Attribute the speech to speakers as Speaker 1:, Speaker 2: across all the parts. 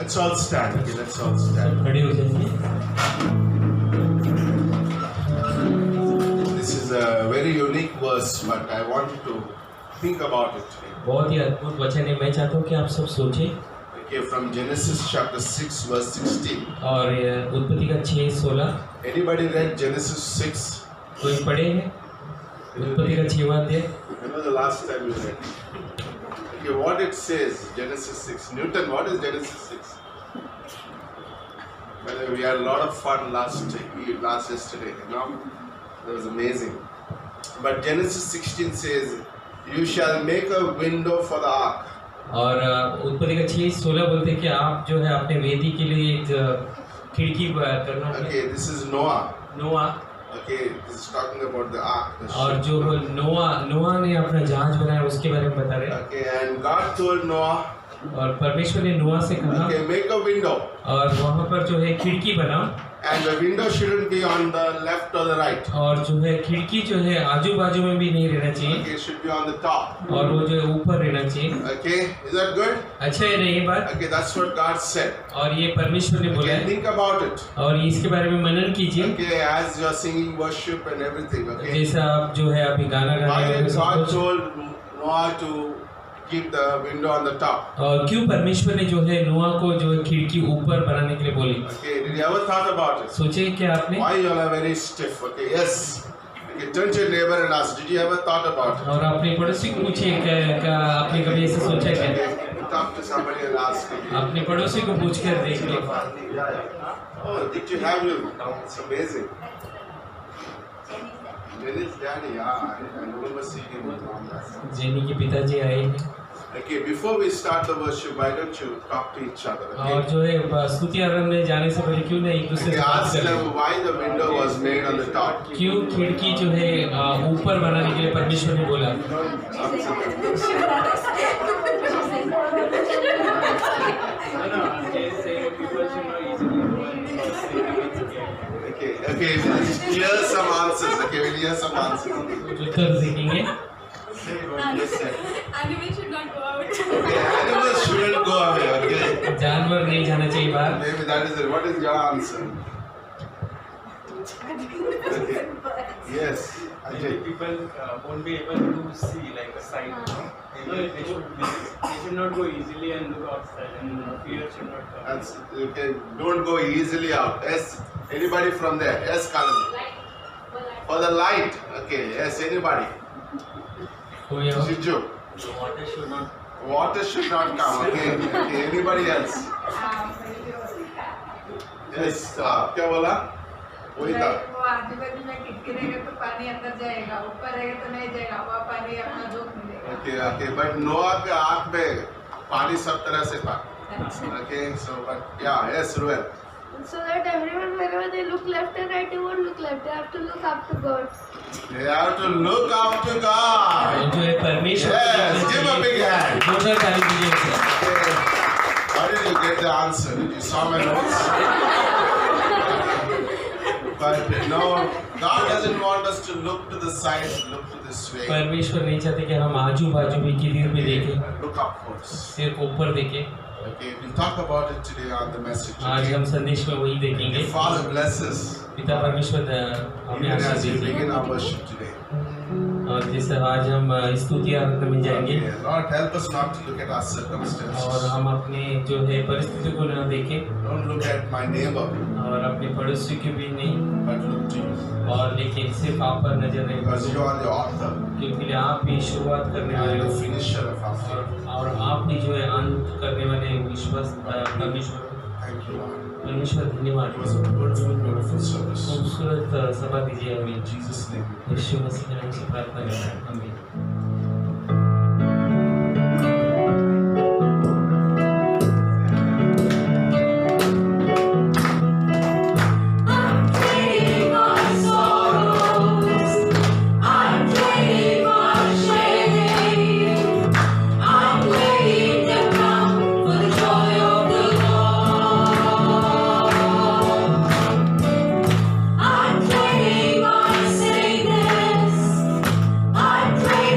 Speaker 1: Let's all stand. Okay, let's all stand.
Speaker 2: खड़े हो जाइए।
Speaker 1: This is a very unique verse, but I want to think about it.
Speaker 2: बहुत ही अद्भुत वचन है। मैं चाहता हूँ कि आप सब सोचें।
Speaker 1: Okay, from Genesis chapter 6, verse 16.
Speaker 2: और उत्पत्ति का 6:16।
Speaker 1: Anybody read Genesis 6?
Speaker 2: कोई पढ़े हैं? उत्पत्ति का 6वां अध्याय।
Speaker 1: When was the last time you read? Okay, what it says, Genesis 6. Newton, what is Genesis 6? Well, we had a lot of fun last yesterday, you know. It was amazing. But Genesis 16 says, you shall make a window for the ark.
Speaker 2: और उत्पत्ति का 6:16 बोलते हैं कि आप जो है अपने वेदी के लिए एक खिड़की करना।
Speaker 1: Okay, this is Noah.
Speaker 2: नोआ।
Speaker 1: Okay, this is talking about the ark. The
Speaker 2: और
Speaker 1: ship.
Speaker 2: जो नोआ ने अपना जहाज बनाया उसके बारे में बता रहे हैं।
Speaker 1: Okay, and God told Noah,
Speaker 2: और परमेश्वर ने नोआ से कहा,
Speaker 1: okay, make a window.
Speaker 2: और वहाँ पर जो है खिड़की बनाओ।
Speaker 1: And the window shouldn't be on the left or the right.
Speaker 2: और जो है खिड़की जो है आजू बाजू में भी नहीं रहना चाहिए।
Speaker 1: Okay, it should be on the top.
Speaker 2: और वो जो है ऊपर रहना चाहिए।
Speaker 1: Okay, is that good?
Speaker 2: अच्छा है ना ये बात?
Speaker 1: Okay, that's what God said.
Speaker 2: और ये परमेश्वर ने बोला
Speaker 1: Okay,
Speaker 2: है।
Speaker 1: think about it.
Speaker 2: और इसके बारे में मनन कीजिए।
Speaker 1: Okay, as you're singing worship and everything. Okay.
Speaker 2: जैसा आप जो है अभी गाना गा
Speaker 1: Why
Speaker 2: रहे
Speaker 1: did God
Speaker 2: हैं।
Speaker 1: told Noah to keep the window on the top?
Speaker 2: और क्यों परमेश्वर ने जो है नोआ को जो है खिड़की ऊपर बनाने के लिए बोली?
Speaker 1: Okay, did you ever thought about it?
Speaker 2: सोचे क्या आपने?
Speaker 1: Why you all are very stiff? Okay, yes. Okay, turn to your neighbor and ask, did you ever thought about it?
Speaker 2: और अपने पड़ोसी को पूछे क्या आपने कभी ऐसे सोचा क्या?
Speaker 1: Okay, talk to somebody and ask.
Speaker 2: अपने पड़ोसी को पूछ कर देख लो।
Speaker 1: Oh, did you have you? It's amazing. Jenny's daddy, yeah, I remember seeing him a long time.
Speaker 2: Jenny के पिताजी आए हैं।
Speaker 1: Okay, before we start the worship, why don't you talk to each other?
Speaker 2: और
Speaker 1: Okay,
Speaker 2: जो है स्तुति आराधना में जाने से पहले क्यों नहीं एक दूसरे
Speaker 1: okay,
Speaker 2: से बात
Speaker 1: ask
Speaker 2: कर
Speaker 1: them why the window was made on the top.
Speaker 2: क्यों खिड़की जो है ऊपर बनाने के लिए परमेश्वर ने बोला?
Speaker 1: Okay, okay, we'll hear some answers. Okay, we'll hear some answers.
Speaker 2: उत्तर देखेंगे।
Speaker 3: Animals should not go out.
Speaker 1: Okay, animals shouldn't go away. Okay,
Speaker 2: जानवर नहीं जाना चाहिए बाहर।
Speaker 1: maybe that is it. What is your answer? Okay, yes.
Speaker 4: Actually, people won't be able to see like a sight. They should not go easily and look outside, and fear should not come.
Speaker 1: That's okay. Don't go easily out. Yes. Anybody from there? Yes, Kalan. For the light. Okay. Yes. Anybody?
Speaker 2: कोई और?
Speaker 1: Shiju.
Speaker 4: The water should not.
Speaker 1: Water should not come. Okay. Okay. Anybody else? Yes. क्या बोला? वही था.
Speaker 3: वो आजू बाजू में खिड़की रहेगा तो पानी अंदर जाएगा, ऊपर रहेगा तो नहीं जाएगा, हवा पानी अपना जोक मिलेगा।
Speaker 1: Okay. Okay. But Noah के आँख में पानी सब तरह से था. Okay. So, but yeah. Yes, Ruel.
Speaker 5: So that everyone, wherever they look left and right, they won't look left. They have to look up to God.
Speaker 1: They have to look up to God.
Speaker 2: जो है परमेश्वर
Speaker 1: Yes. Give a big hand.
Speaker 2: जोरदार ताली दीजिए।
Speaker 1: Okay. How did you get the answer? Did you saw my notes? But no, God doesn't want us to look to the side, look to this way.
Speaker 2: परमेश्वर नहीं चाहते कि हम आजू बाजू में किधर भी देखें,
Speaker 1: Look upwards.
Speaker 2: सिर्फ ऊपर देखें।
Speaker 1: Okay, we'll talk about it today on the message.
Speaker 2: आज हम संदेश में वही देखेंगे।
Speaker 1: May Father bless us
Speaker 2: पिता परमेश्वर हमें
Speaker 1: even
Speaker 2: आशीष
Speaker 1: as we
Speaker 2: दीजिए।
Speaker 1: begin our worship today.
Speaker 2: और जैसे आज हम स्तुति आराधना में जाएंगे
Speaker 1: Okay, Lord, help us not to look at our
Speaker 2: और
Speaker 1: circumstances.
Speaker 2: हम अपने जो है परिस्थिति को न देखें
Speaker 1: Don't look at my neighbor,
Speaker 2: और अपने पड़ोसी की भी नहीं,
Speaker 1: but look to you.
Speaker 2: और लेकिन सिर्फ आप पर नजर
Speaker 1: Because
Speaker 2: रखें
Speaker 1: you are the author
Speaker 2: क्योंकि आप ही शुरुआत करने वाले
Speaker 1: and the
Speaker 2: हो
Speaker 1: finisher of our faith.
Speaker 2: और आप ही जो है अंत करने वाले विश्वास परमेश्वर।
Speaker 1: Thank you, Lord.
Speaker 2: परमेश्वर धन्यवाद।
Speaker 1: It was a beautiful, beautiful service.
Speaker 2: खूबसूरत सभा दीजिए हमें।
Speaker 1: In Jesus' name.
Speaker 2: यीशु मसीह के नाम से प्रार्थना करते हैं, आमीन।
Speaker 5: I pray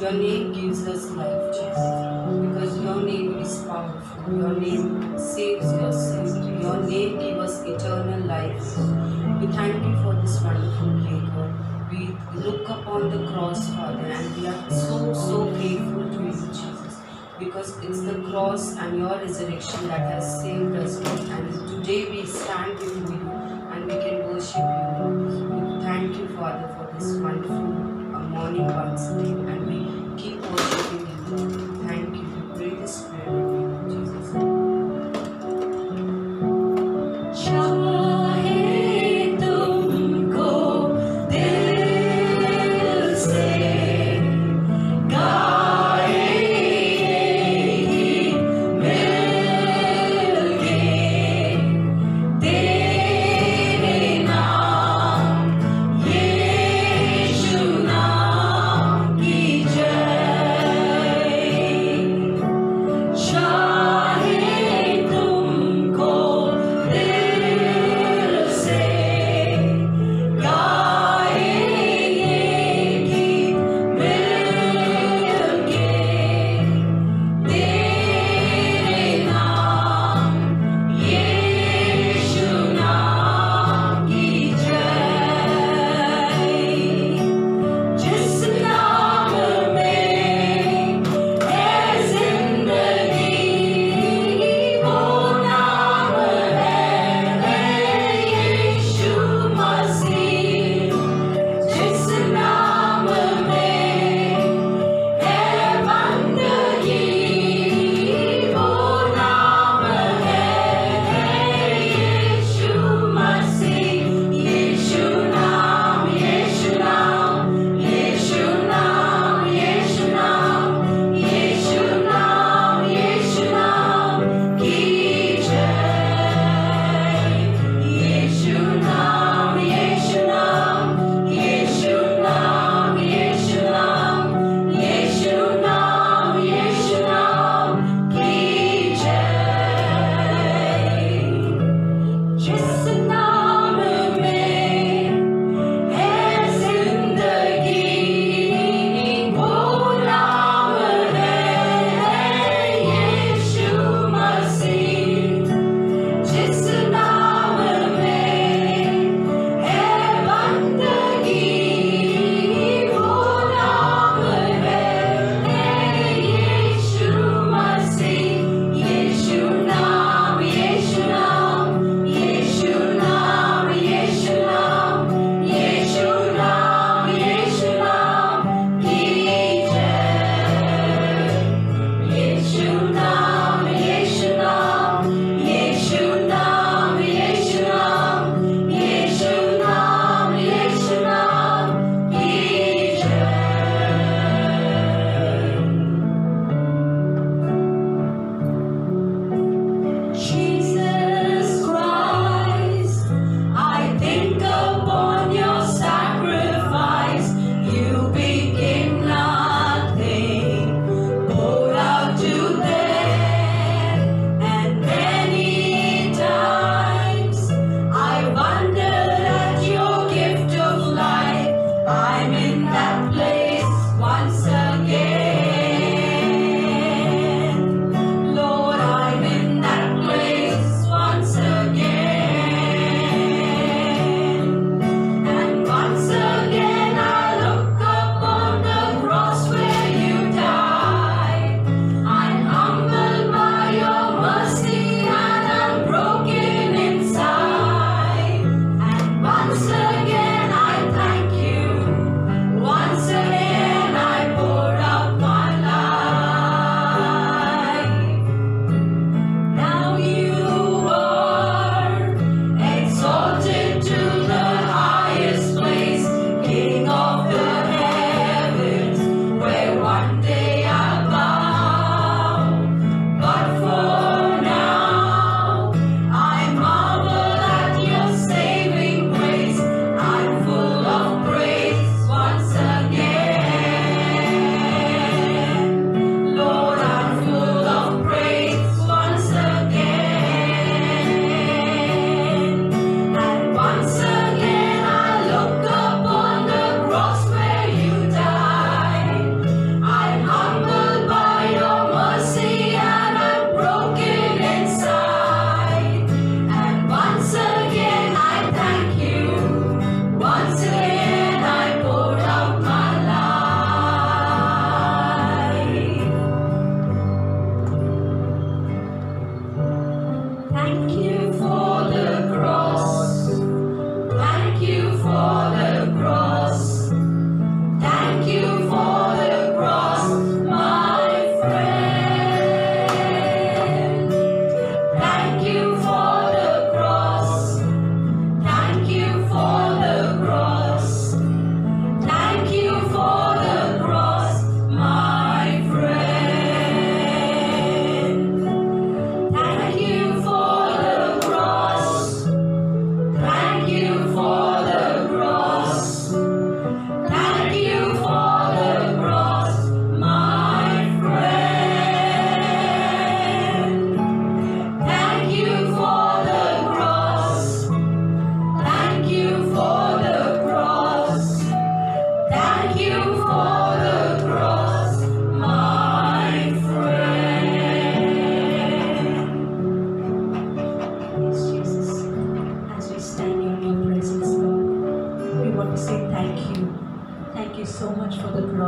Speaker 6: Your name gives us life, Jesus. Because your name is powerful. Your name saves your sins. Your name gives us eternal life. We thank you for this wonderful day, God. We look upon the cross, Father, and we are so grateful to you, Jesus. Because it's the cross and your resurrection that has saved us, Lord. And today we stand before you and we can worship you, Lord. We thank you, Father, for this wonderful morning once again, and we keep worshiping you, Lord. Thank you. We pray this prayer in the name of Jesus. चाहे तुमको दिल से गाए मिलके तेरे नाम यीशु नाम की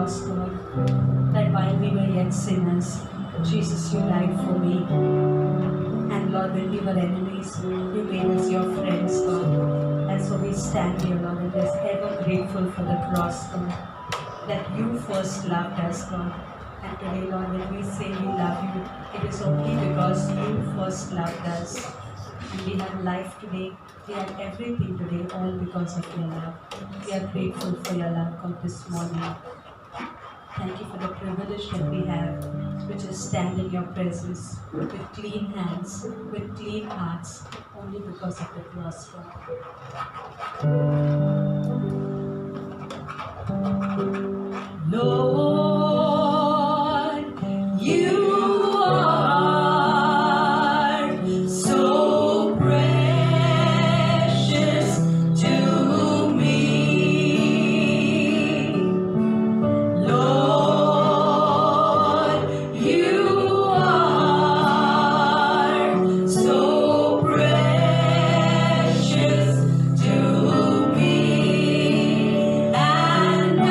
Speaker 6: cross, God, that while we were yet sinners, Jesus, you died for me. And Lord, when we were enemies, you made us your friends, God. And so we stand here, Lord, and we're ever grateful for the cross, God, that you first loved us, God. And today, Lord, when we say we love you, it is only because you first loved us. And we have life today, we have everything today, all because of your love. We are grateful for your love, God, this morning. Thank you for the privilege that we have, which is stand in your presence with clean hands, with clean hearts, only because of the cross, God. Lord, you are so precious to me. Lord, you are so precious to me, and I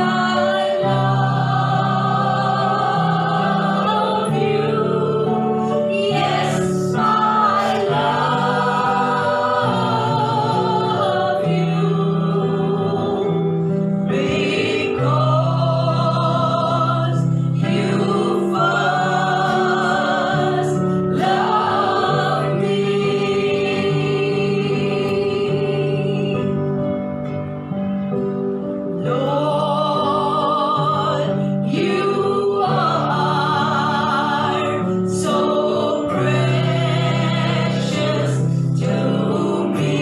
Speaker 6: love you. Yes, I love you because you first loved me. Lord, you are so precious to me.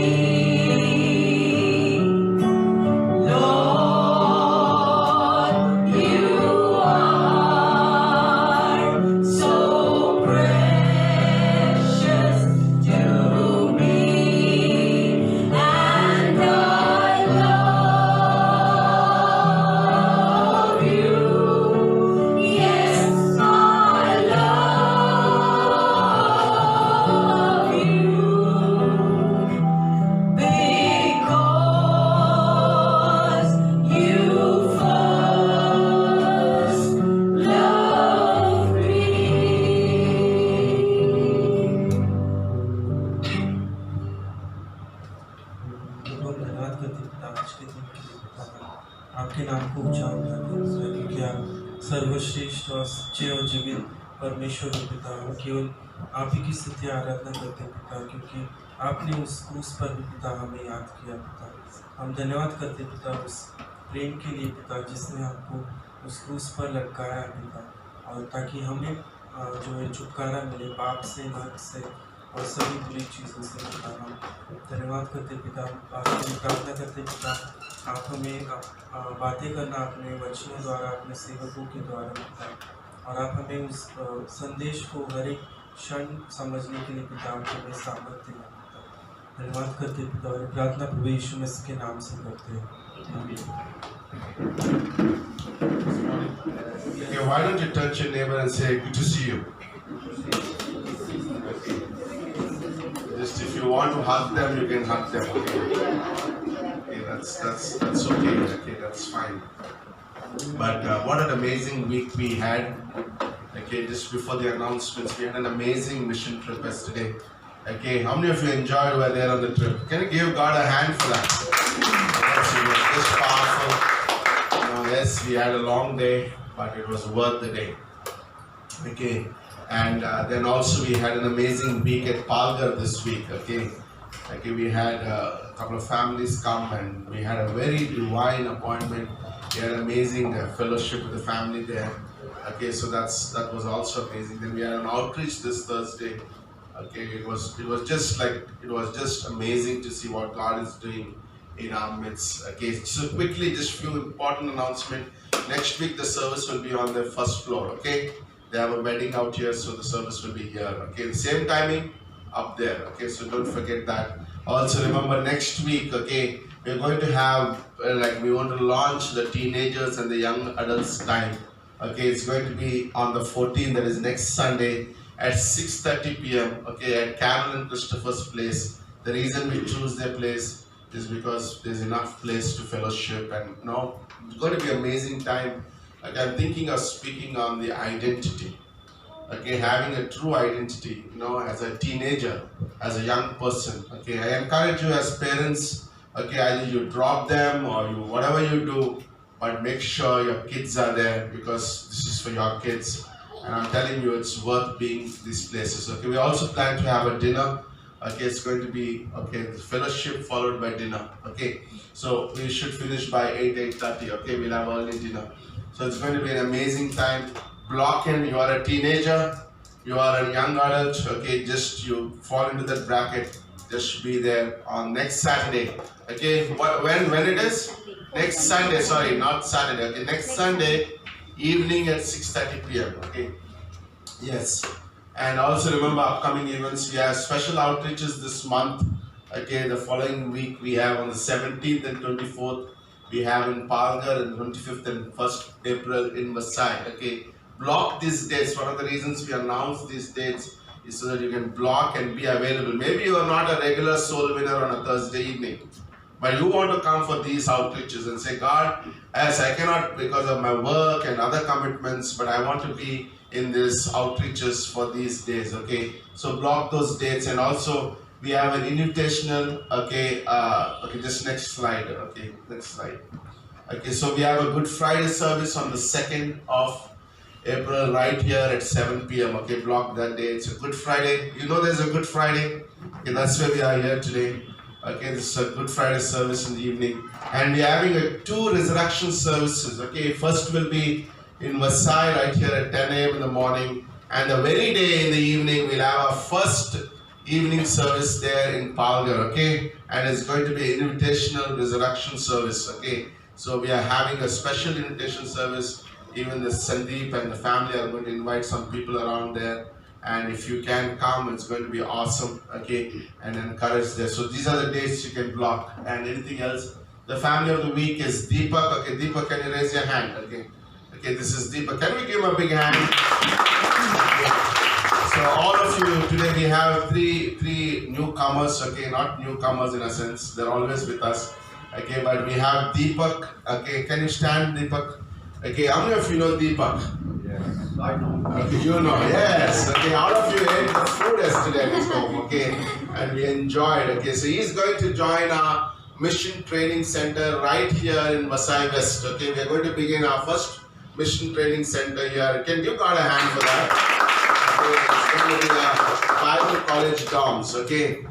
Speaker 6: Lord, you are so precious to me, and I love you. Yes, I love you because you first loved me.
Speaker 7: बहुत धन्यवाद करते हैं पिता आज के दिन के लिए पिता आपके नाम को ऊंचा उठाते हैं पिता, क्योंकि आप सर्वश्रेष्ठ और सच्चे और जीवित परमेश्वर हो पिता। हम केवल आप ही की स्तुति आराधना करते हैं पिता, क्योंकि आपने उस क्रूस पर भी पिता हमें याद किया पिता। हम धन्यवाद करते हैं पिता उस प्रेम के लिए पिता जिसने आपको उस क्रूस पर लटकाया पिता, और ताकि हमें जो है छुटकारा मिले पाप से, नरक से और सभी बुरी चीज़ों से पिता। हम धन्यवाद करते पिता, आपसे प्रार्थना करते पिता आप हमें बातें करना अपने वचनों द्वारा, अपने सेवकों के द्वारा पिता, और आप हमें उस संदेश को हर एक क्षण समझने के लिए पिता आप हमें सामर्थ्य देना पिता। धन्यवाद करते पिता, और प्रार्थना प्रभु यीशु मसीह के नाम से करते हैं, आमीन।
Speaker 1: Okay, why don't you touch your neighbor and say, good to see you. Just if you want to hug them, you can hug them. Okay, that's okay. Okay, that's fine. But what an amazing week we had. Okay, just before the announcements, we had an amazing mission trip yesterday. Okay, how many of you enjoyed who were there on the trip? Can you give God a hand for that? Yes, it was just powerful. Yes, we had a long day, but it was worth the day. Okay, and then also we had an amazing week at Palghar this week. Okay, we had a couple of families come, and we had a very divine appointment. We had amazing fellowship with the family there. Okay, so that was also amazing. Then we had an outreach this Thursday. Okay, it was just amazing to see what God is doing in our midst. Okay, so quickly, just few important announcements. Next week the service will be on the first floor. Okay, they have a wedding out here, so the service will be here. Okay, the same timing up there. Okay, so don't forget that. Also remember next week. Okay, we're going to have we want to launch the teenagers and the young adults time. Okay, it's going to be on the 14th, that is next Sunday at 6:30 p.m. Okay, at Carol and Christopher's place. The reason we choose their place is because there's enough place to fellowship, and it's going to be an amazing time. Like I'm thinking of speaking on the identity. Okay, having a true identity, as a teenager, as a young person. Okay, I encourage you as parents. Okay, either you drop them or you whatever you do, but make sure your kids are there because this is for your kids. And I'm telling you, it's worth being these places. Okay, we also plan to have a dinner. Okay, it's going to be the fellowship followed by dinner. Okay, so we should finish by 8:30. Okay, we'll have early dinner. So it's going to be an amazing time. Block in, you are a teenager, you are a young adult, okay, just you fall into that bracket, just be there on next Saturday, okay, when it is? Next Sunday, sorry, not Saturday, okay, next Sunday evening at 6:30 p.m., okay, yes, and also remember upcoming events, we have special outreaches this month, okay, the following week we have on the 17th and 24th, we have in Palgar and 25th and 1st April in Vasai, okay. Block these dates. One of the reasons we announce these dates is so that you can block and be available. Maybe you are not a regular soul winner on a Thursday evening, but you want to come for these outreaches and say, God, as I cannot because of my work and other commitments, but I want to be in these outreaches for these days, okay? So block those dates, and also we have an invitational, okay, just next slide, okay, next slide. Okay, so we have a Good Friday service on the 2nd of April right here at 7 p.m. Okay, block that day. It's a Good Friday. You know there's a Good Friday. Okay, that's where we are here today. Okay, this is a Good Friday service in the evening. And we're having 2 resurrection services. Okay, first will be in Vasai right here at 10 a.m. in the morning. And the very day in the evening, we'll have our first evening service there in Palgar. Okay, and it's going to be an invitational resurrection service. Okay, so we are having a special invitation service. Even the Sandeep and the family are going to invite some people around there, and if you can come, it's going to be awesome, okay, and encourage there. So these are the dates you can block. And anything else? The family of the week is Deepak. Okay, Deepak, can you raise your hand? Okay, this is Deepak. Can we give him a big hand? Okay. So all of you, today we have three newcomers, okay, not newcomers in a sense, they're always with us, okay, but we have Deepak. Okay, can you stand, Deepak? Okay, how many of you know Deepak?
Speaker 8: Yes, I know.
Speaker 1: Okay, you know, yes. Okay, all of you ate the food yesterday at his home, okay, and we enjoyed. Okay, so he's going to join our mission training center right here in Vasai West. Okay, we are going to begin our first mission training center here. Can you got a hand for that? Okay, it's going to be a Bible college dorms. Okay,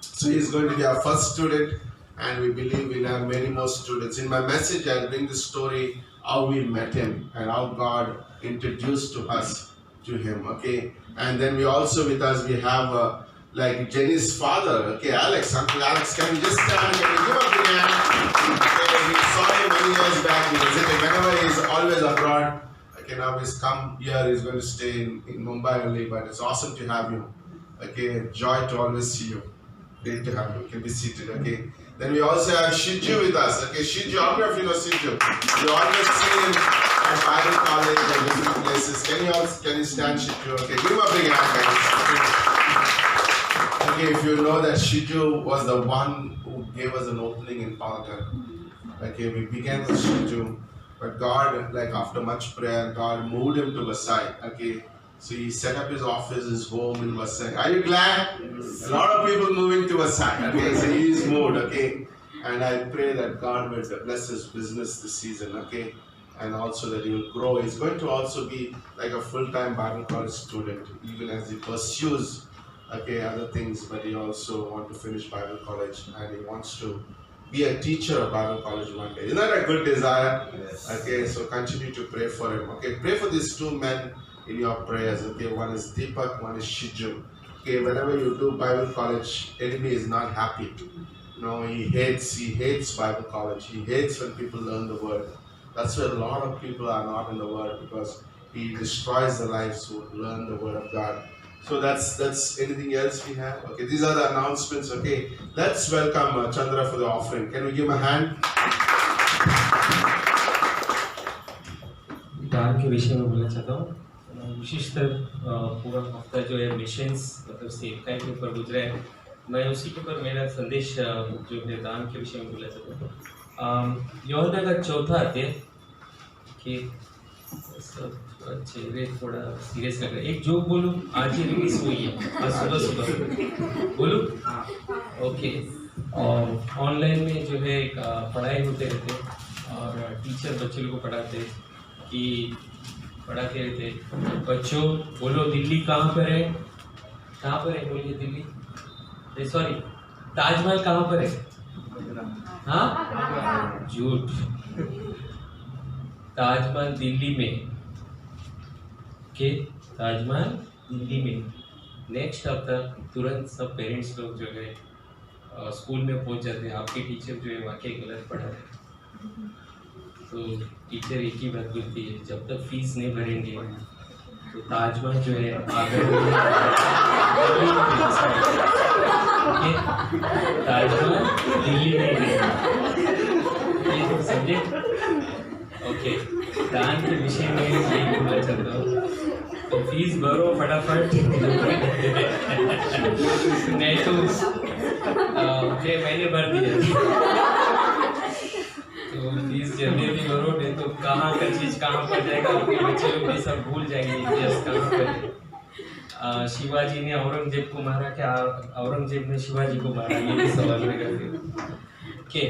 Speaker 1: so he's going to be our first student, and we believe we'll have many more students. In my message, I'll bring the story how we met him and how God introduced us to him, okay? And then we also with us, we have like Jenny's father, okay, Alex, Uncle Alex, can you just stand, can you give a big hand? Okay, we saw him many years back, he visited, whenever he's always abroad, okay, now he's come here, he's going to stay in Mumbai only, but it's awesome to have you, okay, joy to always see you, great to have you, you can be seated, okay? Then we also have Shiju with us. Okay, Shiju, how many of you know Shiju? You always see him at Bible college and different places. Can you stand Shiju? Okay, give him a big hand, guys. Okay, if you know that Shiju was the one who gave us an opening in Palgar. Okay, we began with Shiju, but God, like after much prayer, God moved him to Vasai. Okay. So he set up his office, his home in Vasai. Are you glad? Yes. A lot of people moving to Vasai. Okay, so he is moved. Okay, and I pray that God will bless his business this season. Okay, and also that he will grow. He's going to also be like a full-time Bible college student, even as he pursues other things. But he also wants to finish Bible college, and he wants to be a teacher of Bible college one day. Isn't that a good desire? Yes. Okay, so continue to pray for him. Okay, pray for these 2 men in your prayers. Okay, one is Deepak, one is Shiju. Okay, whenever you do Bible college, enemy is not happy. No, he hates Bible college. He hates when people learn the word. That's where a lot of people are not in the word, because he destroys the lives who learn the word of God. So that's anything else we have? Okay, these are the announcements. Okay, let's welcome Chandra for the offering. Can we give him a hand?
Speaker 2: दान के विषय में बोलना चाहता हूँ। विशेषतर पूरा हफ्ता जो है मिशंस मतलब सेवकाई के ऊपर गुजरा है, मैं उसी के ऊपर मेरा संदेश जो है दान के विषय में बोलना चाहता हूँ। यूहन्ना का 4था अध्याय कि सब चेहरे थोड़ा सीरियस लग रहा है। एक जोक बोलूं, आज ही रिलीज हुई है, आज सुबह सुबह बोलूं? ओके। और ऑनलाइन में जो है पढ़ाई होते रहते और टीचर बच्चे लोग को पढ़ाते रहते, बच्चों बोलो दिल्ली कहाँ पर है? कहाँ पर है बोलिए? दिल्ली, सॉरी, ताजमहल कहाँ पर है? हाँ, झूठ। ताजमहल दिल्ली में। के ताजमहल दिल्ली में। नेक्स्ट हफ्ता तुरंत सब पेरेंट्स लोग जो है स्कूल में पहुंच जाते हैं, आपके टीचर जो है वाकई गलत पढ़ा रहे। तो टीचर एक ही बात बोलती है, जब तक फीस नहीं भरेंगे तो ताजमहल जो है ताजमहल दिल्ली में ये समझे? ओके। दान के विषय में यही बोलना चाहता हूँ, तो फीस भरो फटाफट नहीं तो मैंने भर दिया तो फीस जल्दी भरो, नहीं तो कहाँ का चीज कहाँ पर जाएगा, अपने बच्चे लोग ये सब भूल जाएंगे इतिहास कहाँ पर। शिवाजी ने औरंगजेब को मारा क्या औरंगजेब ने शिवाजी को मारा, ये भी सवाल रहेगा। ओके,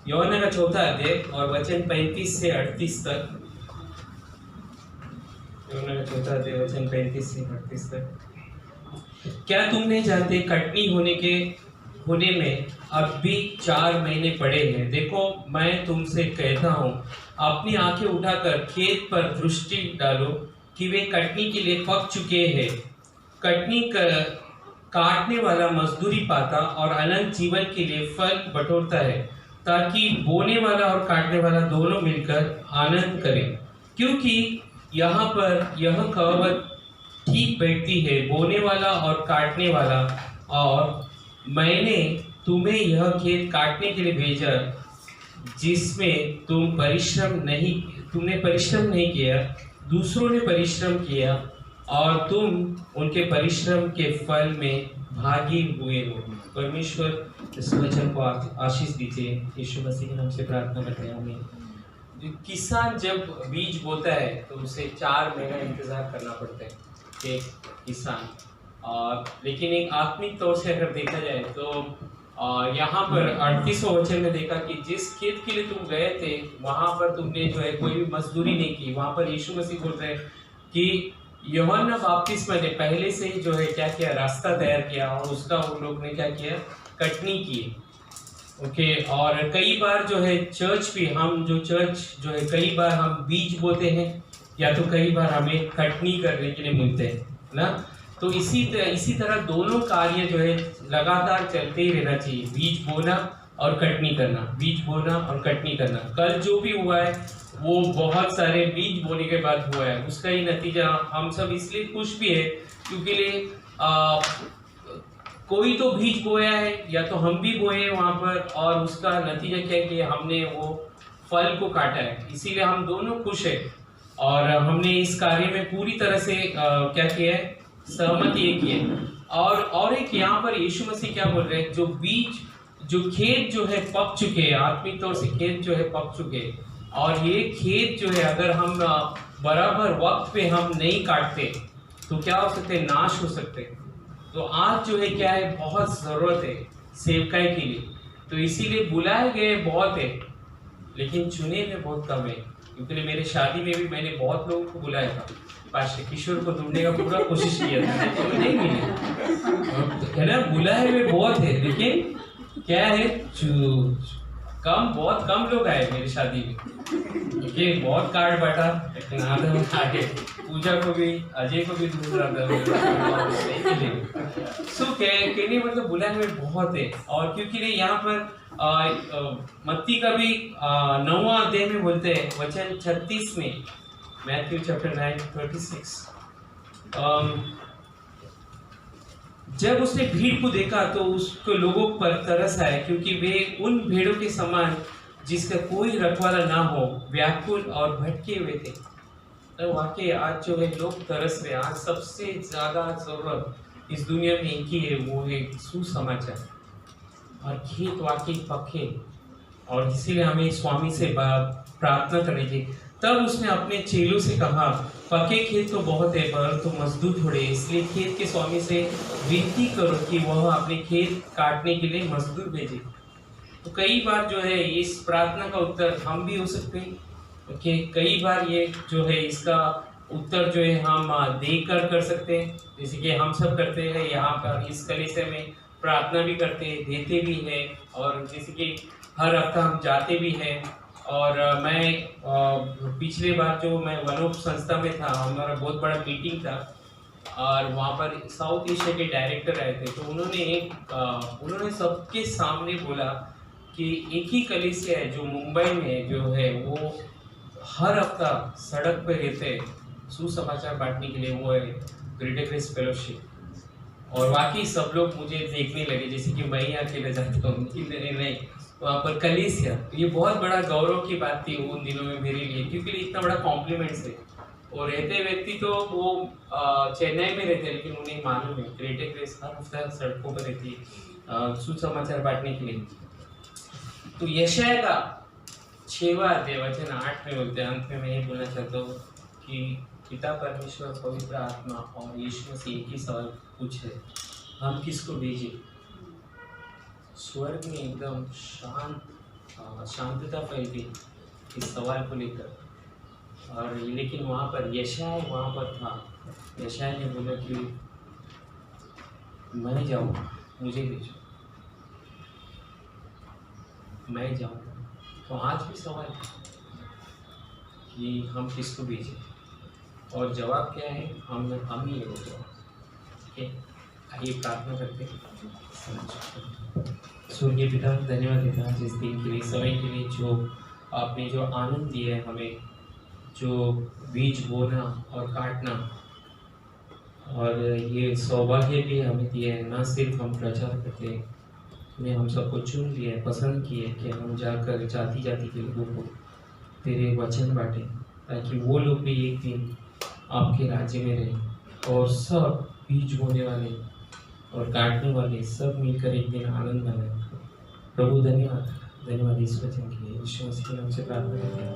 Speaker 2: यूहन्ना का 4 अध्याय और वचन 35 से 38 तक। यूहन्ना का 4 अध्याय वचन 35 से 38 तक। क्या तुम नहीं जानते कटनी होने में अब भी 4 महीने पड़े हैं? देखो मैं तुमसे कहता हूँ, अपनी आंखें उठाकर खेत पर दृष्टि डालो कि वे कटनी के लिए पक चुके हैं। कटनी काटने वाला मजदूरी पाता और अनंत जीवन के लिए फल बटोरता है, ताकि बोने वाला और काटने वाला दोनों मिलकर आनंद करें। क्योंकि यहाँ पर यह कहावत ठीक बैठती है, बोने वाला और काटने वाला, और मैंने तुम्हें यह खेत काटने के लिए भेजा जिसमें तुमने परिश्रम नहीं किया, दूसरों ने परिश्रम किया और तुम उनके परिश्रम के फल में भागी हुए हो। परमेश्वर इस वचन को आशीष दीजिए, यीशु मसीह के नाम से प्रार्थना करते हैं। हमें किसान जब बीज बोता है तो उसे 4 महीना इंतजार करना पड़ता है, एक किसान। और लेकिन एक आत्मिक तौर से अगर देखा जाए तो यहाँ पर 38वां वचन में देखा कि जिस खेत के लिए तुम गए थे वहां पर तुमने जो है कोई भी मजदूरी नहीं की। वहां पर यीशु मसीह बोल रहे हैं कि यूहन्ना बपतिस्मा ने पहले से ही जो है क्या किया, रास्ता तैयार किया और उसका उन लोग ने क्या किया, कटनी की। ओके। और कई बार जो है चर्च भी, हम जो कई बार हम बीज बोते हैं या तो कई बार हमें कटनी करने के लिए मिलते हैं ना। तो इसी तरह दोनों कार्य जो है लगातार चलते ही रहना चाहिए, बीज बोना और कटनी करना, बीज बोना और कटनी करना। कल जो भी हुआ है वो बहुत सारे बीज बोने के बाद हुआ है, उसका ही नतीजा हम सब इसलिए खुश भी है क्योंकि कोई तो बीज बोया है या तो हम भी बोए वहाँ पर, और उसका नतीजा क्या है कि हमने वो फल को काटा है, इसीलिए हम दोनों खुश है। और हमने इस कार्य में पूरी तरह से क्या किया है, सहमति एक है। और एक यहाँ पर यीशु मसीह क्या बोल रहे हैं, जो खेत जो है पक चुके हैं, आत्मिक तौर से खेत जो है पक चुके हैं, और ये खेत जो है अगर हम बराबर वक्त पे हम नहीं काटते तो क्या हो सकते हैं, नाश हो सकते हैं। तो आज जो है क्या है, बहुत ज़रूरत है सेवकाई के लिए। तो इसीलिए बुलाए गए बहुत है लेकिन चुने में बहुत कम है। क्योंकि मेरे शादी में भी मैंने बहुत लोगों को बुलाया था, पास्टर किशोर को ढूंढने का पूरा कोशिश किया था तो नहीं मिले, है ना। बुलाए हुए बहुत है लेकिन क्या है, बहुत कम लोग आए मेरी शादी में। क्योंकि बहुत कार्ड बांटा लेकिन आगे पूजा को भी, अजय को भी ढूंढ रहा था, नहीं मिले। सो कहने मतलब बुलाए हुए बहुत है। और क्योंकि यहाँ पर मत्ती का भी 9वां अध्याय में बोलते हैं वचन 36 में, मैथ्यू चैप्टर 9:36, जब उसने भीड़ को देखा तो उसको लोगों पर तरस आया, क्योंकि वे उन भेड़ों के समान जिसका कोई रखवाला ना हो व्याकुल और भटके हुए थे। तो वाकई आज जो है लोग तरस रहे। आज सबसे ज्यादा जरूरत इस दुनिया में इनकी है, वो है सुसमाचार। और खेत वाकई पके, और इसीलिए हमें स्वामी से प्रार्थना करनी चाहिए, तब उसने अपने चेलों से कहा, पके खेत तो बहुत है परंतु मजदूर थोड़े, इसलिए खेत के स्वामी से विनती करो कि वह अपने खेत काटने के लिए मजदूर भेजे। तो कई बार जो है इस प्रार्थना का उत्तर हम भी हो सकते हैं, ओके। कई बार ये जो है इसका उत्तर जो है हम देकर कर सकते हैं, जैसे कि हम सब करते हैं यहाँ पर इस कलीसिया में, प्रार्थना भी करते हैं, देते भी हैं, और जैसे कि हर हफ्ता हम जाते भी हैं। और मैं पिछले बार जो मैं वनोप संस्था में था, हमारा बहुत बड़ा मीटिंग था और वहाँ पर साउथ एशिया के डायरेक्टर आए थे। तो उन्होंने सबके सामने बोला कि एक ही कलीसिया है जो मुंबई में जो है वो हर हफ्ता सड़क पर रहते हैं सुसमाचार बांटने के लिए, वो है ग्रेटर ग्रेस फेलोशिप। और बाकी सब लोग मुझे देखने लगे जैसे कि मैं ही अकेले जाता हूँ, नहीं वहाँ पर कलीसिया। ये बहुत बड़ा गौरव की बात थी उन दिनों में मेरे लिए, क्योंकि इतना बड़ा कॉम्प्लीमेंट्स है। और रहते व्यक्ति तो वो चेन्नई में रहते हैं, लेकिन उन्हें मालूम है ग्रेटर ग्रेस हर हफ्ता सड़कों पर रहती है सुसमाचार बांटने के लिए। तो यशाया का 6वां अध्याय वचन 8 में बोलते हैं, अंत में मैं ये बोलना चाहता हूँ कि पिता परमेश्वर, पवित्र आत्मा और यीशु मसीह एक ही सवाल पूछे, हम किसको भेजें? स्वर्ग में एकदम शांतता फैल गई इस सवाल को लेकर। और लेकिन वहाँ पर यशाया वहाँ पर था, यशाया ने बोला कि मैं जाऊँगा, मुझे भेजो, मैं जाऊँगा। तो आज भी सवाल है कि हम किसको भेजें, और जवाब क्या है? हम ही है वो जवाब। ठीक है, आइए प्रार्थना करते हैं। स्वर्गीय पिता, धन्यवाद देता हूँ इस दिन के लिए, समय के लिए, जो आपने जो आनंद दिया है हमें, जो बीज बोना और काटना, और ये सौभाग्य भी हमें दिया है। ना सिर्फ हम प्रचार करते हैं, तूने हम सबको चुन लिया है, पसंद किया है कि हम जाकर जाति जाति के लोगों को तेरे वचन बांटें, ताकि वो लोग भी एक दिन आपके राज्य में रहें, और सब बीज बोने वाले और काटने वाले सब मिलकर एक दिन आनंद मनाएं। प्रभु धन्यवाद, धन्यवाद इस वचन के लिए, यीशु मसीह के नाम से प्रार्थना करते हैं।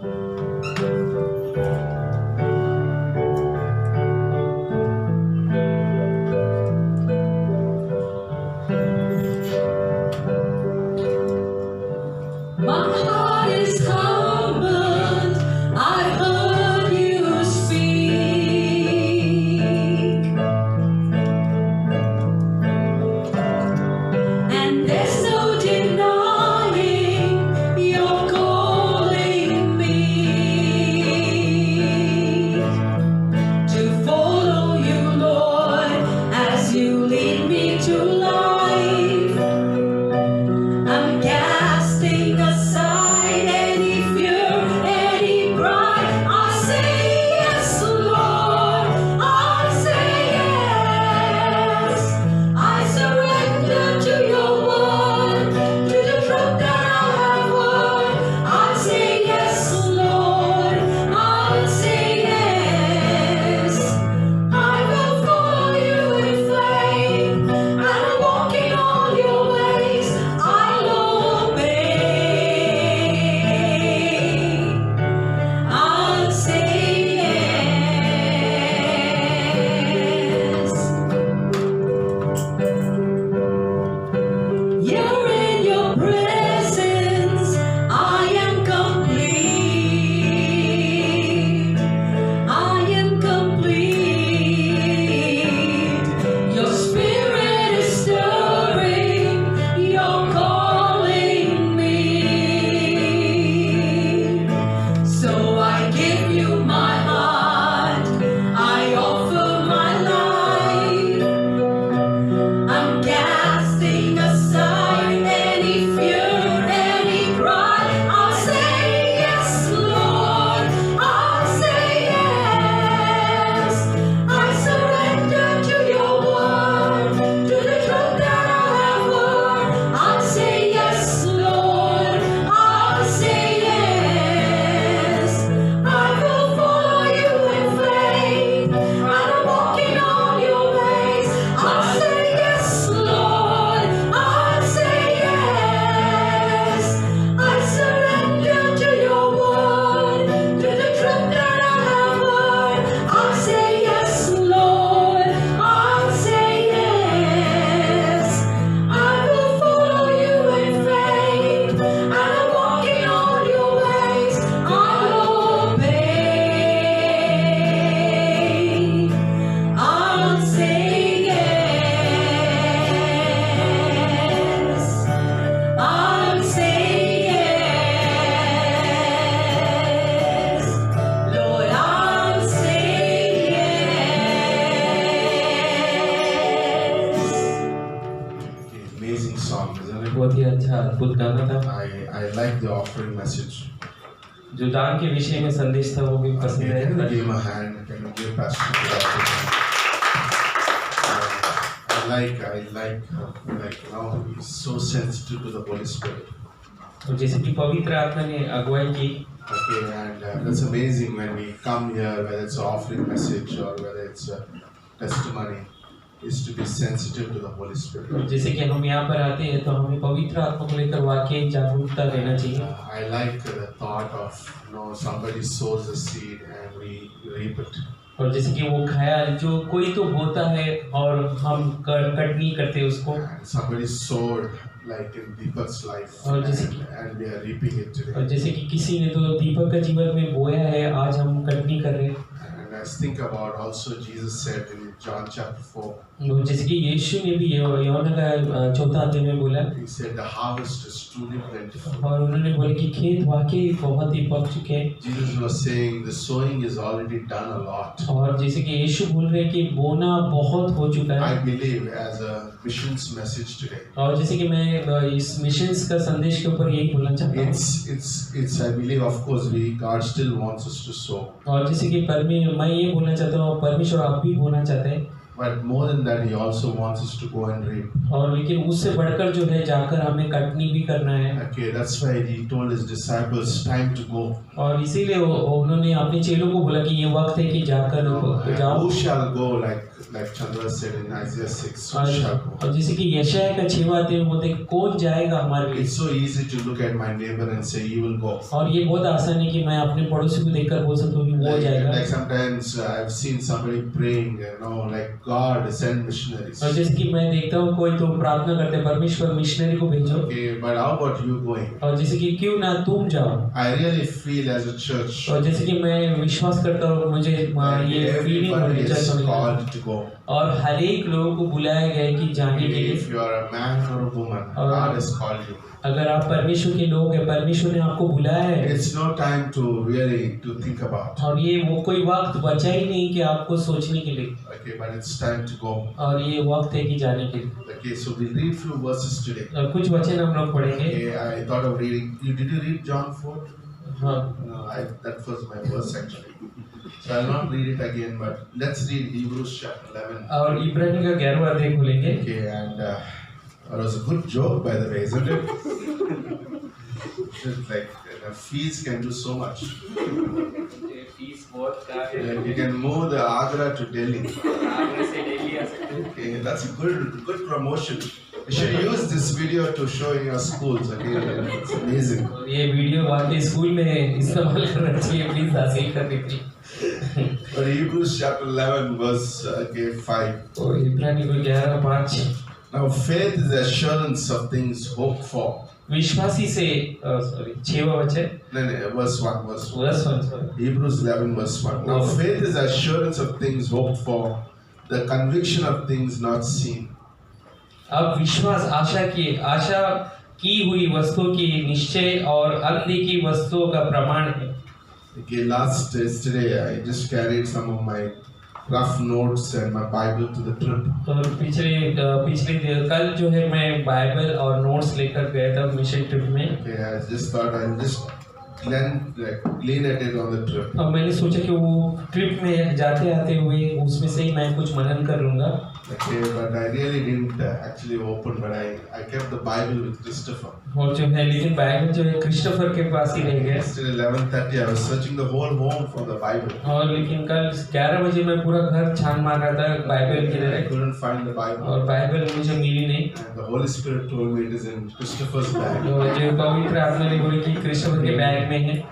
Speaker 9: Casting aside
Speaker 1: Amazing song, isn't it?
Speaker 2: बहुत ही अच्छा अद्भुत गाना था।
Speaker 1: I like the offering message.
Speaker 2: जो दान के विषय में संदेश था वो भी पसंद
Speaker 1: Okay, can you
Speaker 2: है।
Speaker 1: give him a hand? Can you give Pastor the offering? I like, you know, he's so sensitive to the Holy Spirit.
Speaker 2: और जैसे कि पवित्र आत्मा ने अगुवाई की,
Speaker 1: Okay, and that's amazing when we come here, whether it's an offering message or whether it's a testimony, is to be sensitive to the Holy Spirit.
Speaker 2: और जैसे कि हम यहाँ पर आते हैं तो हमें पवित्र आत्मा को लेकर वाकई जागरूकता रहना चाहिए।
Speaker 1: I like the thought of, you know, somebody sows a seed and we reap it.
Speaker 2: और जैसे कि वो ख्याल जो कोई तो होता है और हम कट नहीं करते उसको,
Speaker 1: And somebody sowed like in Deepak's life,
Speaker 2: और जैसे कि
Speaker 1: and we are reaping it
Speaker 2: और
Speaker 1: today.
Speaker 2: जैसे कि किसी ने तो दीपक का जीवन में बोया है, आज हम कट नहीं कर रहे।
Speaker 1: And I think about also Jesus said in John chapter 4,
Speaker 2: और जैसे कि यीशु ने भी यूहन्ना का चौथा अध्याय में बोला,
Speaker 1: he said the harvest is truly plentiful.
Speaker 2: और उन्होंने बोला कि खेत वाकई बहुत ही पक चुके हैं।
Speaker 1: Jesus was saying the sowing is already done a lot.
Speaker 2: और जैसे कि यीशु बोल रहे हैं कि बोना बहुत हो चुका
Speaker 1: I
Speaker 2: है।
Speaker 1: believe as a missions message today,
Speaker 2: और जैसे कि मैं इस मिशंस का संदेश के ऊपर यही बोलना चाहता हूँ।
Speaker 1: it's I believe of course God still wants us to sow,
Speaker 2: और जैसे कि मैं ये बोलना चाहता हूँ, परमेश्वर आप भी बोलना चाहते हैं,
Speaker 1: but more than that He also wants us to go and reap.
Speaker 2: और लेकिन उससे बढ़कर जो है जाकर हमें कटनी भी करना है।
Speaker 1: Okay, that's why He told His disciples, time to go.
Speaker 2: और इसीलिए उन्होंने अपने चेलों को बोला कि ये वक्त है कि जाकर
Speaker 1: And
Speaker 2: जाओ।
Speaker 1: who shall go, like Chandra said in Isaiah 6, who shall go?
Speaker 2: और जैसे कि यशायाह का 6वां अध्याय में बोलते हैं, कौन जाएगा हमारे लिए।
Speaker 1: It's so easy to look at my neighbor and say he will go.
Speaker 2: और ये बहुत आसान है कि मैं अपने पड़ोसी को देखकर बोल सकता हूँ कि वो जाएगा।
Speaker 1: Like sometimes I've seen somebody praying, you know, like God send missionaries.
Speaker 2: और जैसे कि मैं देखता हूँ कोई तो प्रार्थना करते हैं, परमेश्वर मिशनरी को भेजो।
Speaker 1: Okay, but how about you going?
Speaker 2: और जैसे कि क्यों ना तुम जाओ।
Speaker 1: I really feel as a church,
Speaker 2: और जैसे कि मैं विश्वास करता हूँ, मुझे ये फीलिंग हो
Speaker 1: everybody
Speaker 2: रही
Speaker 1: is
Speaker 2: है
Speaker 1: called to go.
Speaker 2: और हर एक लोगों को बुलाया गया है कि जाने के
Speaker 1: If
Speaker 2: लिए।
Speaker 1: you are a man or a woman, God has called you.
Speaker 2: अगर आप परमेश्वर के लोग हैं, परमेश्वर ने आपको बुलाया है।
Speaker 1: It's no time to really to think about.
Speaker 2: और ये वो कोई वक्त बचा ही नहीं कि आपको सोचने के लिए।
Speaker 1: Okay, but it's time to go.
Speaker 2: और ये वक्त है कि जाने के लिए।
Speaker 1: Okay, so we'll read few verses today.
Speaker 2: और कुछ वचन हम लोग पढ़ेंगे।
Speaker 1: Okay, I thought of reading. Did you read John 4?
Speaker 2: हाँ।
Speaker 1: No, that was my verse actually. So I'll not read it again, but let's read Hebrews chapter 11.
Speaker 2: और इब्रानी का 11वां अध्याय खोलेंगे।
Speaker 1: Okay, and that was a good joke, by the way, isn't it? It's like fees can do so much.
Speaker 4: Fees बहुत का है।
Speaker 1: You can move the Agra to Delhi.
Speaker 4: Agra से दिल्ली आ सकते हैं।
Speaker 1: Okay, that's a good promotion. You should use this video to show in your schools. Okay, it's amazing.
Speaker 2: और ये video वाकई school में इस्तेमाल करना चाहिए, प्लीज हासिल करने के लिए।
Speaker 1: But Hebrews chapter 11 verse 5.
Speaker 2: और इब्रानी को 11:5।
Speaker 1: Now faith is the assurance of things hoped for.
Speaker 2: विश्वासी से सॉरी 6वां वचन
Speaker 1: No, verse 1.
Speaker 2: Verse 1
Speaker 1: Hebrews 11 verse 1. Now faith is the assurance of things hoped for, the conviction of things not seen.
Speaker 2: अब विश्वास आशा की हुई वस्तुओं की निश्चय और अनदेखी वस्तुओं का प्रमाण है।
Speaker 1: Okay, yesterday I just carried some of my rough notes and my Bible to the trip.
Speaker 2: तो पिछले कल जो है मैं बाइबल और नोट्स लेकर गया था मिशन ट्रिप में।
Speaker 1: Okay, I just thought I'll just glean at it on the trip.
Speaker 2: अब मैंने सोचा कि वो ट्रिप में जाते आते हुए उसमें से ही मैं कुछ मनन कर लूँगा।
Speaker 1: Okay, but I really didn't actually open, but I kept the Bible with Christopher.
Speaker 2: और जो है लेकिन बाइबल जो है क्रिस्टोफर के पास ही रह गया।
Speaker 1: Yesterday 11:30 I was searching the whole home for the Bible.
Speaker 2: और लेकिन कल 11 बजे मैं पूरा घर छान मार रहा था बाइबल की
Speaker 1: I
Speaker 2: तरह,
Speaker 1: couldn't find the Bible.
Speaker 2: और बाइबल मुझे मिली नहीं।
Speaker 1: And the Holy Spirit told me it is in Christopher's bag.
Speaker 2: तो जो पवित्र आत्मा ने बोली कि क्रिस्टोफर के बैग में है।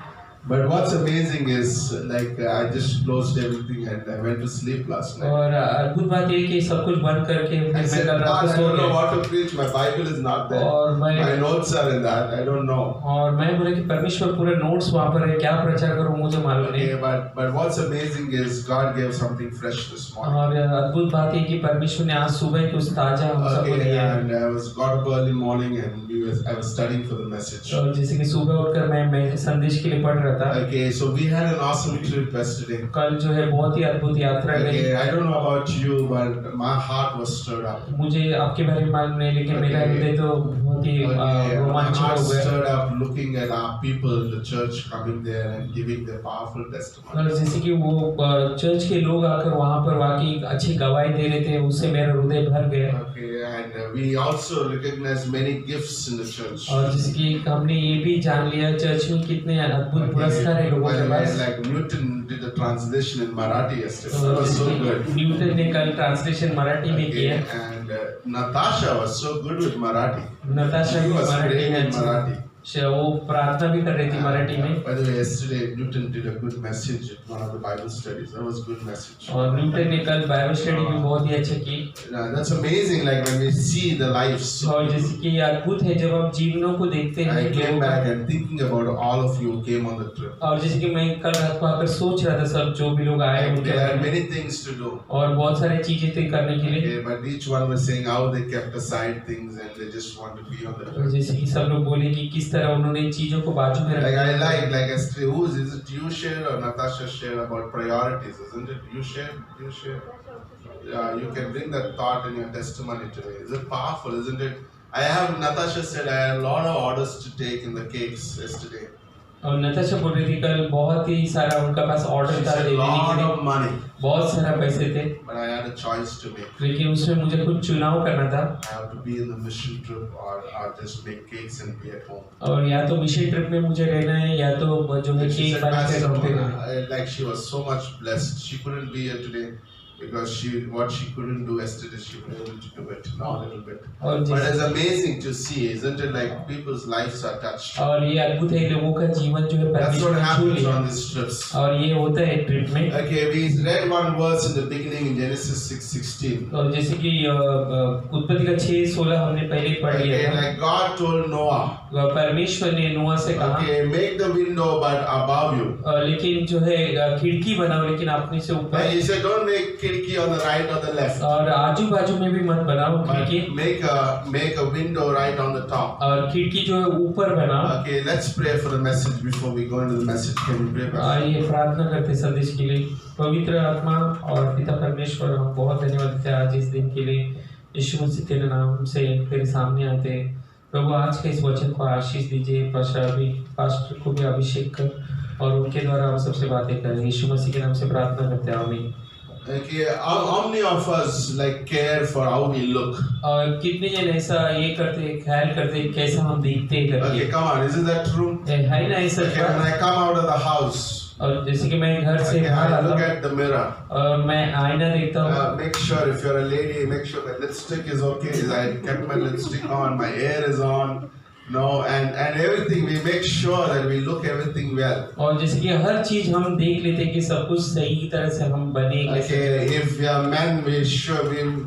Speaker 1: But what's amazing is like I just closed everything and I went to sleep last night.
Speaker 2: और अद्भुत बात ये कि सब कुछ बंद करके
Speaker 1: I
Speaker 2: मैं
Speaker 1: said,
Speaker 2: कल रात
Speaker 1: God,
Speaker 2: को
Speaker 1: I
Speaker 2: सो
Speaker 1: don't know
Speaker 2: गया।
Speaker 1: what to preach. My Bible is not there.
Speaker 2: और
Speaker 1: My
Speaker 2: मैं
Speaker 1: notes are in that. I don't know.
Speaker 2: और मैं बोला कि परमेश्वर पूरे नोट्स वहाँ पर है, क्या प्रचार करूँ मुझे मालूम नहीं।
Speaker 1: Okay, but what's amazing is God gave something fresh this morning.
Speaker 2: और अद्भुत बात है कि परमेश्वर ने आज सुबह कुछ ताजा हम सबको
Speaker 1: Okay,
Speaker 2: दिया है।
Speaker 1: and I got up early morning and I was studying for the message.
Speaker 2: और जैसे कि सुबह उठकर मैं संदेश के लिए पढ़ रहा था।
Speaker 1: Okay, so we had an awesome trip yesterday.
Speaker 2: कल जो है बहुत ही अद्भुत यात्रा गई।
Speaker 1: Okay, I don't know about you, but my heart was stirred up.
Speaker 2: मुझे आपके बारे में मालूम नहीं, लेकिन मेरा हृदय तो बहुत ही
Speaker 1: Okay, my
Speaker 2: रोमांचित
Speaker 1: heart
Speaker 2: हो गया।
Speaker 1: stirred up looking at our people in the church coming there and giving their powerful testimony.
Speaker 2: और जैसे कि वो चर्च के लोग आकर वहाँ पर वाकई अच्छी गवाही दे रहे थे, उससे मेरा हृदय भर गया।
Speaker 1: Okay, and we also recognized many gifts in the church.
Speaker 2: और जैसे कि हमने ये भी जान लिया चर्च में कितने अद्भुत पुरस्कार है लोगों के पास।
Speaker 1: Like Newton did the translation in Marathi yesterday. That was so good.
Speaker 2: Newton ने कल ट्रांसलेशन मराठी में
Speaker 1: Okay,
Speaker 2: किया।
Speaker 1: and Natasha was so good with Marathi.
Speaker 2: Natasha
Speaker 1: She
Speaker 2: भी
Speaker 1: was
Speaker 2: मराठी
Speaker 1: praying
Speaker 2: में
Speaker 1: in
Speaker 2: अच्छी-
Speaker 1: Marathi.
Speaker 2: वो प्रार्थना भी कर रही थी मराठी में।
Speaker 1: By the way, yesterday Newton did a good message at one of the Bible studies. That was a good message.
Speaker 2: और न्यूटन ने कल बाइबल स्टडी भी बहुत ही अच्छा की।
Speaker 1: That's amazing. Like when we see the lives.
Speaker 2: और जैसे कि ये अद्भुत है जब हम जीवनों को देखते हैं
Speaker 1: I came
Speaker 2: लोगों
Speaker 1: back
Speaker 2: का।
Speaker 1: and thinking about all of you who came on the trip.
Speaker 2: और जैसे कि मैं कल रात को आकर सोच रहा था सब जो भी लोग आए
Speaker 1: And
Speaker 2: उनके
Speaker 1: they
Speaker 2: बारे
Speaker 1: had
Speaker 2: में,
Speaker 1: many things to do.
Speaker 2: और बहुत सारी चीजें थे करने के लिए।
Speaker 1: Okay, but each one was saying how they kept aside things and they just want to be on the
Speaker 2: और
Speaker 1: trip.
Speaker 2: जैसे कि सब लोग बोले कि किस तरह उन्होंने चीजों को बाजू में
Speaker 1: Like
Speaker 2: रखा।
Speaker 1: I like yesterday, is it you share or Natasha share about priorities, isn't it? You share. You can bring that thought in your testimony today. Is it powerful, isn't it? Natasha said I had a lot of orders to take in the cakes yesterday.
Speaker 2: और नताशा बोल रही थी कल बहुत ही सारा उनका पास order
Speaker 1: She
Speaker 2: था
Speaker 1: said a
Speaker 2: देने
Speaker 1: lot
Speaker 2: के लिए,
Speaker 1: of money,
Speaker 2: बहुत सारा पैसे थे,
Speaker 1: but I had a choice to make.
Speaker 2: लेकिन उसमें मुझे कुछ चुनाव करना था।
Speaker 1: I have to be in the mission trip or just make cakes and be at home.
Speaker 2: और या तो मिशन ट्रिप में मुझे रहना है या तो जो है
Speaker 1: She
Speaker 2: केक
Speaker 1: said,
Speaker 2: बना के
Speaker 1: Pastor,
Speaker 2: रखते हैं।
Speaker 1: like she was so much blessed. She couldn't be here today because what she couldn't do yesterday, she was able to do it now a little bit.
Speaker 2: और
Speaker 1: But
Speaker 2: जिस-
Speaker 1: it's amazing to see, isn't it? Like people's lives are touched.
Speaker 2: और ये अद्भुत है लोगों का जीवन जो है
Speaker 1: That's
Speaker 2: परमेश्वर
Speaker 1: what
Speaker 2: ने छू
Speaker 1: happens
Speaker 2: लिया।
Speaker 1: on these trips.
Speaker 2: और ये होता है ट्रिप में।
Speaker 1: Okay, we read one verse in the beginning in Genesis 6:16.
Speaker 2: और जैसे कि उत्पत्ति का 6:16 हमने पहले पढ़
Speaker 1: Okay,
Speaker 2: लिया था।
Speaker 1: like God told Noah,
Speaker 2: परमेश्वर ने नोआ से कहा,
Speaker 1: okay, make the window but above you.
Speaker 2: लेकिन जो है खिड़की बनाओ लेकिन अपने से
Speaker 1: And
Speaker 2: ऊपर,
Speaker 1: he said, don't make खिड़की on the right or the left,
Speaker 2: और आजू बाजू में भी मत बनाओ
Speaker 1: but
Speaker 2: खिड़की,
Speaker 1: make a window right on the top.
Speaker 2: और खिड़की जो है ऊपर बनाओ।
Speaker 1: Okay, let's pray for the message before we go into the message. Can we pray, Pastor?
Speaker 2: आइए प्रार्थना करते संदेश के लिए। पवित्र आत्मा और पिता परमेश्वर, हम बहुत धन्यवाद देते हैं आज इस दिन के लिए। यीशु मसीह तेरे नाम से तेरे सामने आते हैं प्रभु, आज के इस वचन को आशीष दीजिए। पास्टर को भी अभिषेक कर और उनके द्वारा हम सबसे बातें करें। यीशु मसीह के नाम से प्रार्थना करते हैं, आमीन।
Speaker 1: Okay, how many of us like care for how we look?
Speaker 2: और कितने जन ऐसा ये करते हैं, ख्याल करते हैं कैसा हम दिखते हैं
Speaker 1: Okay,
Speaker 2: करके,
Speaker 1: come on, isn't that true?
Speaker 2: है ना ऐसा?
Speaker 1: Okay, when I come out of the house,
Speaker 2: और जैसे कि मैं घर से
Speaker 1: okay,
Speaker 2: बाहर
Speaker 1: I look
Speaker 2: आता हूँ
Speaker 1: at the mirror.
Speaker 2: और मैं आईना देखता हूँ,
Speaker 1: Make sure if you're a lady, make sure that lipstick is okay. I kept my lipstick on, my hair is on, no, and everything. We make sure that we look everything well.
Speaker 2: और जैसे कि हर चीज हम देख लेते हैं कि सब कुछ सही तरह से हम बने कैसे।
Speaker 1: Okay, if we are men, we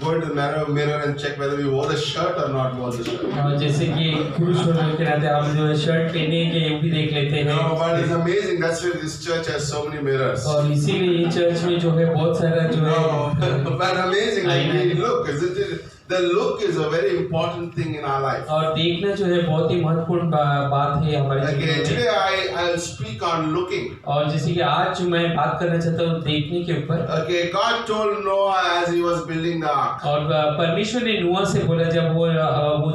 Speaker 1: go to the mirror and check whether we wore the shirt or not wore the shirt.
Speaker 2: और जैसे कि पुरुष होने के नाते हम जो है शर्ट पहने के वो भी देख लेते
Speaker 1: No, but it's
Speaker 2: हैं।
Speaker 1: amazing. That's why this church has so many mirrors.
Speaker 2: और इसीलिए ये चर्च में जो है बहुत सारा जो
Speaker 1: No,
Speaker 2: है
Speaker 1: but amazing. Like
Speaker 2: I
Speaker 1: we
Speaker 2: know.
Speaker 1: look, isn't it? The look is a very important thing in our life.
Speaker 2: और देखना जो है बहुत ही महत्वपूर्ण बात है हमारे
Speaker 1: Okay,
Speaker 2: जीवन में।
Speaker 1: today I'll speak on looking.
Speaker 2: और जैसे कि आज जो मैं बात करना चाहता हूँ देखने के ऊपर।
Speaker 1: Okay, God told Noah as he was building the ark.
Speaker 2: और परमेश्वर ने नूह से बोला जब वो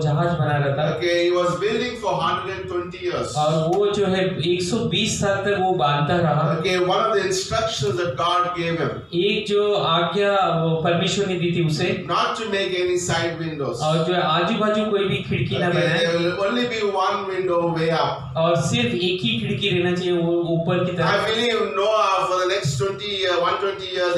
Speaker 2: जहाज बना रहा था,
Speaker 1: Okay, he was building for 120 years.
Speaker 2: और वो जो है 120 साल तक वो बांधता रहा।
Speaker 1: Okay, one of the instructions that God gave him,
Speaker 2: एक जो आज्ञा वो परमेश्वर ने दी थी उसे,
Speaker 1: not to make any side windows.
Speaker 2: और जो है आजू बाजू कोई भी खिड़की ना
Speaker 1: Okay,
Speaker 2: बनाए,
Speaker 1: there will only be one window way up.
Speaker 2: और सिर्फ एक ही खिड़की रहना चाहिए वो ऊपर की
Speaker 1: I
Speaker 2: तरफ।
Speaker 1: believe Noah for the next 120 years,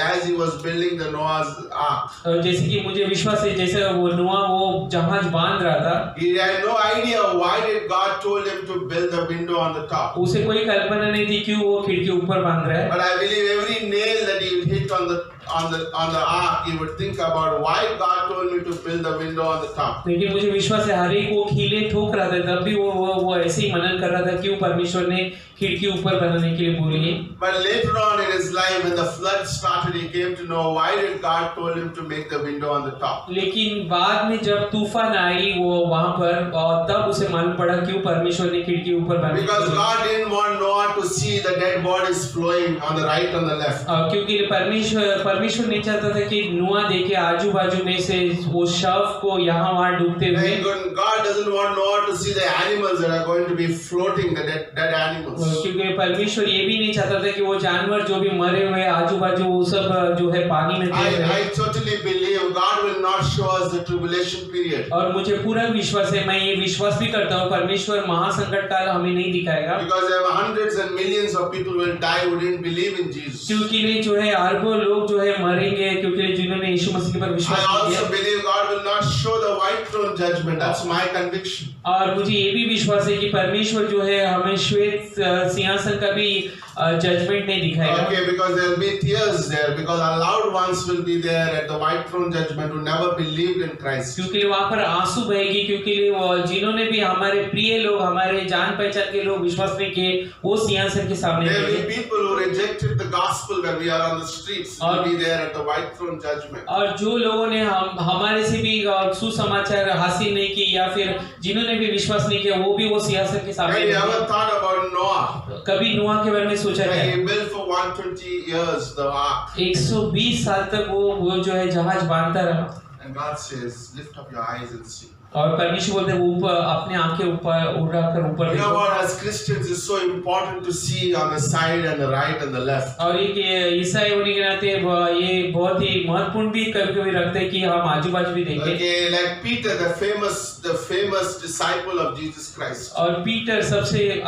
Speaker 1: as he was building the Noah's ark,
Speaker 2: और जैसे कि मुझे विश्वास है जैसे वो नूह वो जहाज बांध रहा था,
Speaker 1: he had no idea why did God told him to build the window on the top.
Speaker 2: उसे कोई कल्पना नहीं थी क्यों वो खिड़की ऊपर बांध रहा है।
Speaker 1: But I believe every nail that he would hit on the ark, he would think about why God told me to build the window on the top.
Speaker 2: लेकिन मुझे विश्वास है हर एक वो कीले ठोक रहा था, तब भी वो ऐसे ही मनन कर रहा था क्यों परमेश्वर ने खिड़की ऊपर बनाने के लिए बोली है।
Speaker 1: But later on in his life, when the flood started, he came to know why did God told him to make the window on the top.
Speaker 2: लेकिन बाद में जब तूफान आई वो वहां पर, और तब उसे मालूम पड़ा क्यों परमेश्वर ने खिड़की ऊपर बनाई।
Speaker 1: Because God didn't want Noah to see the dead bodies flowing on the right and the left.
Speaker 2: क्योंकि परमेश्वर नहीं चाहता था कि नोआ देखे आजू बाजू में से वो शव को यहाँ वहाँ डूबते हुए।
Speaker 1: God doesn't want Noah to see the animals that are going to be floating, the dead animals.
Speaker 2: क्योंकि परमेश्वर ये भी नहीं चाहता था कि वो जानवर जो भी मरे हुए आजू बाजू वो सब जो है पानी में
Speaker 1: I totally believe God will not show us the tribulation period.
Speaker 2: और मुझे पूरा विश्वास है, मैं ये विश्वास भी करता हूँ परमेश्वर महासंकट काल हमें नहीं दिखाएगा।
Speaker 1: Because there were hundreds and millions of people will die who didn't believe in Jesus.
Speaker 2: क्योंकि जो है अरबों लोग जो है मरेंगे क्योंकि जिन्होंने यीशु मसीह पर विश्वास
Speaker 1: I
Speaker 2: किया।
Speaker 1: also believe God will not show the white throne judgment. That's my conviction.
Speaker 2: और मुझे ये भी विश्वास है कि परमेश्वर जो है हमें श्वेत सिंहासन का भी जजमेंट नहीं दिखाएगा।
Speaker 1: Okay, because there will be tears there, because our loved ones will be there at the white throne judgment who never believed in Christ.
Speaker 2: क्योंकि वहाँ पर आंसू बहेगी, क्योंकि जिन्होंने भी हमारे प्रिय लोग, हमारे जान पहचान के लोग विश्वास नहीं किए, वो सिंहासन के सामने
Speaker 1: There will be people who rejected the gospel when we are on the streets will be there at the white throne judgment.
Speaker 2: और जो लोगों ने हमारे से भी सुसमाचार हासिल नहीं की या फिर जिन्होंने भी विश्वास नहीं किया, वो भी वो सिंहासन के सामने।
Speaker 1: Have you ever thought about Noah?
Speaker 2: कभी नोआ के बारे में सोचा क्या?
Speaker 1: He built for 120 years the ark.
Speaker 2: 120 साल तक वो जो है जहाज बांधता रहा।
Speaker 1: And God says, lift up your eyes and see.
Speaker 2: और परमेश्वर बोलते हैं ऊपर अपने आंखें ऊपर उठाकर ऊपर
Speaker 1: You know what, as Christians it's so important to see on the side and the right and the left.
Speaker 2: और ये ईसाई होने के नाते ये बहुत ही महत्वपूर्ण भी कभी-कभी रखते हैं कि हम आजू-बाजू भी देखें।
Speaker 1: Okay, like Peter, the famous disciple of Jesus Christ.
Speaker 2: और पीटर सबसे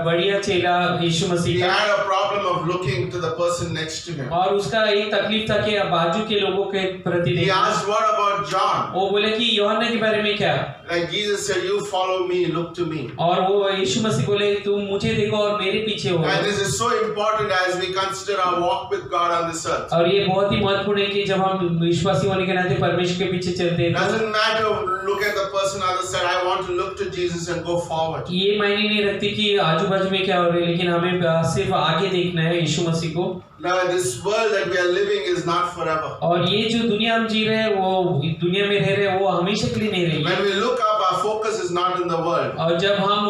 Speaker 2: बढ़िया चेला यीशु मसीह
Speaker 1: He
Speaker 2: का।
Speaker 1: had a problem of looking to the person next to him.
Speaker 2: और उसका एक तकलीफ था कि बाजू के लोगों के प्रति
Speaker 1: He asked, what about John?
Speaker 2: वो बोले कि यूहन्ना के बारे में क्या?
Speaker 1: Like Jesus said, you follow me, look to me.
Speaker 2: और वो यीशु मसीह बोले तुम मुझे देखो और मेरे पीछे हो।
Speaker 1: And this is so important as we consider our walk with God on this earth.
Speaker 2: और ये बहुत ही महत्वपूर्ण है कि जब हम विश्वासी होने के नाते परमेश्वर के पीछे चलते हैं।
Speaker 1: Doesn't matter, look at the person on the side. I want to look to Jesus and go forward.
Speaker 2: ये मायने नहीं रखती कि आजू बाजू में क्या हो रहा है, लेकिन हमें सिर्फ आगे देखना है यीशु मसीह को।
Speaker 1: Now this world that we are living is not forever.
Speaker 2: और ये जो दुनिया हम जी रहे हैं वो दुनिया में रह रहे हैं वो हमेशा के लिए नहीं रहेगी।
Speaker 1: When we look up, our focus is not in the world.
Speaker 2: और जब हम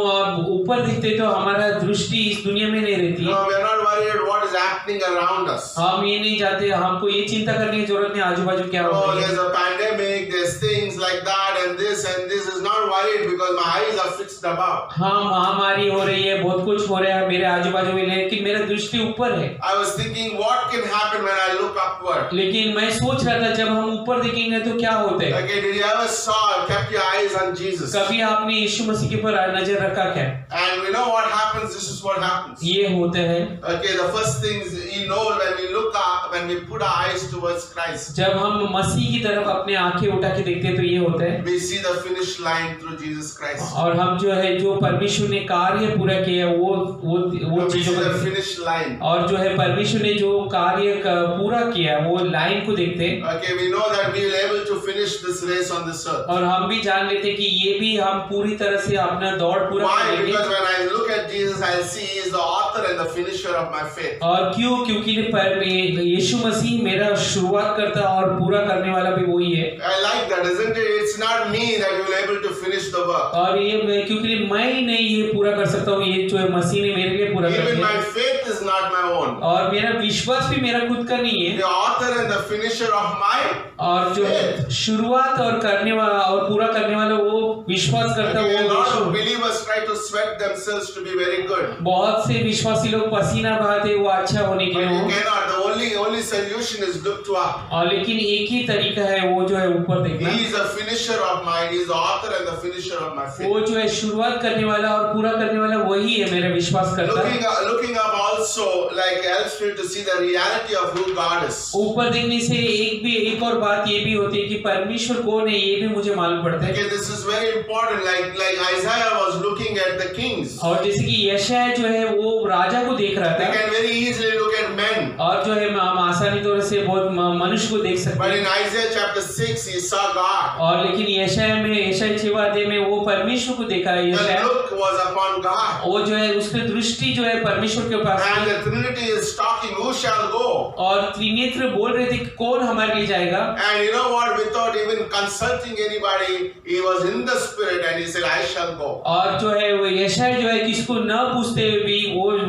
Speaker 2: ऊपर दिखते तो हमारा दृष्टि इस दुनिया में नहीं रहती।
Speaker 1: No, we are not worried what is happening around us.
Speaker 2: हम ये नहीं चाहते, हमको ये चिंता करने की जरूरत नहीं आजू बाजू क्या हो
Speaker 1: Oh,
Speaker 2: रहा है।
Speaker 1: there's a pandemic, there's things like that, and this is not worried because my eyes are fixed above.
Speaker 2: हाँ, महामारी हो रही है, बहुत कुछ हो रहा है मेरे आजू बाजू में, लेकिन मेरा दृष्टि ऊपर है।
Speaker 1: I was thinking, what can happen when I look upward?
Speaker 2: लेकिन मैं सोच रहा था जब हम ऊपर देखेंगे तो क्या होता है।
Speaker 1: Okay, did you ever kept your eyes on Jesus?
Speaker 2: कभी आपने यीशु मसीह के ऊपर नजर रखा क्या?
Speaker 1: And we know what happens. This is what happens.
Speaker 2: ये होता है।
Speaker 1: Okay, the first things when we look up, when we put our eyes towards Christ,
Speaker 2: जब हम मसीह की तरफ अपने आंखें उठा के देखते हैं तो ये होता है।
Speaker 1: we see the finish line through Jesus Christ.
Speaker 2: और हम जो है जो परमेश्वर ने कार्य पूरा किया वो
Speaker 1: We see
Speaker 2: चीजों
Speaker 1: the
Speaker 2: को,
Speaker 1: finish line.
Speaker 2: और जो है परमेश्वर ने जो कार्य पूरा किया वो लाइन को देखते हैं।
Speaker 1: Okay, we know that we will able to finish this race on this earth.
Speaker 2: और हम भी जान लेते हैं कि ये भी हम पूरी तरह से अपना दौड़ पूरा
Speaker 1: Why?
Speaker 2: करेंगे।
Speaker 1: Because when I look at Jesus, I see He is the author and the finisher of my faith.
Speaker 2: और क्यों? क्योंकि यीशु मसीह मेरा शुरुआत करता और पूरा करने वाला भी वही है।
Speaker 1: I like that, isn't it? It's not me that will able to finish the work.
Speaker 2: और ये क्योंकि मैं ही नहीं ये पूरा कर सकता हूँ, ये जो है मसीह ने मेरे लिए पूरा कर
Speaker 1: Even
Speaker 2: दिया।
Speaker 1: my faith is not my own.
Speaker 2: और मेरा विश्वास भी मेरा खुद का नहीं है।
Speaker 1: The author and the finisher of my
Speaker 2: और जो शुरुआत और करने वाला और पूरा करने वाला वो विश्वास करता है
Speaker 1: a
Speaker 2: वो
Speaker 1: lot of
Speaker 2: Yeshu.
Speaker 1: believers try to sweat themselves to be very good.
Speaker 2: बहुत से विश्वासी लोग पसीना बहाते वो अच्छा होने के
Speaker 1: But
Speaker 2: लिए
Speaker 1: you
Speaker 2: हो।
Speaker 1: cannot. The only solution is look to up.
Speaker 2: और लेकिन एक ही तरीका है वो जो है ऊपर देखना।
Speaker 1: He is the finisher of mine. He is the author and the finisher of my faith.
Speaker 2: वो जो है शुरुआत करने वाला और पूरा करने वाला वही है, मेरा विश्वास करता है।
Speaker 1: Looking up also like helps me to see the reality of who God is.
Speaker 2: ऊपर देखने से एक और बात ये भी होती है कि परमेश्वर कौन है ये भी मुझे मालूम पड़ता है।
Speaker 1: Okay, this is very important. Like Isaiah was looking at the kings.
Speaker 2: और जैसे कि यशायाह जो है वो राजा को देख रहा
Speaker 1: We
Speaker 2: था,
Speaker 1: can very easily look at men.
Speaker 2: और जो है हम आसानी तौर से बहुत मनुष्य को देख सकते
Speaker 1: But
Speaker 2: हैं।
Speaker 1: in Isaiah chapter 6, he saw God.
Speaker 2: और लेकिन यशायाह 6 अध्याय में वो परमेश्वर को देखा
Speaker 1: The
Speaker 2: यशायाह,
Speaker 1: look was upon God.
Speaker 2: वो जो है उसकी दृष्टि जो है परमेश्वर के पास
Speaker 1: And
Speaker 2: थी।
Speaker 1: the Trinity is talking, who shall go?
Speaker 2: और त्रिनेत्र बोल रहे थे कि कौन हमारे लिए जाएगा।
Speaker 1: And you know what? Without even consulting anybody, he was in the spirit and he said, I shall go.
Speaker 2: और जो है वो यशायाह जो है किसको न पूछते हुए भी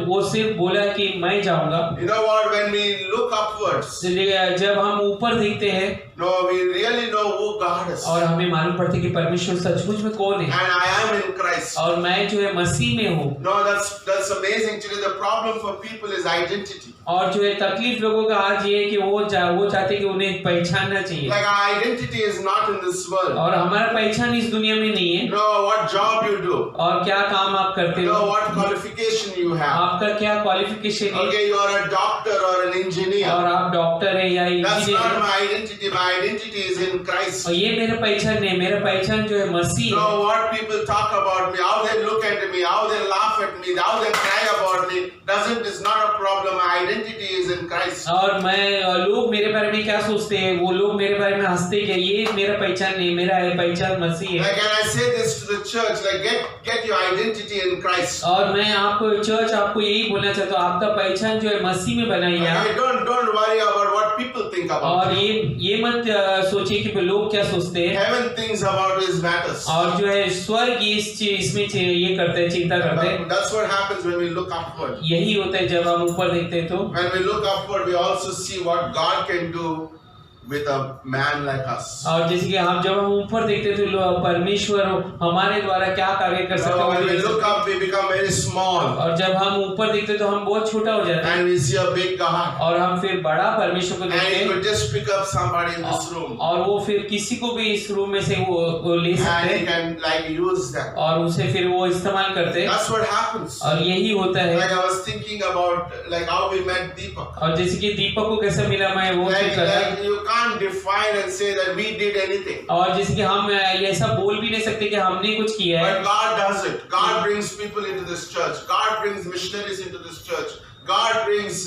Speaker 2: वो सिर्फ बोला कि मैं जाऊंगा।
Speaker 1: You know what? When we look upwards,
Speaker 2: जब हम ऊपर देखते हैं
Speaker 1: no, we really know who God is.
Speaker 2: और हमें मालूम पड़ता है कि परमेश्वर सचमुच में कौन है,
Speaker 1: And I am in Christ.
Speaker 2: और मैं जो है मसीह में हूँ।
Speaker 1: No, that's amazing. Today the problem for people is identity.
Speaker 2: और जो है तकलीफ लोगों का आज ये है कि वो चाहते कि उन्हें पहचानना चाहिए।
Speaker 1: Like our identity is not in this world.
Speaker 2: और हमारा पहचान इस दुनिया में नहीं है।
Speaker 1: No, what job you do.
Speaker 2: और क्या काम आप करते
Speaker 1: No,
Speaker 2: हो,
Speaker 1: what qualification you have.
Speaker 2: आपका क्या क्वालिफिकेशन है,
Speaker 1: Okay, you are a doctor or an engineer.
Speaker 2: और आप डॉक्टर है या
Speaker 1: That's
Speaker 2: इंजीनियर
Speaker 1: not
Speaker 2: है।
Speaker 1: my identity. My identity is in Christ.
Speaker 2: और ये मेरा पहचान नहीं, मेरा पहचान जो है मसीह
Speaker 1: No,
Speaker 2: है।
Speaker 1: what people talk about me, how they look at me, how they laugh at me, how they cry about me, is not a problem. My identity is in Christ.
Speaker 2: और मैं लोग मेरे बारे में क्या सोचते हैं, वो लोग मेरे बारे में हंसते हैं, ये मेरा पहचान नहीं, मेरा पहचान मसीह है।
Speaker 1: Like, and I say this to the church, like get your identity in Christ.
Speaker 2: और मैं आपको चर्च आपको यही बोलना चाहता हूँ, आपका पहचान जो है मसीह में बनाइए।
Speaker 1: Okay, don't worry about what people think about
Speaker 2: और
Speaker 1: you.
Speaker 2: ये मत सोचिए कि लोग क्या सोचते हैं।
Speaker 1: Heaven thinks about his matters.
Speaker 2: और जो है स्वर्ग इसमें ये करते हैं, चिंता करते हैं।
Speaker 1: That's what happens when we look upward.
Speaker 2: यही होता है जब हम ऊपर देखते हैं तो।
Speaker 1: When we look upward, we also see what God can do with a man like us.
Speaker 2: और जैसे कि जब हम ऊपर देखते हैं तो परमेश्वर हमारे द्वारा क्या कार्य कर सकते
Speaker 1: So when we
Speaker 2: हैं।
Speaker 1: look up, we become very small.
Speaker 2: और जब हम ऊपर देखते हैं तो हम बहुत छोटा हो जाते हैं,
Speaker 1: And we see a big God.
Speaker 2: और हम फिर बड़ा परमेश्वर को
Speaker 1: And
Speaker 2: देखते
Speaker 1: he
Speaker 2: हैं।
Speaker 1: could just pick up somebody in this room.
Speaker 2: और वो फिर किसी को भी इस रूम में से वो ले सकते
Speaker 1: And he
Speaker 2: हैं
Speaker 1: can like use them.
Speaker 2: और उसे फिर वो इस्तेमाल करते हैं।
Speaker 1: That's what happens.
Speaker 2: और यही होता है।
Speaker 1: Like I was thinking about like how we met Deepak.
Speaker 2: और जैसे कि दीपक को कैसे मिला, मैं वो
Speaker 1: Like,
Speaker 2: चीज कर रहा हूं।
Speaker 1: like you can't define and say that we did anything.
Speaker 2: और जैसे कि हम ये ऐसा बोल भी नहीं सकते कि हमने कुछ किया है।
Speaker 1: But God does it. God brings people into this church. God brings missionaries into this church. God brings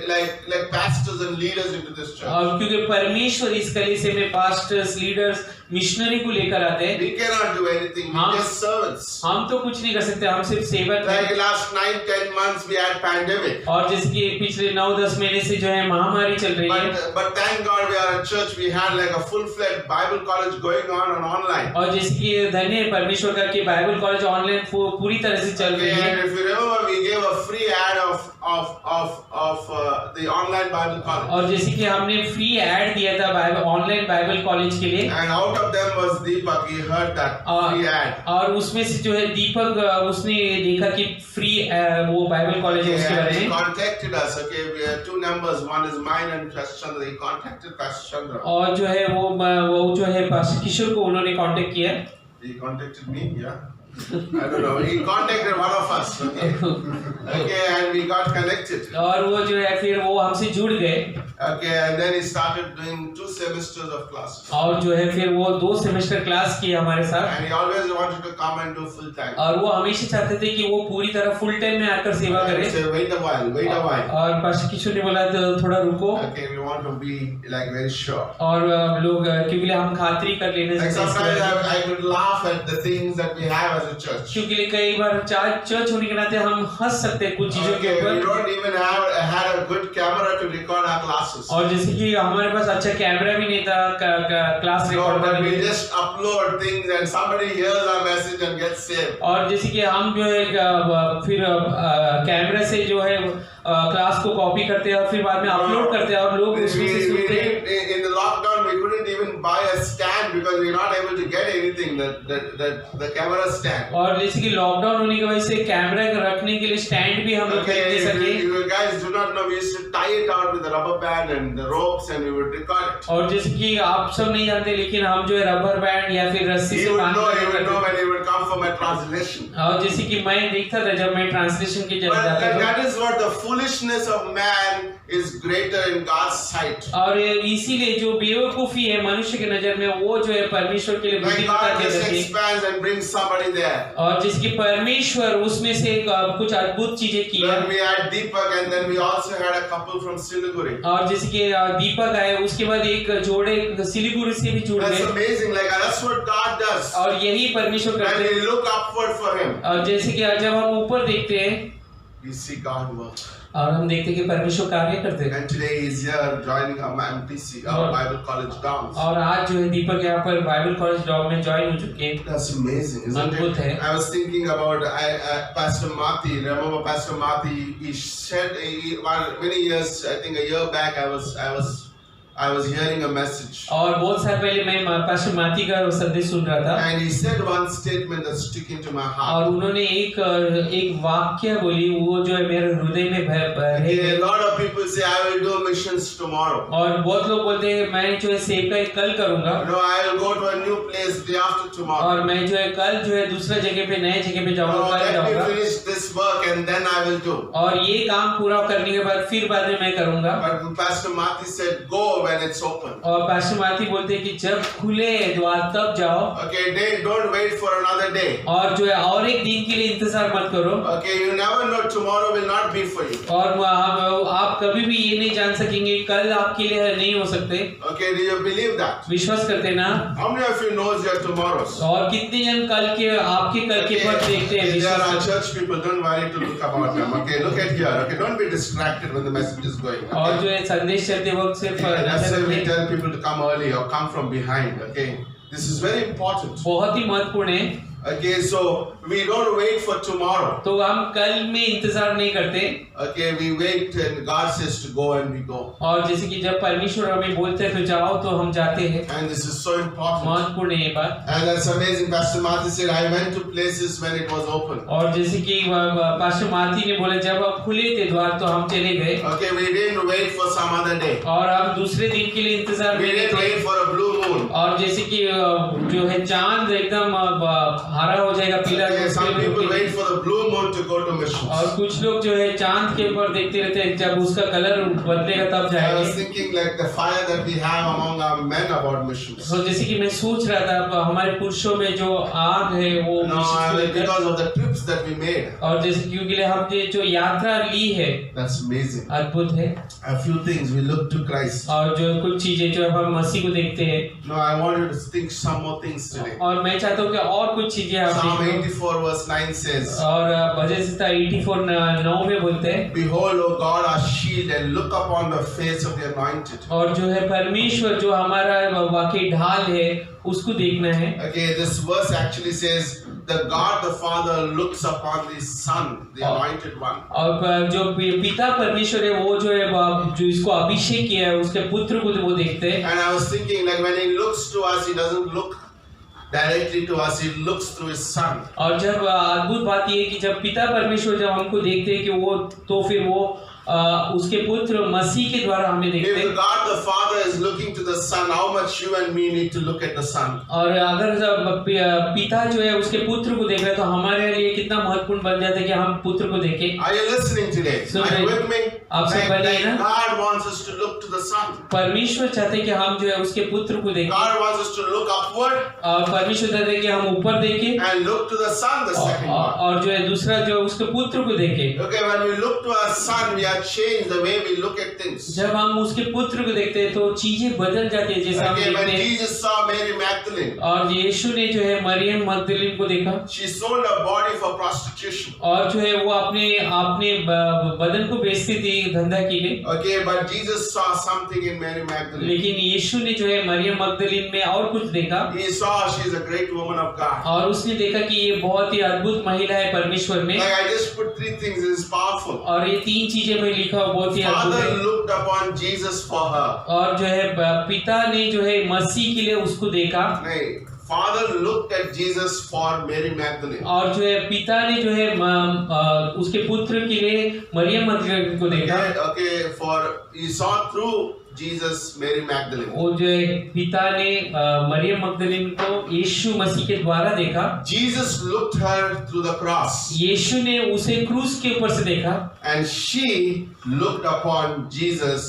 Speaker 1: like pastors and leaders into this church.
Speaker 2: और क्योंकि परमेश्वर इस कलीसिया में पास्टर्स, लीडर्स, मिशनरी को लेकर आते हैं।
Speaker 1: We cannot do anything.
Speaker 2: हाँ।
Speaker 1: We're just servants.
Speaker 2: हम तो कुछ नहीं कर सकते, हम सिर्फ सेवक हैं।
Speaker 1: Like last 9-10 months we had pandemic.
Speaker 2: और जैसे कि पिछले 9-10 महीने से जो है महामारी चल रही है।
Speaker 1: But thank God we are a church. We had like a full-fledged Bible college going on online.
Speaker 2: और जैसे कि धन्य है परमेश्वर का कि बाइबल कॉलेज ऑनलाइन पूरी तरह से चल रही है।
Speaker 1: And if you remember, we gave a free ad of the online Bible college.
Speaker 2: और जैसे कि हमने फ्री ऐड दिया था ऑनलाइन बाइबल कॉलेज के लिए।
Speaker 1: And out of them was Deepak. He heard that free ad.
Speaker 2: और उसमें से जो है दीपक उसने देखा कि फ्री वो बाइबल कॉलेज है उसके
Speaker 1: And
Speaker 2: बारे
Speaker 1: he
Speaker 2: में।
Speaker 1: contacted us. Okay, we have two numbers. One is mine and Pastor Chandra. He contacted Pastor Chandra.
Speaker 2: और जो है वो जो है पास्टर किशोर को उन्होंने कांटेक्ट किया।
Speaker 1: He contacted me. Yeah. I don't know. He contacted one of us. Okay. Okay, and we got connected.
Speaker 2: और वो जो है फिर वो हमसे जुड़ गए।
Speaker 1: Okay, and then he started doing 2 semesters of classes.
Speaker 2: और जो है फिर वो 2 सेमेस्टर क्लास किए हमारे साथ।
Speaker 1: And he always wanted to come and do full time.
Speaker 2: और वो हमेशा चाहते थे कि वो पूरी तरह फुल टाइम में आकर सेवा
Speaker 1: I
Speaker 2: करें।
Speaker 1: said, wait a while.
Speaker 2: और पास्टर किशोर ने बोला तो थोड़ा रुको।
Speaker 1: Okay, we want to be like very sure.
Speaker 2: और लोग क्योंकि हम खातरी कर लेने
Speaker 1: Like
Speaker 2: से
Speaker 1: sometimes I could laugh at the things that we have as a church.
Speaker 2: क्योंकि कई बार चर्च होने के नाते हम हंस सकते हैं कुछ चीजों के
Speaker 1: Okay, we
Speaker 2: ऊपर।
Speaker 1: don't even had a good camera to record our classes.
Speaker 2: और जैसे कि हमारे पास अच्छा कैमरा भी नहीं था क्लास
Speaker 1: No,
Speaker 2: रिकॉर्ड
Speaker 1: but
Speaker 2: करने
Speaker 1: we
Speaker 2: के लिए।
Speaker 1: just upload things and somebody hears our message and gets saved.
Speaker 2: और जैसे कि हम जो है फिर कैमरा से जो है क्लास को कॉपी करते हैं और फिर बाद में अपलोड करते हैं और लोग उसमें से सुनते हैं।
Speaker 1: In the lockdown, we couldn't even buy a stand because we were not able to get anything. The camera stand.
Speaker 2: और जैसे कि लॉकडाउन होने की वजह से कैमरा रखने के लिए स्टैंड भी हम लोग खरीद नहीं सके।
Speaker 1: You guys do not know, we used to tie it out with the rubber band and the ropes and we would record it.
Speaker 2: और जैसे कि आप सब नहीं जानते लेकिन हम जो है रबर बैंड या फिर रस्सी
Speaker 1: You
Speaker 2: से
Speaker 1: would
Speaker 2: बांध
Speaker 1: know,
Speaker 2: कर
Speaker 1: you would know
Speaker 2: करते
Speaker 1: when you would come for my translation.
Speaker 2: और जैसे कि मैं देखता था जब मैं ट्रांसलेशन के जब जाता था।
Speaker 1: That is what the foolishness of man is greater in God's sight.
Speaker 2: और इसीलिए जो बेवकूफी है मनुष्य की नजर में वो जो है परमेश्वर के लिए
Speaker 1: Like
Speaker 2: बुद्धिमत्ता
Speaker 1: God
Speaker 2: दे
Speaker 1: just
Speaker 2: देती है।
Speaker 1: expands hands and bring somebody there.
Speaker 2: और जिसकी परमेश्वर उसमें से कुछ अद्भुत चीजें की है।
Speaker 1: Then we had Deepak and then we also had a couple from Siliguri.
Speaker 2: और जिसके दीपक आए उसके बाद एक जोड़े सिलीगुड़ी से भी जुड़
Speaker 1: That's
Speaker 2: गए।
Speaker 1: amazing. Like that's what God does.
Speaker 2: और यही परमेश्वर करते
Speaker 1: When
Speaker 2: हैं।
Speaker 1: we look upward for Him,
Speaker 2: और जैसे कि जब हम ऊपर देखते हैं
Speaker 1: we see God work.
Speaker 2: और हम देखते हैं कि परमेश्वर कार्य करते हैं।
Speaker 1: And today He's here joining our MTC, our Bible College Downs.
Speaker 2: और आज जो है दीपक यहाँ पर बाइबल कॉलेज डॉग में ज्वाइन हो चुके हैं।
Speaker 1: That's amazing, isn't
Speaker 2: अद्भुत है।
Speaker 1: it? I was thinking about Pastor Mati. Remember Pastor Mati? He said many years, I think a year back, I was hearing a message.
Speaker 2: और बहुत साल पहले मैं पास्टर माती का संदेश सुन रहा था।
Speaker 1: And he said one statement that's sticking to my heart.
Speaker 2: और उन्होंने एक वाक्य बोली वो जो है मेरे हृदय में
Speaker 1: A lot of people say I will do missions tomorrow.
Speaker 2: और बहुत लोग बोलते हैं मैं जो है सेवकाई कल करूँगा।
Speaker 1: No, I will go to a new place day after tomorrow.
Speaker 2: और मैं जो है कल जो है दूसरा जगह पे नए जगह पे जाऊँगा
Speaker 1: No,
Speaker 2: कल
Speaker 1: let me
Speaker 2: जाऊँगा।
Speaker 1: finish this work and then I will do.
Speaker 2: और ये काम पूरा करने के बाद फिर बाद में मैं करूँगा।
Speaker 1: But Pastor Mati said go when it's open.
Speaker 2: और पास्टर माती बोलते हैं कि जब खुले द्वार तब जाओ।
Speaker 1: Okay, don't wait for another day.
Speaker 2: और जो है और एक दिन के लिए इंतजार मत करो।
Speaker 1: Okay, you never know tomorrow will not be for you.
Speaker 2: और आप कभी भी ये नहीं जान सकेंगे कल आपके लिए नहीं हो सकते।
Speaker 1: Okay, do you believe that?
Speaker 2: विश्वास करते ना?
Speaker 1: How many of you knows your tomorrows?
Speaker 2: और कितने जन कल के आपके कल के पर देखते हैं?
Speaker 1: There are
Speaker 2: विश्वास
Speaker 1: church people. Don't worry to look about them. Okay, look at here. Okay, don't be distracted when the message is going. Okay?
Speaker 2: और जो है संदेश चलते वक्त सिर्फ
Speaker 1: That's why we tell people to come early or come from behind. Okay, this is very important.
Speaker 2: बहुत ही महत्वपूर्ण है।
Speaker 1: Okay, so we don't wait for tomorrow.
Speaker 2: तो हम कल में इंतजार नहीं करते।
Speaker 1: Okay, we wait and God says to go and we go.
Speaker 2: और जैसे कि जब परमेश्वर हमें बोलते हैं तो जाओ तो हम जाते हैं।
Speaker 1: And this is so important.
Speaker 2: महत्वपूर्ण है ये बात।
Speaker 1: And that's amazing. Pastor Marty said, I went to places when it was open.
Speaker 2: और जैसे कि पास्टर माती ने बोला जब अब खुले थे द्वार तो हम चले गए।
Speaker 1: Okay, we didn't wait for some other day.
Speaker 2: और हम दूसरे दिन के लिए इंतजार
Speaker 1: We
Speaker 2: नहीं
Speaker 1: didn't
Speaker 2: थे।
Speaker 1: wait for a blue moon.
Speaker 2: और जैसे कि जो है चांद एकदम हरा हो जाएगा पीला।
Speaker 1: Okay, some people wait for the blue moon to go to missions.
Speaker 2: और कुछ लोग जो है चांद के ऊपर देखते रहते हैं जब उसका कलर बदलेगा तब
Speaker 1: I was
Speaker 2: जाएंगे।
Speaker 1: thinking like the fire that we have among our men about missions.
Speaker 2: तो जैसे कि मैं सोच रहा था हमारे पुरुषों में जो आग है वो
Speaker 1: No,
Speaker 2: मिशन को लेकर।
Speaker 1: because of the trips that we made.
Speaker 2: और जैसे क्योंकि हमने जो यात्रा ली है
Speaker 1: That's amazing.
Speaker 2: अद्भुत है।
Speaker 1: A few things we look to Christ.
Speaker 2: और जो कुछ चीजें जो हम मसीह को देखते हैं।
Speaker 1: No, I want you to think some more things today.
Speaker 2: और मैं चाहता हूँ कि और कुछ चीजें आप
Speaker 1: Psalm
Speaker 2: देखो।
Speaker 1: 84 verse 9 says,
Speaker 2: और भजन संहिता 84:9 में बोलते हैं
Speaker 1: Behold, O God, our shield, and look upon the face of the anointed.
Speaker 2: और जो है परमेश्वर जो हमारा वाकई ढाल है उसको देखना है।
Speaker 1: Okay, this verse actually says, the God the Father looks upon the Son, the anointed one.
Speaker 2: और जो पिता परमेश्वर है वो जो है जो इसको अभिषेक किया है उसके पुत्र को वो देखते हैं।
Speaker 1: And I was thinking, like when He looks to us, He doesn't look directly to us, He looks through His Son.
Speaker 2: और जब अद्भुत बात ये है कि जब पिता परमेश्वर जब हमको देखते हैं कि वो तो फिर वो उसके पुत्र मसीह के द्वारा हमें देखते
Speaker 1: If
Speaker 2: हैं।
Speaker 1: God the Father is looking to the Son, how much you and me need to look at the Son?
Speaker 2: और अगर जब पिता जो है उसके पुत्र को देख रहे हैं तो हमारे लिए कितना महत्वपूर्ण बन जाता है कि हम पुत्र को देखें।
Speaker 1: Are you listening today?
Speaker 2: Soon
Speaker 1: Are
Speaker 2: रहे
Speaker 1: you
Speaker 2: हैं?
Speaker 1: with me?
Speaker 2: आप सब बने हैं ना?
Speaker 1: God wants us to look to the Son.
Speaker 2: परमेश्वर चाहते हैं कि हम जो है उसके पुत्र को देखें।
Speaker 1: God wants us to look upward
Speaker 2: और परमेश्वर चाहते हैं कि हम ऊपर देखें
Speaker 1: and look to the Son, the second one.
Speaker 2: और जो है दूसरा जो उसके पुत्र को देखें।
Speaker 1: Okay, when we look to our Son, we are changed the way we look at things.
Speaker 2: जब हम उसके पुत्र को देखते हैं तो चीजें बदल जाती है जैसे हम
Speaker 1: Okay, when
Speaker 2: देखते हैं।
Speaker 1: Jesus saw Mary Magdalene,
Speaker 2: और यीशु ने जो है मरियम मगदलीन को देखा
Speaker 1: she sold her body for prostitution.
Speaker 2: और जो है वो अपने बदन को बेचती थी धंधा के लिए।
Speaker 1: Okay, but Jesus saw something in Mary Magdalene.
Speaker 2: लेकिन यीशु ने जो है मरियम मगदलीन में और कुछ देखा
Speaker 1: He saw she is a great woman of God.
Speaker 2: और उसने देखा कि ये बहुत ही अद्भुत महिला है परमेश्वर में।
Speaker 1: Like I just put three things, it is powerful.
Speaker 2: और ये तीन चीजें मैं लिखा बहुत ही अद्भुत
Speaker 1: Father
Speaker 2: है।
Speaker 1: looked upon Jesus for her.
Speaker 2: और जो है पिता ने जो है मसीह के लिए उसको देखा
Speaker 1: नहीं, Father looked at Jesus for Mary Magdalene.
Speaker 2: और जो है पिता ने जो है उसके पुत्र के लिए मरियम मगदलीन को देखा।
Speaker 1: Okay, for he saw through Jesus Mary Magdalene.
Speaker 2: वो जो है पिता ने मरियम मगदलीन को यीशु मसीह के द्वारा देखा।
Speaker 1: Jesus looked her through the cross.
Speaker 2: यीशु ने उसे क्रूस के ऊपर से देखा
Speaker 1: And she looked upon Jesus,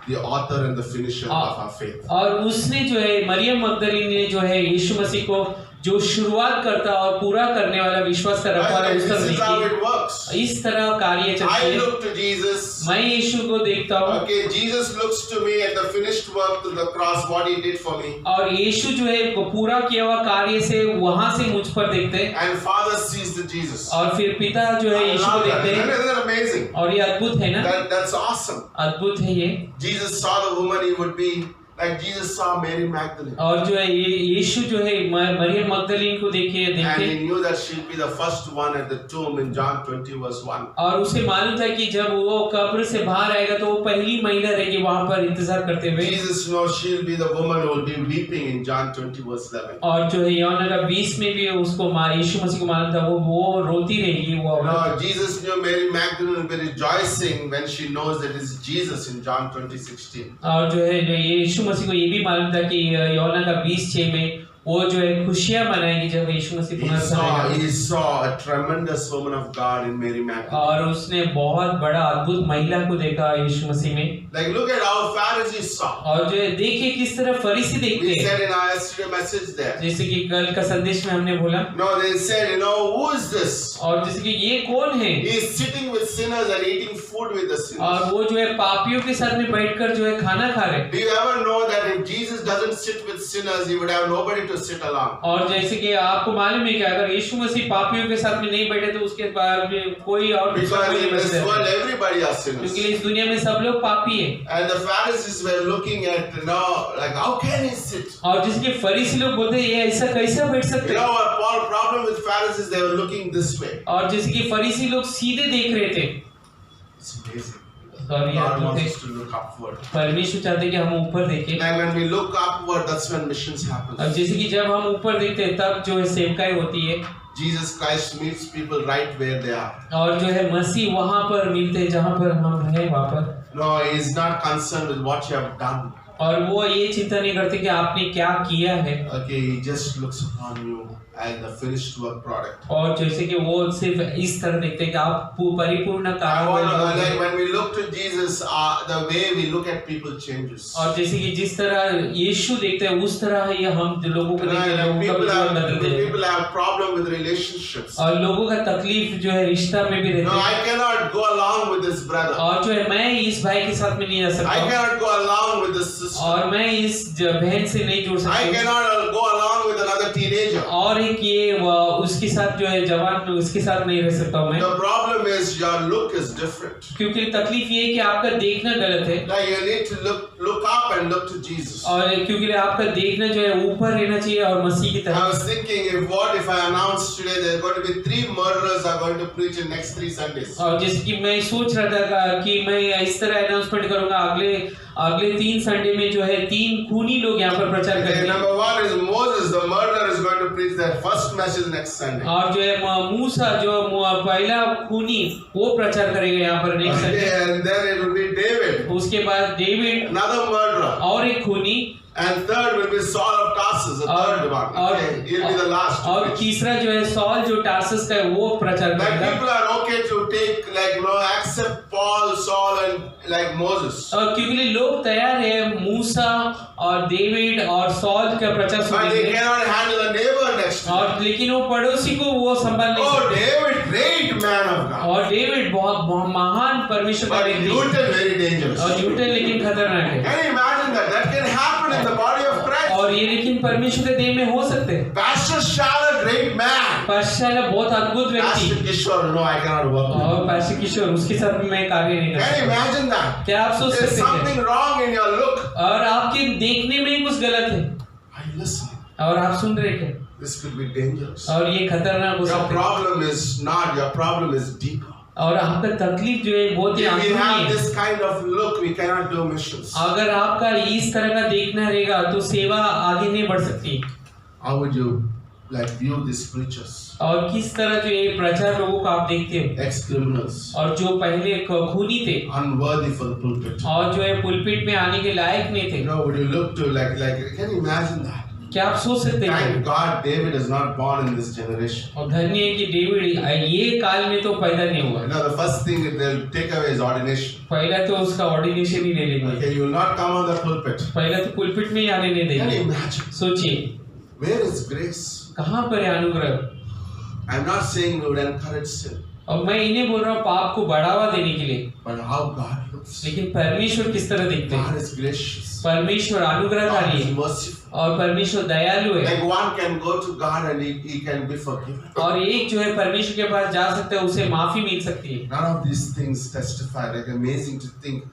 Speaker 1: the author and the finisher of our faith.
Speaker 2: और उसने जो है मरियम मगदलीन ने जो है यीशु मसीह को जो शुरुआत करता और पूरा करने वाला विश्वास का रखवाला
Speaker 1: Right?
Speaker 2: उस
Speaker 1: This
Speaker 2: तरह
Speaker 1: is how
Speaker 2: देखिए
Speaker 1: it works.
Speaker 2: इस तरह कार्य चलती
Speaker 1: I
Speaker 2: है।
Speaker 1: look to Jesus.
Speaker 2: मैं यीशु को देखता हूँ
Speaker 1: Okay, Jesus looks to me at the finished work to the cross, what he did for me.
Speaker 2: और यीशु जो है वो पूरा किया हुआ कार्य से वहां से मुझ पर देखते हैं
Speaker 1: And Father sees the Jesus.
Speaker 2: और फिर पिता जो है
Speaker 1: I
Speaker 2: यीशु को
Speaker 1: love that.
Speaker 2: देखते हैं
Speaker 1: Isn't that amazing?
Speaker 2: और ये अद्भुत है ना,
Speaker 1: That's awesome.
Speaker 2: अद्भुत है ये।
Speaker 1: Jesus saw the woman he would be, like Jesus saw Mary Magdalene.
Speaker 2: और जो है ये यीशु जो है मरियम मगदलीन को
Speaker 1: And he
Speaker 2: देखते
Speaker 1: knew that she'll be the first one at the tomb in John 20 verse 1.
Speaker 2: और उसे मालूम था कि जब वो कब्र से बाहर आएगा तो वो पहली महिला रहेगी वहां पर इंतजार करते हुए।
Speaker 1: Jesus knows she'll be the woman who will be weeping in John 20 verse 11.
Speaker 2: और जो है यूहन्ना 20 में भी उसको यीशु मसीह को मालूम था वो रोती रहेगी वो औरत।
Speaker 1: No, Jesus knew Mary Magdalene will be rejoicing when she knows that it's Jesus in John 20:16.
Speaker 2: और जो है यीशु मसीह को ये भी मालूम था कि यूहन्ना 20:6 में वो जो है खुशियां मनाएगी जब यीशु मसीह पुनरुत्थान आएगा।
Speaker 1: He saw a tremendous woman of God in Mary Magdalene.
Speaker 2: और उसने बहुत बड़ा अद्भुत महिला को देखा यीशु मसीह में।
Speaker 1: Like look at how Pharisees saw.
Speaker 2: और जो है देखिए किस तरह फरीसी देखते
Speaker 1: We
Speaker 2: हैं,
Speaker 1: said in our yesterday message there.
Speaker 2: जैसे कि कल का संदेश में हमने बोला।
Speaker 1: No, they said, who is this?
Speaker 2: और जैसे कि ये कौन है,
Speaker 1: He is sitting with sinners and eating food with the
Speaker 2: और
Speaker 1: sinners.
Speaker 2: वो जो है पापियों के साथ में बैठकर जो है खाना खा रहे।
Speaker 1: Do you ever know that if Jesus doesn't sit with sinners, he would have nobody to sit along?
Speaker 2: और जैसे कि आपको मालूम है कि अगर यीशु मसीह पापियों के साथ में नहीं बैठे तो उसके बाद में कोई और
Speaker 1: Because in this world everybody are sinners.
Speaker 2: क्योंकि इस दुनिया में सब लोग पापी है।
Speaker 1: And the Pharisees were looking at, like how can he sit?
Speaker 2: और जिसके फरीसी लोग बोलते हैं ये ऐसा कैसा बैठ सकते हैं।
Speaker 1: Our problem with Pharisees, they were looking this way.
Speaker 2: और जैसे कि फरीसी लोग सीधे देख रहे थे।
Speaker 1: It's amazing.
Speaker 2: और ये
Speaker 1: God
Speaker 2: अद्भुत
Speaker 1: wants
Speaker 2: है।
Speaker 1: us to look upward.
Speaker 2: परमेश्वर चाहते हैं कि हम ऊपर देखें।
Speaker 1: And when we look upward, that's when missions happen.
Speaker 2: अब जैसे कि जब हम ऊपर देखते हैं तब जो है सेवकाई होती है।
Speaker 1: Jesus Christ meets people right where they are.
Speaker 2: और जो है मसीह वहां पर मिलते हैं जहां पर हम हैं वहां पर।
Speaker 1: No, he is not concerned with what you have done.
Speaker 2: और वो ये चिंता नहीं करते कि आपने क्या किया है।
Speaker 1: Okay, he just looks upon you as the finished work product.
Speaker 2: और जैसे कि वो सिर्फ इस तरह देखते हैं कि आप परिपूर्ण
Speaker 1: I want to, like
Speaker 2: कार्य।
Speaker 1: when we look to Jesus, the way we look at people changes.
Speaker 2: और जैसे कि जिस तरह यीशु देखते हैं उस तरह ही हम लोगों को देखते हैं,
Speaker 1: Like,
Speaker 2: लोगों का जीवन बदलते हैं।
Speaker 1: people have problem with relationships.
Speaker 2: और लोगों का तकलीफ जो है रिश्ता में भी
Speaker 1: No,
Speaker 2: रहते
Speaker 1: I
Speaker 2: हैं।
Speaker 1: cannot go along with this brother.
Speaker 2: और जो है मैं इस भाई के साथ में नहीं जा
Speaker 1: I
Speaker 2: सकता
Speaker 1: cannot go along with this sister.
Speaker 2: और मैं इस बहन से नहीं जुड़
Speaker 1: I
Speaker 2: सकता।
Speaker 1: cannot go along with another teenager.
Speaker 2: और एक ये उसके साथ जो है जवान उसके साथ नहीं रह सकता हूँ मैं।
Speaker 1: The problem is your look is different.
Speaker 2: क्योंकि तकलीफ ये है कि आपका देखना गलत है।
Speaker 1: Like you need to look up and look to Jesus.
Speaker 2: और क्योंकि आपका देखना जो है ऊपर रहना चाहिए और मसीह की
Speaker 1: I
Speaker 2: तरफ।
Speaker 1: was thinking, if I announce today there are going to be 3 murderers are going to preach in next 3 Sundays.
Speaker 2: और जैसे कि मैं सोच रहा था कि मैं इस तरह अनाउंसमेंट करूंगा अगले 3 संडे में जो है 3 खूनी लोग यहाँ पर प्रचार
Speaker 1: Okay,
Speaker 2: करेंगे।
Speaker 1: number 1 is Moses, the murderer, is going to preach their first message next Sunday.
Speaker 2: और जो है मूसा जो पहला खूनी वो प्रचार करेगा यहाँ पर next
Speaker 1: Okay,
Speaker 2: Sunday.
Speaker 1: and then it will be David,
Speaker 2: उसके बाद डेविड
Speaker 1: another murderer,
Speaker 2: और एक खूनी
Speaker 1: and third will be Saul of Tarsus, the third one. Okay, he'll be the last to
Speaker 2: और
Speaker 1: preach.
Speaker 2: तीसरा जो है सॉल जो टार्सस का है वो प्रचार
Speaker 1: Like
Speaker 2: करेगा।
Speaker 1: people are okay to take accept Paul, Saul, and like Moses.
Speaker 2: और क्योंकि लोग तैयार है मूसा और डेविड और सॉल का प्रचार
Speaker 1: But
Speaker 2: सुनने
Speaker 1: they
Speaker 2: के लिए।
Speaker 1: cannot handle the neighbor next to them.
Speaker 2: और लेकिन वो पड़ोसी को वो संभाल नहीं
Speaker 1: Oh,
Speaker 2: सकते।
Speaker 1: David, great man of God.
Speaker 2: और डेविड बहुत महान परमेश्वर का
Speaker 1: But
Speaker 2: व्यक्ति
Speaker 1: Newton, very dangerous.
Speaker 2: और झूठे लेकिन खतरनाक है।
Speaker 1: Can you imagine that? That can happen in the body of Christ.
Speaker 2: और ये लेकिन परमेश्वर के देह में हो सकते हैं।
Speaker 1: Pastor Shala, great man.
Speaker 2: Pastor बहुत अद्भुत
Speaker 1: Pastor
Speaker 2: व्यक्ति
Speaker 1: Kishore, no, I cannot work with him.
Speaker 2: और पास्टर किशोर उसके साथ में मैं कार्य नहीं कर
Speaker 1: Can you
Speaker 2: सकता।
Speaker 1: imagine that?
Speaker 2: क्या आप सोच
Speaker 1: There's
Speaker 2: सकते हैं?
Speaker 1: something wrong in your look.
Speaker 2: और आपके देखने में ही कुछ गलत है
Speaker 1: Are you listening?
Speaker 2: और आप सुन रहे थे
Speaker 1: This could be dangerous.
Speaker 2: और ये खतरनाक हो
Speaker 1: Your
Speaker 2: सकता है।
Speaker 1: problem is not, your problem is deeper.
Speaker 2: और आपका तकलीफ जो है बहुत ही
Speaker 1: If we have
Speaker 2: अंदरूनी है।
Speaker 1: this kind of look, we cannot do missions.
Speaker 2: अगर आपका इस तरह का देखना रहेगा तो सेवा आगे नहीं बढ़ सकती।
Speaker 1: How would you view these preachers?
Speaker 2: और किस तरह जो ये प्रचार लोगों को आप देखते हो
Speaker 1: Ex-criminals,
Speaker 2: और जो पहले खूनी थे
Speaker 1: unworthy for the pulpit.
Speaker 2: और जो है पुलपिट में आने के लायक नहीं थे।
Speaker 1: Would you look to can you imagine that?
Speaker 2: क्या आप सोच सकते हैं?
Speaker 1: Thank God David is not born in this generation.
Speaker 2: और धन्य है कि डेविड ये काल में तो पैदा नहीं हुआ।
Speaker 1: The first thing they'll take away is ordination.
Speaker 2: पहला तो उसका ऑर्डिनेशन ही ले लेंगे।
Speaker 1: Okay, you will not come on the pulpit.
Speaker 2: पहला तो पुलपिट में ही आने नहीं
Speaker 1: Can you
Speaker 2: देंगे।
Speaker 1: imagine?
Speaker 2: सोचिए
Speaker 1: Where is grace?
Speaker 2: कहाँ पर है अनुग्रह?
Speaker 1: I'm not saying we would encourage sin,
Speaker 2: और मैं इन्हें बोल रहा हूँ पाप को बढ़ावा देने के लिए,
Speaker 1: but how God looks.
Speaker 2: लेकिन परमेश्वर किस तरह दिखते हैं?
Speaker 1: God is gracious.
Speaker 2: परमेश्वर
Speaker 1: God
Speaker 2: अनुग्रहकारी
Speaker 1: is
Speaker 2: है
Speaker 1: merciful.
Speaker 2: और परमेश्वर दयालु है।
Speaker 1: Like one can go to God and he can be forgiven.
Speaker 2: और एक जो है परमेश्वर के पास जा सकता है, उसे माफी मिल सकती है।
Speaker 1: None of these things testify. Like amazing to think,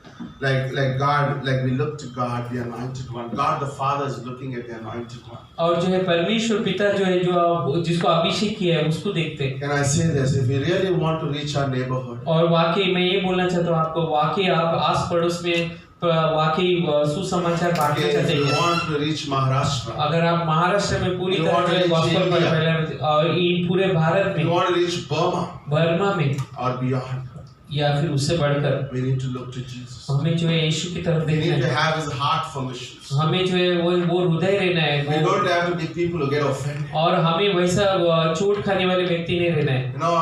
Speaker 1: like God, like we look to God, the Anointed One. God the Father is looking at the Anointed One.
Speaker 2: और जो है परमेश्वर पिता जो है जो जिसको अभिषेक किया है उसको देखते हैं।
Speaker 1: Can I say this? If we really want to reach our neighborhood,
Speaker 2: और वाकई मैं ये बोलना चाहता हूँ आपको, वाकई आप आस पड़ोस में वाकई सुसमाचार बांटना
Speaker 1: if
Speaker 2: चाहते
Speaker 1: we
Speaker 2: हैं।
Speaker 1: want to reach Maharashtra,
Speaker 2: अगर आप महाराष्ट्र में पूरी
Speaker 1: You
Speaker 2: तरह
Speaker 1: want to
Speaker 2: से
Speaker 1: reach
Speaker 2: गॉस्पेल पर
Speaker 1: India.
Speaker 2: फैलाना और ये पूरे भारत
Speaker 1: we
Speaker 2: में,
Speaker 1: want to reach Burma
Speaker 2: Burma में
Speaker 1: or beyond,
Speaker 2: या फिर उससे बढ़कर
Speaker 1: we need to look to Jesus.
Speaker 2: हमें जो है यीशु की तरफ
Speaker 1: We
Speaker 2: देखना
Speaker 1: need to
Speaker 2: है।
Speaker 1: have His heart for missions.
Speaker 2: हमें जो है वो हृदय रहना है
Speaker 1: We
Speaker 2: वो,
Speaker 1: don't have to be people who get offended.
Speaker 2: और हमें वैसा चोट खाने वाले व्यक्ति नहीं रहना है।
Speaker 1: You know,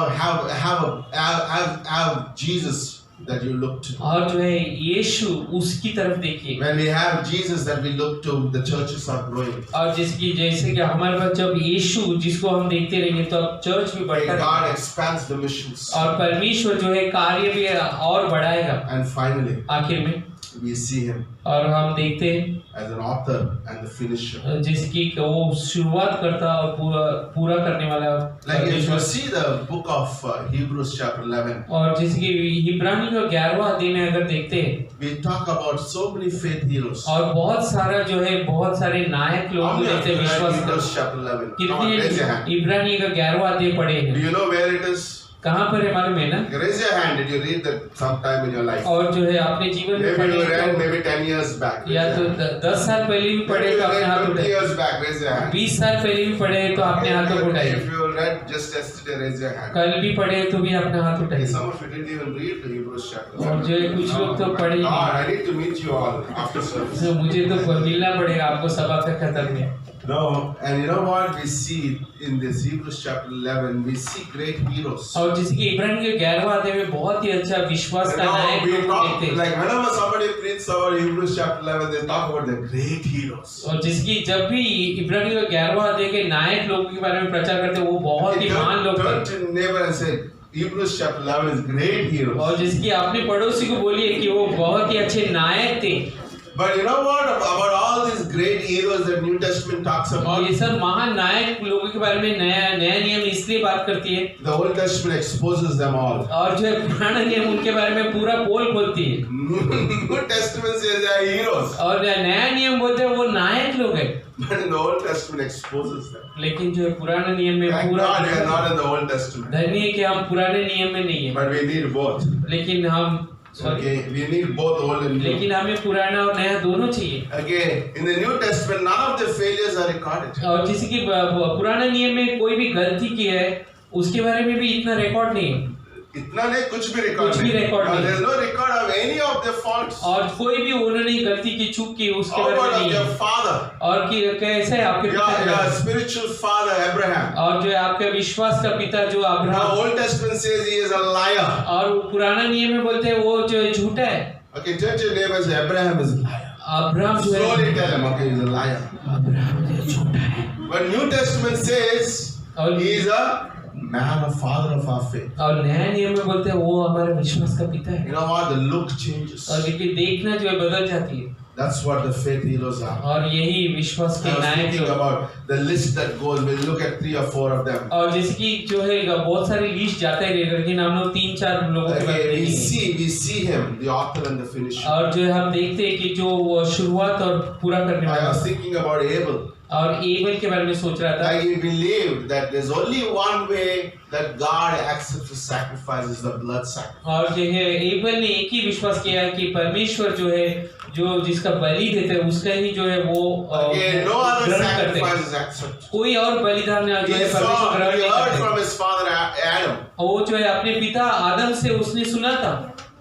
Speaker 1: have Jesus that you look to.
Speaker 2: और जो है यीशु उसकी तरफ देखिए।
Speaker 1: When we have Jesus that we look to, the churches are growing.
Speaker 2: और जैसे कि हमारे पास जब यीशु जिसको हम देखते रहेंगे तो अब चर्च भी बढ़ता
Speaker 1: God
Speaker 2: रहेगा
Speaker 1: expands the missions.
Speaker 2: और परमेश्वर जो है कार्य भी और बढ़ाएगा।
Speaker 1: And finally,
Speaker 2: आखिर में
Speaker 1: we see Him
Speaker 2: और हम देखते हैं
Speaker 1: as an author and the finisher.
Speaker 2: जिसकी वो शुरुआत करता और पूरा करने वाला
Speaker 1: Like if you
Speaker 2: परमेश्वर।
Speaker 1: see the book of Hebrews chapter 11,
Speaker 2: और जैसे कि इब्रानी का 11वां अध्याय में अगर देखते हैं
Speaker 1: we talk about so many faith heroes.
Speaker 2: और बहुत सारा जो है बहुत सारे नायक
Speaker 1: How
Speaker 2: लोग
Speaker 1: many of
Speaker 2: देखते
Speaker 1: you
Speaker 2: हैं
Speaker 1: read
Speaker 2: विश्वास
Speaker 1: Hebrews
Speaker 2: कर।
Speaker 1: chapter 11? Come on, raise your hand.
Speaker 2: कितने इब्रानी का 11वां अध्याय पढ़े
Speaker 1: Do
Speaker 2: हैं?
Speaker 1: you know where it is?
Speaker 2: कहाँ पर है मालूम है ना?
Speaker 1: Raise your hand. Did you read that sometime in your life?
Speaker 2: और जो है अपने जीवन में
Speaker 1: Maybe you read
Speaker 2: पढ़े
Speaker 1: maybe 10 years back.
Speaker 2: या तो 10 साल पहले भी
Speaker 1: Maybe
Speaker 2: पढ़े
Speaker 1: you
Speaker 2: तो अपने
Speaker 1: read
Speaker 2: हाथ
Speaker 1: 20
Speaker 2: उठाए,
Speaker 1: years back. Raise your hand.
Speaker 2: 20 साल पहले भी पढ़े तो अपने हाथ उठाए,
Speaker 1: If you read just yesterday, raise your hand.
Speaker 2: कल भी पढ़े तो भी अपने हाथ उठाए।
Speaker 1: Some of you didn't even read the Hebrews chapter.
Speaker 2: और जो है कुछ लोग तो पढ़े ही
Speaker 1: God,
Speaker 2: नहीं।
Speaker 1: I need to meet you all after service.
Speaker 2: तो मुझे तो मिलना पड़ेगा आपको सभा का खत्म में।
Speaker 1: No, and you know what we see in this Hebrews chapter 11? We see great heroes.
Speaker 2: और जैसे कि इब्रानी के 11वां अध्याय में बहुत ही अच्छा विश्वास का नायक
Speaker 1: we
Speaker 2: लोग
Speaker 1: talk,
Speaker 2: देखते हैं।
Speaker 1: like whenever somebody preaches about Hebrews chapter 11, they talk about the great heroes.
Speaker 2: और जिसकी जब भी इब्रानी का 11वां अध्याय के नायक लोगों के बारे में प्रचार करते हैं वो बहुत ही महान लोग
Speaker 1: Turn
Speaker 2: थे।
Speaker 1: to neighbor and say, Hebrews chapter 11 is great heroes.
Speaker 2: और जिसकी अपने पड़ोसी को बोलिए कि वो बहुत ही अच्छे नायक थे।
Speaker 1: But you know what about all these great heroes that New Testament talks
Speaker 2: और
Speaker 1: about?
Speaker 2: ये सब महान नायक लोगों के बारे में नया नियम इसलिए बात करती है
Speaker 1: The Old Testament exposes them all.
Speaker 2: और जो है पुराना नियम उनके बारे में पूरा पोल खोलती है
Speaker 1: New Testament says they are heroes,
Speaker 2: और नया नियम बोलते हैं वो नायक लोग हैं,
Speaker 1: but in the Old Testament exposes them.
Speaker 2: लेकिन जो है पुराना नियम में
Speaker 1: Thank
Speaker 2: पूरा
Speaker 1: God we are not in the Old Testament,
Speaker 2: धन्य है कि हम पुराने नियम में नहीं है,
Speaker 1: but we need both.
Speaker 2: लेकिन हम
Speaker 1: Okay, we need both old and new.
Speaker 2: लेकिन हमें पुराना और नया दोनों चाहिए।
Speaker 1: Again, in the New Testament, none of the failures are recorded.
Speaker 2: और जिसकी पुराने नियम में कोई भी गलती की है उसके बारे में भी इतना रिकॉर्ड नहीं है,
Speaker 1: इतना नहीं, कुछ भी रिकॉर्ड
Speaker 2: कुछ भी record नहीं।
Speaker 1: There is no record of any of their faults.
Speaker 2: और कोई भी उन्होंने गलती की चूक की उसके
Speaker 1: How
Speaker 2: बारे में
Speaker 1: about of
Speaker 2: नहीं
Speaker 1: their
Speaker 2: है।
Speaker 1: father?
Speaker 2: और कि कैसे है आपके पिता के
Speaker 1: Your
Speaker 2: बारे में?
Speaker 1: spiritual father Abraham.
Speaker 2: और जो है आपके विश्वास का पिता जो
Speaker 1: The
Speaker 2: Abraham,
Speaker 1: Old Testament says he is a liar.
Speaker 2: और पुराना नियम में बोलते हैं वो जो है झूठा है।
Speaker 1: Okay, turn to your neighbor and say Abraham is a liar.
Speaker 2: Abraham जो
Speaker 1: Slowly
Speaker 2: है
Speaker 1: tell him, okay, he's a liar.
Speaker 2: Abraham जो है झूठा है।
Speaker 1: But New Testament says
Speaker 2: और
Speaker 1: he is a man, a father of our faith.
Speaker 2: और नया नियम में बोलते हैं वो हमारे विश्वास का पिता है।
Speaker 1: You know what? The look changes.
Speaker 2: और लेकिन देखना जो है बदल जाती है,
Speaker 1: That's what the faith heroes are.
Speaker 2: और यही विश्वास
Speaker 1: I
Speaker 2: के
Speaker 1: was
Speaker 2: नायक
Speaker 1: thinking
Speaker 2: लोग।
Speaker 1: about the list that goes. We'll look at 3 or 4 of them.
Speaker 2: और जिसकी जो है बहुत सारी लिस्ट जाता ही रहेगा, लेकिन हम लोग 3-4 लोगों के बारे में
Speaker 1: Okay,
Speaker 2: देखेंगे।
Speaker 1: we see him, the author and the finisher.
Speaker 2: और जो है हम देखते हैं कि जो वो शुरुआत और पूरा करने
Speaker 1: I
Speaker 2: वाला
Speaker 1: was thinking about Abel.
Speaker 2: और एबल के बारे में सोच रहा था।
Speaker 1: Like he believed that there's only one way that God accepts the sacrifice is the blood sacrifice.
Speaker 2: और जो है एबल ने एक ही विश्वास किया है कि परमेश्वर जो है जो जिसका बलि देते हैं उसका ही जो है वो
Speaker 1: Again, no other
Speaker 2: ग्रहण करते हैं।
Speaker 1: sacrifice is accepted.
Speaker 2: कोई और बलिदान जो
Speaker 1: He
Speaker 2: है परमेश्वर ग्रहण
Speaker 1: he
Speaker 2: नहीं
Speaker 1: heard
Speaker 2: करते।
Speaker 1: from his father Adam
Speaker 2: और वो जो है अपने पिता आदम से उसने सुना था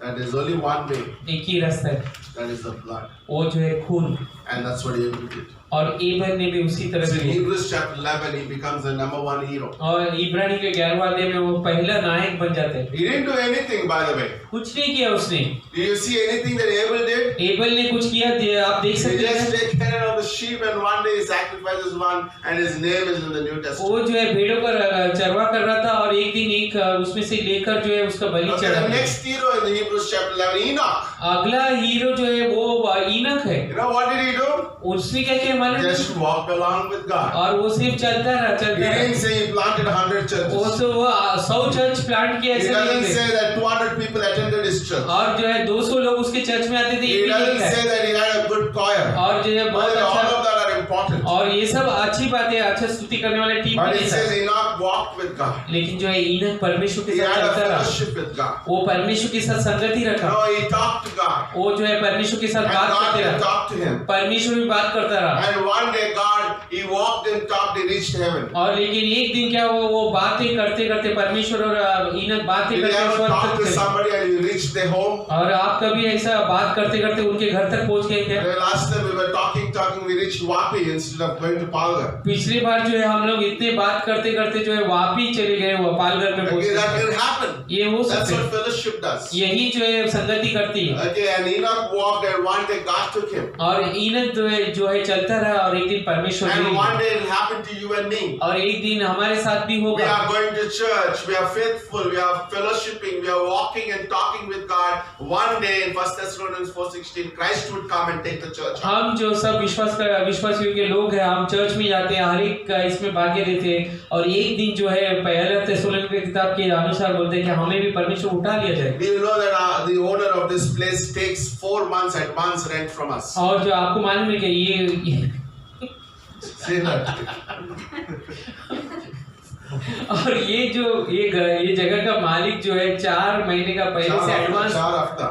Speaker 1: And there's only one way,
Speaker 2: एक ही रास्ता है,
Speaker 1: that is the blood.
Speaker 2: वो जो है खून।
Speaker 1: And that's what Abel did.
Speaker 2: और एबल ने भी उसी तरह
Speaker 1: So in
Speaker 2: किया।
Speaker 1: Hebrews chapter 11, he becomes the number one hero.
Speaker 2: और इब्रानी के 11वां अध्याय में वो पहला नायक बन जाते हैं।
Speaker 1: He didn't do anything, by the way.
Speaker 2: कुछ नहीं किया उसने।
Speaker 1: Do you see anything that Abel did?
Speaker 2: Able ने कुछ किया, आप देख
Speaker 1: He
Speaker 2: सकते
Speaker 1: just
Speaker 2: हैं।
Speaker 1: take care of the sheep, and one day he sacrifices one, and his name is in the New Testament.
Speaker 2: वो जो है भेड़ों का चरवा कर रहा था और एक दिन एक उसमें से लेकर जो है उसका बलि
Speaker 1: Okay,
Speaker 2: चढ़ा।
Speaker 1: the next hero in the Hebrews chapter 11, Enoch.
Speaker 2: अगला हीरो जो है वो ईनक है।
Speaker 1: You know what did he do?
Speaker 2: उसने क्या किया मालूम है?
Speaker 1: Just walked along with God.
Speaker 2: और वो सिर्फ चलता रहा,
Speaker 1: He
Speaker 2: चलता
Speaker 1: didn't
Speaker 2: रहा।
Speaker 1: say he planted 100
Speaker 2: वो
Speaker 1: churches.
Speaker 2: तो वो 100 चर्च प्लांट किया
Speaker 1: He
Speaker 2: ऐसा
Speaker 1: doesn't
Speaker 2: नहीं
Speaker 1: say
Speaker 2: है।
Speaker 1: that 200 people attended his church.
Speaker 2: और जो है 200 लोग उसके चर्च में आते थे, ये
Speaker 1: He
Speaker 2: भी नहीं
Speaker 1: doesn't say
Speaker 2: है।
Speaker 1: that he had a good choir.
Speaker 2: और जो है बहुत
Speaker 1: But all
Speaker 2: अच्छा,
Speaker 1: of that are important.
Speaker 2: और ये सब अच्छी बात है, अच्छा स्तुति करने वाले टीम
Speaker 1: But
Speaker 2: भी
Speaker 1: he
Speaker 2: नहीं
Speaker 1: says
Speaker 2: था।
Speaker 1: Enoch walked with God.
Speaker 2: लेकिन जो है ईनक परमेश्वर के
Speaker 1: He
Speaker 2: साथ
Speaker 1: had a
Speaker 2: चलता रहा,
Speaker 1: fellowship with God.
Speaker 2: वो परमेश्वर के साथ संगति रखा,
Speaker 1: No, he talked to God.
Speaker 2: वो जो है परमेश्वर के साथ
Speaker 1: And
Speaker 2: बात
Speaker 1: God
Speaker 2: करते
Speaker 1: would
Speaker 2: रहा,
Speaker 1: talk to him.
Speaker 2: परमेश्वर भी बात करता रहा।
Speaker 1: And one day he walked and talked, he reached heaven.
Speaker 2: और लेकिन एक दिन क्या हुआ, वो बातें करते करते परमेश्वर और ईनक बातें
Speaker 1: Did you
Speaker 2: करते
Speaker 1: ever
Speaker 2: स्वर्ग
Speaker 1: talk
Speaker 2: तक
Speaker 1: to
Speaker 2: चले।
Speaker 1: somebody and you reached their home?
Speaker 2: और आप कभी ऐसा बात करते करते उनके घर तक पहुंच गए क्या?
Speaker 1: The last time we were talking, we reached Vapi instead of going to Palgar.
Speaker 2: पिछली बार जो है हम लोग इतने बात करते करते जो है वापी चले गए, वो पालघर में
Speaker 1: Okay,
Speaker 2: पहुंचे।
Speaker 1: that can happen.
Speaker 2: ये हो
Speaker 1: That's
Speaker 2: सकता
Speaker 1: what
Speaker 2: है,
Speaker 1: fellowship does.
Speaker 2: यही जो है संगति करती है।
Speaker 1: Okay, and Enoch walked and one day God took him.
Speaker 2: और ईनक जो है चलता रहा और एक दिन परमेश्वर
Speaker 1: And
Speaker 2: ले
Speaker 1: one
Speaker 2: लिया।
Speaker 1: day it happened to you and me.
Speaker 2: और एक दिन हमारे साथ भी
Speaker 1: We
Speaker 2: होगा।
Speaker 1: are going to church, we are faithful, we are fellowshipping, we are walking and talking with God. One day in 1 Thessalonians 4:16, Christ would come and take the church.
Speaker 2: हम जो सब विश्वास योग्य लोग हैं, हम चर्च में जाते हैं, हर एक इसमें भाग्य लेते हैं, और एक दिन जो है पहला थिस्सलुनीके की किताब के अनुसार बोलते हैं कि हमें भी परमेश्वर उठा लिया जाए।
Speaker 1: Do you know that the owner of this place takes 4 months advance rent from us?
Speaker 2: और जो आपको मालूम है कि ये
Speaker 1: Say that.
Speaker 2: और ये जगह का मालिक जो है 4 महीने का पहले से एडवांस,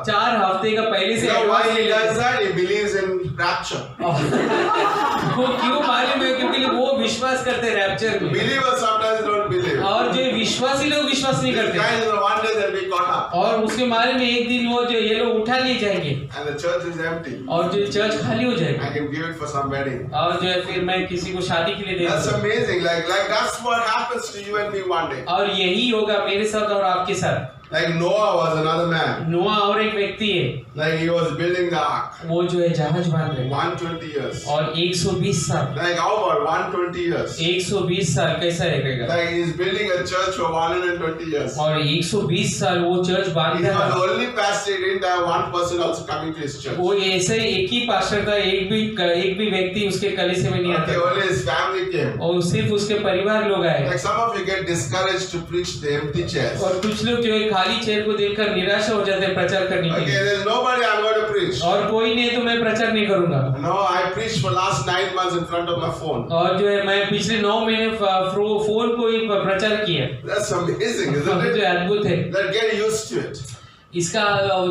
Speaker 2: 4 हफ्ते का पहले से
Speaker 1: You know why
Speaker 2: advance
Speaker 1: he
Speaker 2: ले
Speaker 1: does
Speaker 2: लेते
Speaker 1: that? He believes in rapture.
Speaker 2: हैं। वो क्यों मालूम है? क्योंकि वो विश्वास करते हैं रैप्चर में,
Speaker 1: Believers sometimes don't believe.
Speaker 2: और जो विश्वासी लोग विश्वास नहीं
Speaker 1: These
Speaker 2: करते,
Speaker 1: guys are one day they'll be caught up.
Speaker 2: और उसके बारे में एक दिन वो जो ये लोग उठा लिए जाएंगे
Speaker 1: And the church is empty.
Speaker 2: और जो चर्च खाली हो
Speaker 1: I
Speaker 2: जाएगा,
Speaker 1: can give it for some wedding.
Speaker 2: और जो है फिर मैं किसी को शादी के लिए दे
Speaker 1: That's
Speaker 2: दूंगा।
Speaker 1: amazing. Like that's what happens to you and me one day.
Speaker 2: और यही होगा मेरे साथ और आपके साथ।
Speaker 1: Like Noah was another man.
Speaker 2: नोआ और एक व्यक्ति है,
Speaker 1: Like he was building the ark.
Speaker 2: वो जो है जहाज बांध रहे हैं,
Speaker 1: 120 years.
Speaker 2: और 120 साल,
Speaker 1: Like how about 120 years?
Speaker 2: 120 साल कैसा रहेगा?
Speaker 1: Like he's building a church for 120 years.
Speaker 2: और 120 साल वो चर्च बांध
Speaker 1: He was
Speaker 2: रहा
Speaker 1: the only pastor. He didn't have one person also coming to his church.
Speaker 2: वो ऐसे एक ही पास्टर था, एक भी व्यक्ति उसके कलीसिया में नहीं
Speaker 1: Okay,
Speaker 2: आता,
Speaker 1: only his family came.
Speaker 2: और सिर्फ उसके परिवार लोग आए।
Speaker 1: Like some of you get discouraged to preach the empty chairs.
Speaker 2: और कुछ लोग जो है खाली चेयर को देखकर निराशा हो जाते हैं प्रचार करने के
Speaker 1: Okay,
Speaker 2: लिए,
Speaker 1: there's nobody I'm going to preach.
Speaker 2: और कोई नहीं तो मैं प्रचार नहीं करूंगा।
Speaker 1: No, I preached for last 9 months in front of my phone.
Speaker 2: और जो है मैं पिछले 9 महीने फोन को ही प्रचार किया।
Speaker 1: That's amazing, isn't
Speaker 2: जो
Speaker 1: it?
Speaker 2: अद्भुत है,
Speaker 1: That get used to it.
Speaker 2: इसका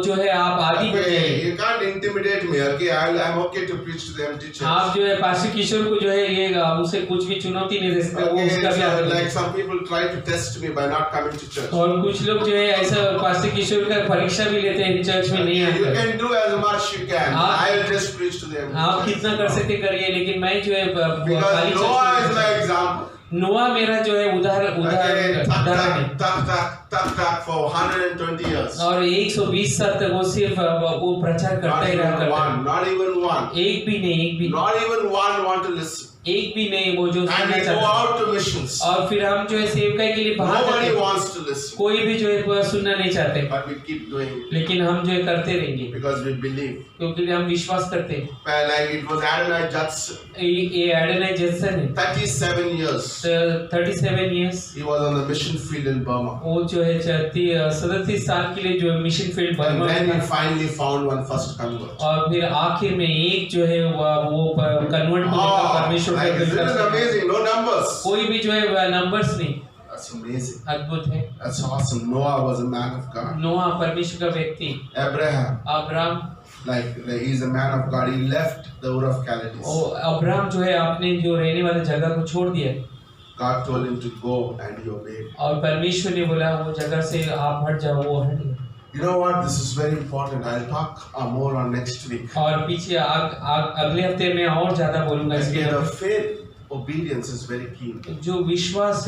Speaker 2: जो है आप आदि बन
Speaker 1: Okay,
Speaker 2: जाइए।
Speaker 1: you can't intimidate me. Okay, I'm okay to preach to the empty chairs.
Speaker 2: आप जो है पास्टर किशोर को जो है ये उसे कुछ भी चुनौती नहीं दे सकते, वो
Speaker 1: Okay,
Speaker 2: उसका भी
Speaker 1: so
Speaker 2: आदि
Speaker 1: like
Speaker 2: है।
Speaker 1: some people try to test me by not coming to church.
Speaker 2: और कुछ लोग जो है ऐसा पास्टर किशोर का परीक्षा भी लेते हैं, चर्च में नहीं
Speaker 1: You
Speaker 2: आते।
Speaker 1: can do as much you can.
Speaker 2: आप-
Speaker 1: I'll just preach to the empty
Speaker 2: आप
Speaker 1: chairs.
Speaker 2: कितना कर सकते करिए, लेकिन मैं जो है
Speaker 1: Because
Speaker 2: खाली
Speaker 1: Noah is
Speaker 2: चर्च
Speaker 1: my
Speaker 2: में,
Speaker 1: example.
Speaker 2: नोआ मेरा जो है
Speaker 1: Okay,
Speaker 2: उदाहरण है।
Speaker 1: tak for 120 years.
Speaker 2: और 120 साल तक वो सिर्फ वो प्रचार करता
Speaker 1: Not
Speaker 2: ही रहा
Speaker 1: even
Speaker 2: करता
Speaker 1: one. Not even one.
Speaker 2: एक भी नहीं,
Speaker 1: Not even one want to listen.
Speaker 2: एक भी नहीं वो जो
Speaker 1: And
Speaker 2: सुनना
Speaker 1: we go
Speaker 2: चाहता।
Speaker 1: out to missions.
Speaker 2: और फिर हम जो है सेवकाई के लिए बाहर जाते
Speaker 1: Nobody
Speaker 2: हैं,
Speaker 1: wants to listen.
Speaker 2: कोई भी जो है सुनना नहीं चाहते,
Speaker 1: But we keep doing it
Speaker 2: लेकिन हम जो है करते रहेंगे
Speaker 1: because we believe.
Speaker 2: क्योंकि हम विश्वास करते हैं।
Speaker 1: Like it was Adonai Judson.
Speaker 2: ये एडोनाई जैक्सन है,
Speaker 1: 37 years.
Speaker 2: 37 years,
Speaker 1: He was on the mission field in Burma.
Speaker 2: वो जो है 37 साल के लिए जो है mission field
Speaker 1: And
Speaker 2: Burma
Speaker 1: then
Speaker 2: में
Speaker 1: he
Speaker 2: था।
Speaker 1: finally found one first convert.
Speaker 2: और फिर आखिर में एक जो है वो कन्वर्ट होने का परमेश्वर
Speaker 1: Like,
Speaker 2: का
Speaker 1: isn't
Speaker 2: दिल
Speaker 1: it
Speaker 2: था।
Speaker 1: amazing? No numbers.
Speaker 2: कोई भी जो है नंबर्स नहीं,
Speaker 1: That's amazing.
Speaker 2: अद्भुत है।
Speaker 1: That's awesome. Noah was a man of God.
Speaker 2: नोआ परमेश्वर का व्यक्ति,
Speaker 1: Abraham,
Speaker 2: Abraham
Speaker 1: like he's a man of God. He left the Ur of Chaldees.
Speaker 2: Abraham जो है अपने जो रहने वाले जगह को छोड़ दिया,
Speaker 1: God told him to go and he obeyed.
Speaker 2: और परमेश्वर ने बोला वो जगह से आप हट जाओ, वो हट गया।
Speaker 1: You know what? This is very important. I'll talk more on next week.
Speaker 2: और पीछे अगले हफ्ते में और ज्यादा बोलूंगा इसके
Speaker 1: Okay, the
Speaker 2: बारे
Speaker 1: faith obedience is very key.
Speaker 2: में। जो विश्वास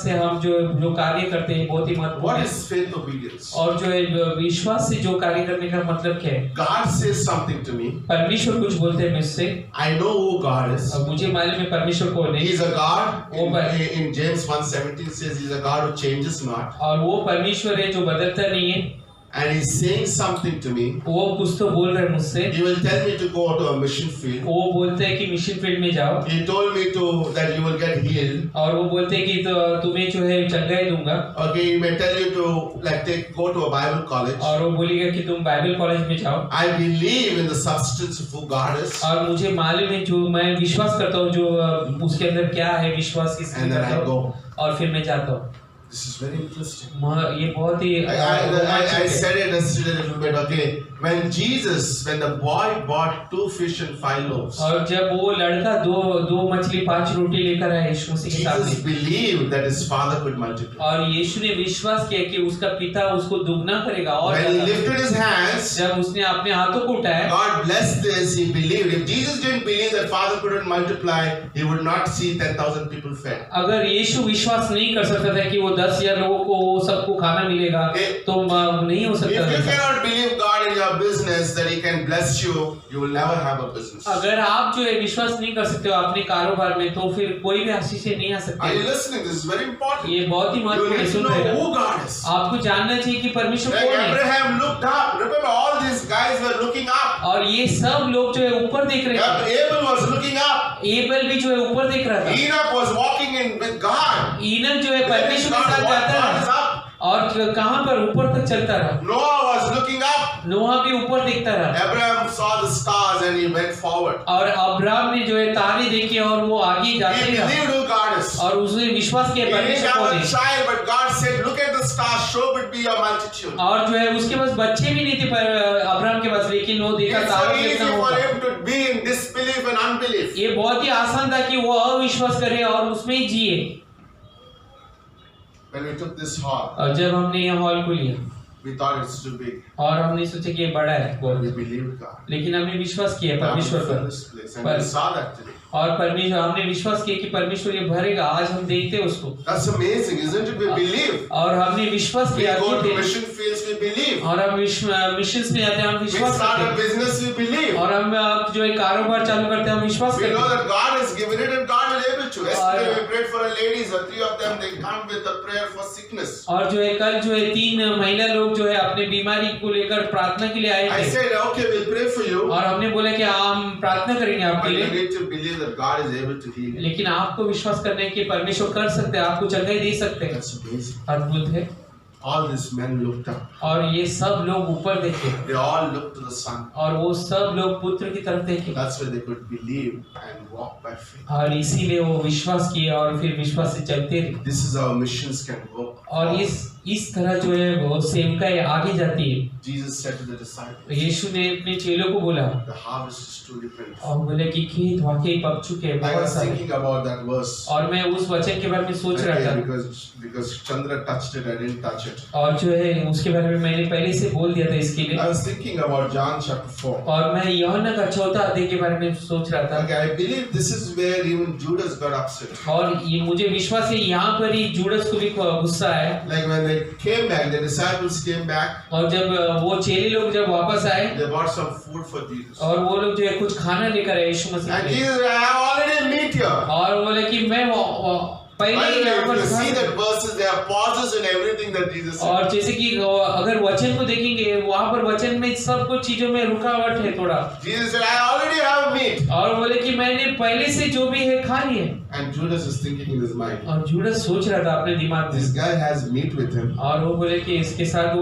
Speaker 2: से हम जो कार्य करते हैं बहुत ही महत्वपूर्ण
Speaker 1: What
Speaker 2: है।
Speaker 1: is faith obedience?
Speaker 2: और जो है विश्वास से जो कार्य करने का मतलब क्या है?
Speaker 1: God says something to me.
Speaker 2: परमेश्वर कुछ बोलते हैं मुझसे,
Speaker 1: I know who God is.
Speaker 2: अब मुझे मालूम है परमेश्वर कौन है।
Speaker 1: He is a God.
Speaker 2: वो
Speaker 1: In James 1:17 says He is a God who changes not.
Speaker 2: और वो परमेश्वर है जो बदलता नहीं है।
Speaker 1: And He's saying something to me.
Speaker 2: वो कुछ तो बोल रहे हैं मुझसे।
Speaker 1: He will tell me to go to a mission field.
Speaker 2: वो बोलते हैं कि मिशन फील्ड में जाओ।
Speaker 1: He told me that you will get healed.
Speaker 2: और वो बोलते हैं कि तो तुम्हें जो है चंगाई दूंगा।
Speaker 1: Okay, He may tell you to go to a Bible college.
Speaker 2: और वो बोलेगा कि तुम बाइबल कॉलेज में जाओ।
Speaker 1: I believe in the substance of who God is.
Speaker 2: और मुझे मालूम है जो मैं विश्वास करता हूँ जो उसके अंदर क्या है विश्वास किसकी
Speaker 1: And then I
Speaker 2: करता
Speaker 1: go.
Speaker 2: हूँ और फिर मैं जाता हूँ।
Speaker 1: This is very interesting.
Speaker 2: ये बहुत ही
Speaker 1: I said it yesterday a little bit. Okay, when the boy bought 2 fish and 5 loaves,
Speaker 2: और जब वो लड़का दो मछली 5 रोटी लेकर आया यीशु मसीह के
Speaker 1: Jesus
Speaker 2: सामने,
Speaker 1: believed that his father could multiply.
Speaker 2: और यीशु ने विश्वास किया कि उसका पिता उसको दुगना करेगा और
Speaker 1: When he
Speaker 2: ज्यादा।
Speaker 1: lifted his hands,
Speaker 2: जब उसने अपने हाथों को उठाया,
Speaker 1: God blessed this. He believed. If Jesus didn't believe that father couldn't multiply, he would not see 10,000 people fed.
Speaker 2: अगर यीशु विश्वास नहीं कर सकता था कि वो 10,000 लोगों को सबको खाना मिलेगा तो नहीं हो सकता
Speaker 1: If you
Speaker 2: था।
Speaker 1: cannot believe God in your business that He can bless you, you will never have a business.
Speaker 2: अगर आप जो है विश्वास नहीं कर सकते हो अपने कारोबार में तो फिर कोई भी आशीष से नहीं आ
Speaker 1: Are you
Speaker 2: सकते।
Speaker 1: listening? This is very important.
Speaker 2: ये बहुत ही
Speaker 1: You
Speaker 2: महत्वपूर्ण
Speaker 1: need
Speaker 2: है,
Speaker 1: to
Speaker 2: सुन
Speaker 1: know
Speaker 2: रहे
Speaker 1: who
Speaker 2: हैं।
Speaker 1: God is.
Speaker 2: आपको जानना चाहिए कि परमेश्वर
Speaker 1: Like
Speaker 2: कौन है।
Speaker 1: Abraham looked up. Remember, all these guys were looking up.
Speaker 2: और ये सब लोग जो है ऊपर देख रहे थे।
Speaker 1: Abel was looking up.
Speaker 2: Able भी जो है ऊपर देख रहा था।
Speaker 1: Enoch was walking in with God.
Speaker 2: ईनक जो है परमेश्वर के साथ जाता
Speaker 1: God is
Speaker 2: रहा
Speaker 1: up.
Speaker 2: और कहां पर ऊपर तक चलता रहा।
Speaker 1: Noah was looking up.
Speaker 2: नोहा भी ऊपर देखता रहा।
Speaker 1: Abraham saw the stars and he went forward.
Speaker 2: और अब्राहम ने जो है तारे देखे और वो आगे जाते
Speaker 1: He
Speaker 2: रहा
Speaker 1: believed who God is.
Speaker 2: और उसने विश्वास किया
Speaker 1: He didn't
Speaker 2: परमेश्वर
Speaker 1: have
Speaker 2: कौन
Speaker 1: a
Speaker 2: है।
Speaker 1: child, but God said, "Look at the stars. Show it be a multitude."
Speaker 2: और जो है उसके पास बच्चे भी नहीं थे पर अब्राहम के पास, लेकिन वो देखा
Speaker 1: It's so
Speaker 2: तारों
Speaker 1: easy
Speaker 2: कितना
Speaker 1: for
Speaker 2: होगा।
Speaker 1: him to be in disbelief and unbelief.
Speaker 2: ये बहुत ही आसान था कि वो अविश्वास करे और उसमें ही जिए।
Speaker 1: When we took this hall,
Speaker 2: और जब हमने ये हॉल को लिया
Speaker 1: we thought it's too big.
Speaker 2: और हमने सोचा कि ये बड़ा है
Speaker 1: But
Speaker 2: बहुत,
Speaker 1: we believed God.
Speaker 2: लेकिन हमने विश्वास किया
Speaker 1: God will
Speaker 2: परमेश्वर
Speaker 1: fill
Speaker 2: पर।
Speaker 1: this place, and we saw that today.
Speaker 2: और परमेश्वर हमने विश्वास किया कि परमेश्वर ये भरेगा। आज हम देखते हैं उसको
Speaker 1: That's amazing, isn't it? We believe.
Speaker 2: और हमने विश्वास
Speaker 1: We
Speaker 2: किया
Speaker 1: go to
Speaker 2: कि
Speaker 1: mission fields, we believe.
Speaker 2: और हम मिशंस में जाते हैं, हम
Speaker 1: We
Speaker 2: विश्वास
Speaker 1: start
Speaker 2: करते
Speaker 1: a
Speaker 2: हैं
Speaker 1: business, we believe.
Speaker 2: और हम जो है कारोबार चालू करते हैं, हम विश्वास
Speaker 1: We
Speaker 2: करते
Speaker 1: know
Speaker 2: हैं।
Speaker 1: that God has given it and God will able to. Yesterday we prayed for a ladies, the 3 of them, they come with a prayer for sickness.
Speaker 2: और जो है कल जो है 3 महिला लोग जो है अपने बीमारी को लेकर प्रार्थना के लिए आए
Speaker 1: I
Speaker 2: थे
Speaker 1: said, okay, we'll pray for you.
Speaker 2: और हमने बोला कि हम प्रार्थना करेंगे आपके
Speaker 1: But you
Speaker 2: लिए,
Speaker 1: need to believe that God is able to heal you.
Speaker 2: लेकिन आपको विश्वास करना है कि परमेश्वर कर सकते हैं, आपको चंगाई दे सकते हैं।
Speaker 1: That's amazing.
Speaker 2: अद्भुत है।
Speaker 1: All these men looked up.
Speaker 2: और ये सब लोग ऊपर देखे
Speaker 1: They all looked to the sun.
Speaker 2: और वो सब लोग पुत्र की तरफ देखे
Speaker 1: That's why they could believe and walk by faith.
Speaker 2: और इसीलिए वो विश्वास किए और फिर विश्वास से चलते रहे।
Speaker 1: This is how missions can work.
Speaker 2: और इस तरह जो है वो सेवकाई आगे जाती है।
Speaker 1: Jesus said to the disciples,
Speaker 2: यीशु ने अपने चेलों को बोला
Speaker 1: the harvest is truly plentiful.
Speaker 2: और बोले कि खेत वाकई पक चुके हैं
Speaker 1: I
Speaker 2: बहुत
Speaker 1: was
Speaker 2: सारे।
Speaker 1: thinking about that verse.
Speaker 2: और मैं उस वचन के बारे में सोच रहा था
Speaker 1: Because Chandra touched it, I didn't touch it.
Speaker 2: और जो है उसके बारे में मैंने पहले से बोल दिया था इसके लिए।
Speaker 1: I was thinking about John chapter 4.
Speaker 2: और मैं यूहन्ना का 4 अध्याय के बारे में सोच रहा था।
Speaker 1: Okay, I believe this is where even Judas got upset.
Speaker 2: और ये मुझे विश्वास है यहाँ पर ही जुड़स को भी गुस्सा है।
Speaker 1: Like when they came back, the disciples came back,
Speaker 2: और जब वो चेले लोग जब वापस आए
Speaker 1: they bought some food for Jesus.
Speaker 2: और वो लोग जो है कुछ खाना लेकर आए यीशु मसीह
Speaker 1: And
Speaker 2: के लिए।
Speaker 1: Jesus said, I have already met here.
Speaker 2: और बोले कि मैं पहले
Speaker 1: By
Speaker 2: ही
Speaker 1: the way,
Speaker 2: यहाँ
Speaker 1: if
Speaker 2: पर
Speaker 1: you see
Speaker 2: था।
Speaker 1: that verses, there are pauses in everything that Jesus said.
Speaker 2: और जैसे कि अगर वचन को देखेंगे वहाँ पर वचन में सब कुछ चीजों में रुकावट है थोड़ा।
Speaker 1: Jesus said, I already have meat.
Speaker 2: और बोले कि मैंने पहले से जो भी है खा लिया।
Speaker 1: And Judas is thinking in his mind,
Speaker 2: और जुड़स सोच रहा था अपने दिमाग
Speaker 1: this
Speaker 2: में
Speaker 1: guy has meat with him.
Speaker 2: और वो बोले कि इसके साथ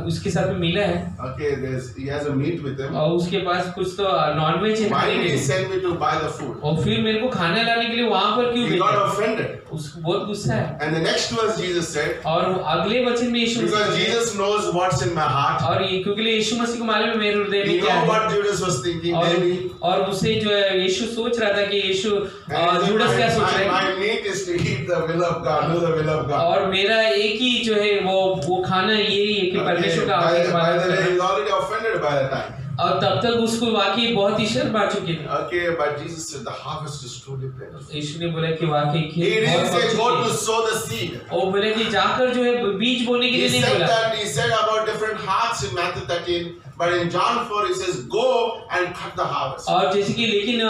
Speaker 2: उसके साथ में मिला है
Speaker 1: Okay, he has a meat with him.
Speaker 2: और उसके पास कुछ तो नॉनवेज है
Speaker 1: Why
Speaker 2: खाने
Speaker 1: did
Speaker 2: के
Speaker 1: he
Speaker 2: लिए।
Speaker 1: send me to buy the food?
Speaker 2: और फिर मेरे को खाना लाने के लिए वहाँ पर क्यों
Speaker 1: He got
Speaker 2: भेजा?
Speaker 1: offended.
Speaker 2: उसको बहुत गुस्सा है।
Speaker 1: And the next verse Jesus said,
Speaker 2: और अगले वचन में यीशु
Speaker 1: because
Speaker 2: Masih
Speaker 1: Jesus knows what's in my heart.
Speaker 2: और ये क्योंकि यीशु मसीह को मालूम है मेरे हृदय
Speaker 1: He
Speaker 2: में क्या
Speaker 1: know
Speaker 2: है।
Speaker 1: what Judas was thinking.
Speaker 2: और
Speaker 1: Maybe
Speaker 2: उसे जो है यीशु सोच रहा था कि यीशु जुड़स क्या सोच रहे हैं।
Speaker 1: my meat is to eat the will of God, do the will of God.
Speaker 2: और मेरा एक ही जो है वो खाना यही है कि परमेश्वर का
Speaker 1: By
Speaker 2: आज्ञा
Speaker 1: the
Speaker 2: पालन
Speaker 1: way,
Speaker 2: करना।
Speaker 1: he's already offended by the time.
Speaker 2: और तब तक उसको वाकई बहुत ही शर्म आ चुकी थी।
Speaker 1: Okay, but Jesus said the harvest is truly plentiful.
Speaker 2: यीशु ने बोला कि वाकई
Speaker 1: He
Speaker 2: खेत
Speaker 1: didn't
Speaker 2: बहुत
Speaker 1: say
Speaker 2: अच्छी
Speaker 1: go
Speaker 2: है।
Speaker 1: to sow the seed.
Speaker 2: और बोले कि जाकर जो है बीज बोने के
Speaker 1: He
Speaker 2: लिए नहीं
Speaker 1: said
Speaker 2: बोला।
Speaker 1: that, he said about different hearts in Matthew 13, but in John 4 he says go and cut the harvest.
Speaker 2: और जैसे कि लेकिन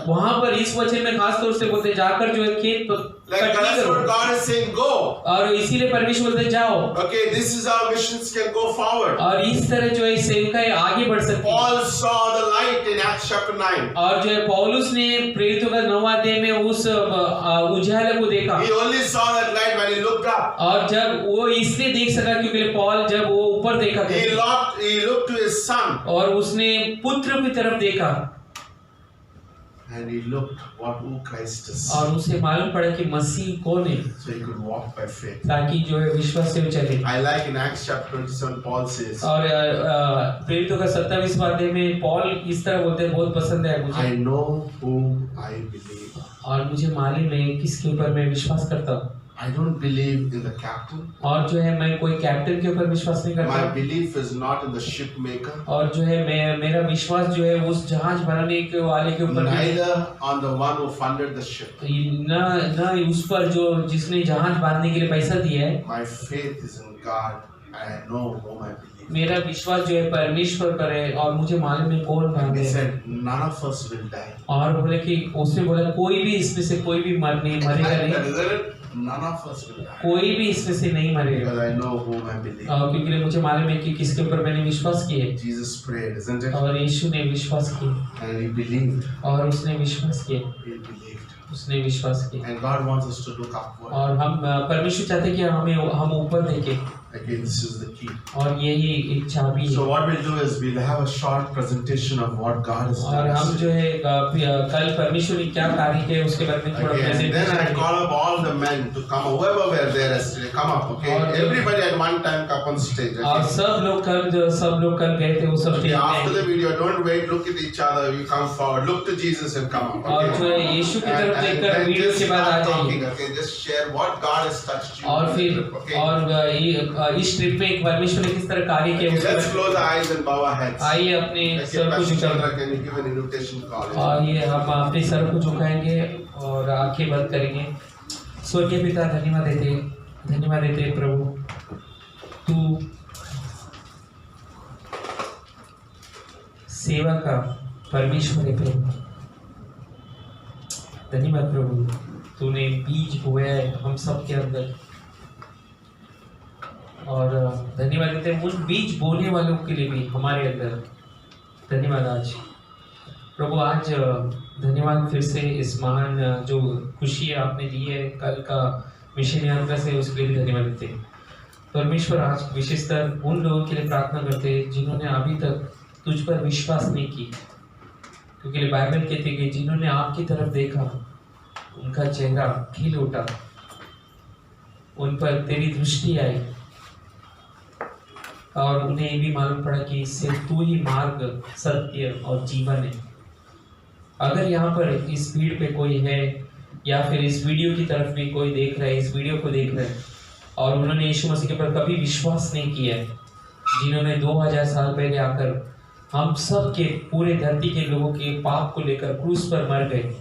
Speaker 2: वहां पर इस वचन में खास तौर से बोलते जाकर जो है खेत
Speaker 1: Like
Speaker 2: कटनी
Speaker 1: that's
Speaker 2: करो।
Speaker 1: what God is saying, go.
Speaker 2: और इसीलिए परमेश्वर बोलते जाओ।
Speaker 1: Okay, this is how missions can go forward.
Speaker 2: और इस तरह जो है सेवकाई आगे बढ़ सकती है।
Speaker 1: Paul saw the light in Acts chapter 9.
Speaker 2: और जो है पौलुस ने प्रेरितों का 9वां अध्याय में उस उजाले को देखा।
Speaker 1: He only saw that light when he looked up.
Speaker 2: और जब वो इसलिए देख सका क्योंकि पौल जब वो ऊपर देखा
Speaker 1: He looked to his son.
Speaker 2: और उसने पुत्र की तरफ देखा
Speaker 1: And he looked who Christ is.
Speaker 2: और उसे मालूम पड़ा कि मसीह कौन है,
Speaker 1: So he could walk by faith.
Speaker 2: ताकि जो है विश्वास से वो चले।
Speaker 1: I like in Acts chapter 27 Paul says,
Speaker 2: और प्रेरितों का 27वां अध्याय में पौल इस तरह बोलते हैं, बहुत पसंद है मुझे।
Speaker 1: I know whom I believe.
Speaker 2: और मुझे मालूम है किसके ऊपर मैं विश्वास करता हूँ।
Speaker 1: I don't believe in the captain.
Speaker 2: और जो है मैं कोई कैप्टन के ऊपर विश्वास नहीं
Speaker 1: My
Speaker 2: करता।
Speaker 1: belief is not in the ship maker.
Speaker 2: और जो है मेरा विश्वास जो है उस जहाज बनाने के वाले के ऊपर नहीं।
Speaker 1: Neither on the one who funded the ship.
Speaker 2: न उस पर जो जिसने जहाज बांधने के लिए पैसा दिया है।
Speaker 1: My faith is in God. I know whom I believe.
Speaker 2: मेरा विश्वास जो है परमेश्वर पर है और मुझे मालूम है कौन
Speaker 1: He
Speaker 2: बांधे।
Speaker 1: said, none of us will die.
Speaker 2: और बोले कि उसने बोला कोई भी इसमें से कोई भी मरेगा नहीं,
Speaker 1: Isn't it? None of us will die.
Speaker 2: कोई भी इसमें से नहीं मरेगा।
Speaker 1: Because I know whom I believe.
Speaker 2: क्योंकि मुझे मालूम है कि किसके ऊपर मैंने विश्वास किया है।
Speaker 1: Jesus prayed, isn't it?
Speaker 2: और यीशु ने विश्वास किया
Speaker 1: And he believed.
Speaker 2: और उसने विश्वास किया,
Speaker 1: He believed.
Speaker 2: उसने विश्वास किया।
Speaker 1: And God wants us to look upward.
Speaker 2: और हम परमेश्वर चाहते हैं कि हम ऊपर देखें।
Speaker 1: Again, this is the key.
Speaker 2: और यही एक चाबी
Speaker 1: So
Speaker 2: है।
Speaker 1: what we'll do is we'll have a short presentation of what God has
Speaker 2: और हम
Speaker 1: done.
Speaker 2: जो है कल परमेश्वर ने क्या कार्य किया उसके बारे में थोड़ा
Speaker 1: Okay, and then I
Speaker 2: presentation.
Speaker 1: call up all the men to come, whoever were there yesterday, come up, okay?
Speaker 2: और-
Speaker 1: Everybody at one time come on stage,
Speaker 2: और
Speaker 1: okay?
Speaker 2: सब लोग कल गए थे, वो सब
Speaker 1: Okay,
Speaker 2: स्टेज पे
Speaker 1: after the
Speaker 2: आएंगे।
Speaker 1: video, don't wait, look at each other, you come forward, look to Jesus and come up,
Speaker 2: और जो
Speaker 1: okay?
Speaker 2: है यीशु की तरफ
Speaker 1: And
Speaker 2: देखकर
Speaker 1: then
Speaker 2: वीडियो
Speaker 1: just
Speaker 2: के बाद आ
Speaker 1: start
Speaker 2: जाइए।
Speaker 1: talking, okay? Just share what God has touched you.
Speaker 2: और
Speaker 1: on
Speaker 2: फिर
Speaker 1: the trip, okay?
Speaker 2: और इस ट्रिप में परमेश्वर ने किस तरह कार्य किया
Speaker 1: Okay,
Speaker 2: उसके
Speaker 1: let's
Speaker 2: बारे
Speaker 1: close our eyes and bow our heads.
Speaker 2: में आइए अपने
Speaker 1: Okay,
Speaker 2: सर को
Speaker 1: Pastor
Speaker 2: झुकाएं।
Speaker 1: Chandra, can you give an invitation call?
Speaker 2: और ये हम अपने सर को झुकाएंगे और आंखें बंद करेंगे। स्वर्गीय पिता धन्यवाद देते प्रभु, तू सेवा का परमेश्वर है प्रभु। धन्यवाद प्रभु, तूने बीज बोया है हम सब के अंदर। और धन्यवाद देते हैं उन बीज बोने वालों के लिए भी हमारे अंदर। धन्यवाद आज प्रभु, आज धन्यवाद फिर से इस महान जो खुशी आपने दी है कल का मिशन यात्रा से, उसके लिए भी धन्यवाद देते हैं परमेश्वर। आज विशेषकर उन लोगों के लिए प्रार्थना करते हैं जिन्होंने अभी तक तुझ पर विश्वास नहीं की, क्योंकि बाइबल कहती है कि जिन्होंने आपकी तरफ देखा उनका चेहरा खिल उठा, उन पर तेरी दृष्टि आई और उन्हें ये भी मालूम पड़ा कि सिर्फ तू ही मार्ग, सत्य और जीवन है। अगर यहाँ पर इस भीड़ पे कोई है या फिर इस वीडियो की तरफ भी कोई देख रहा है, इस वीडियो को देख रहा है और उन्होंने यीशु मसीह के ऊपर कभी विश्वास नहीं किया है, जिन्होंने 2000 साल पहले आकर हम सब के पूरे धरती के लोगों के पाप को लेकर क्रूस पर मर गए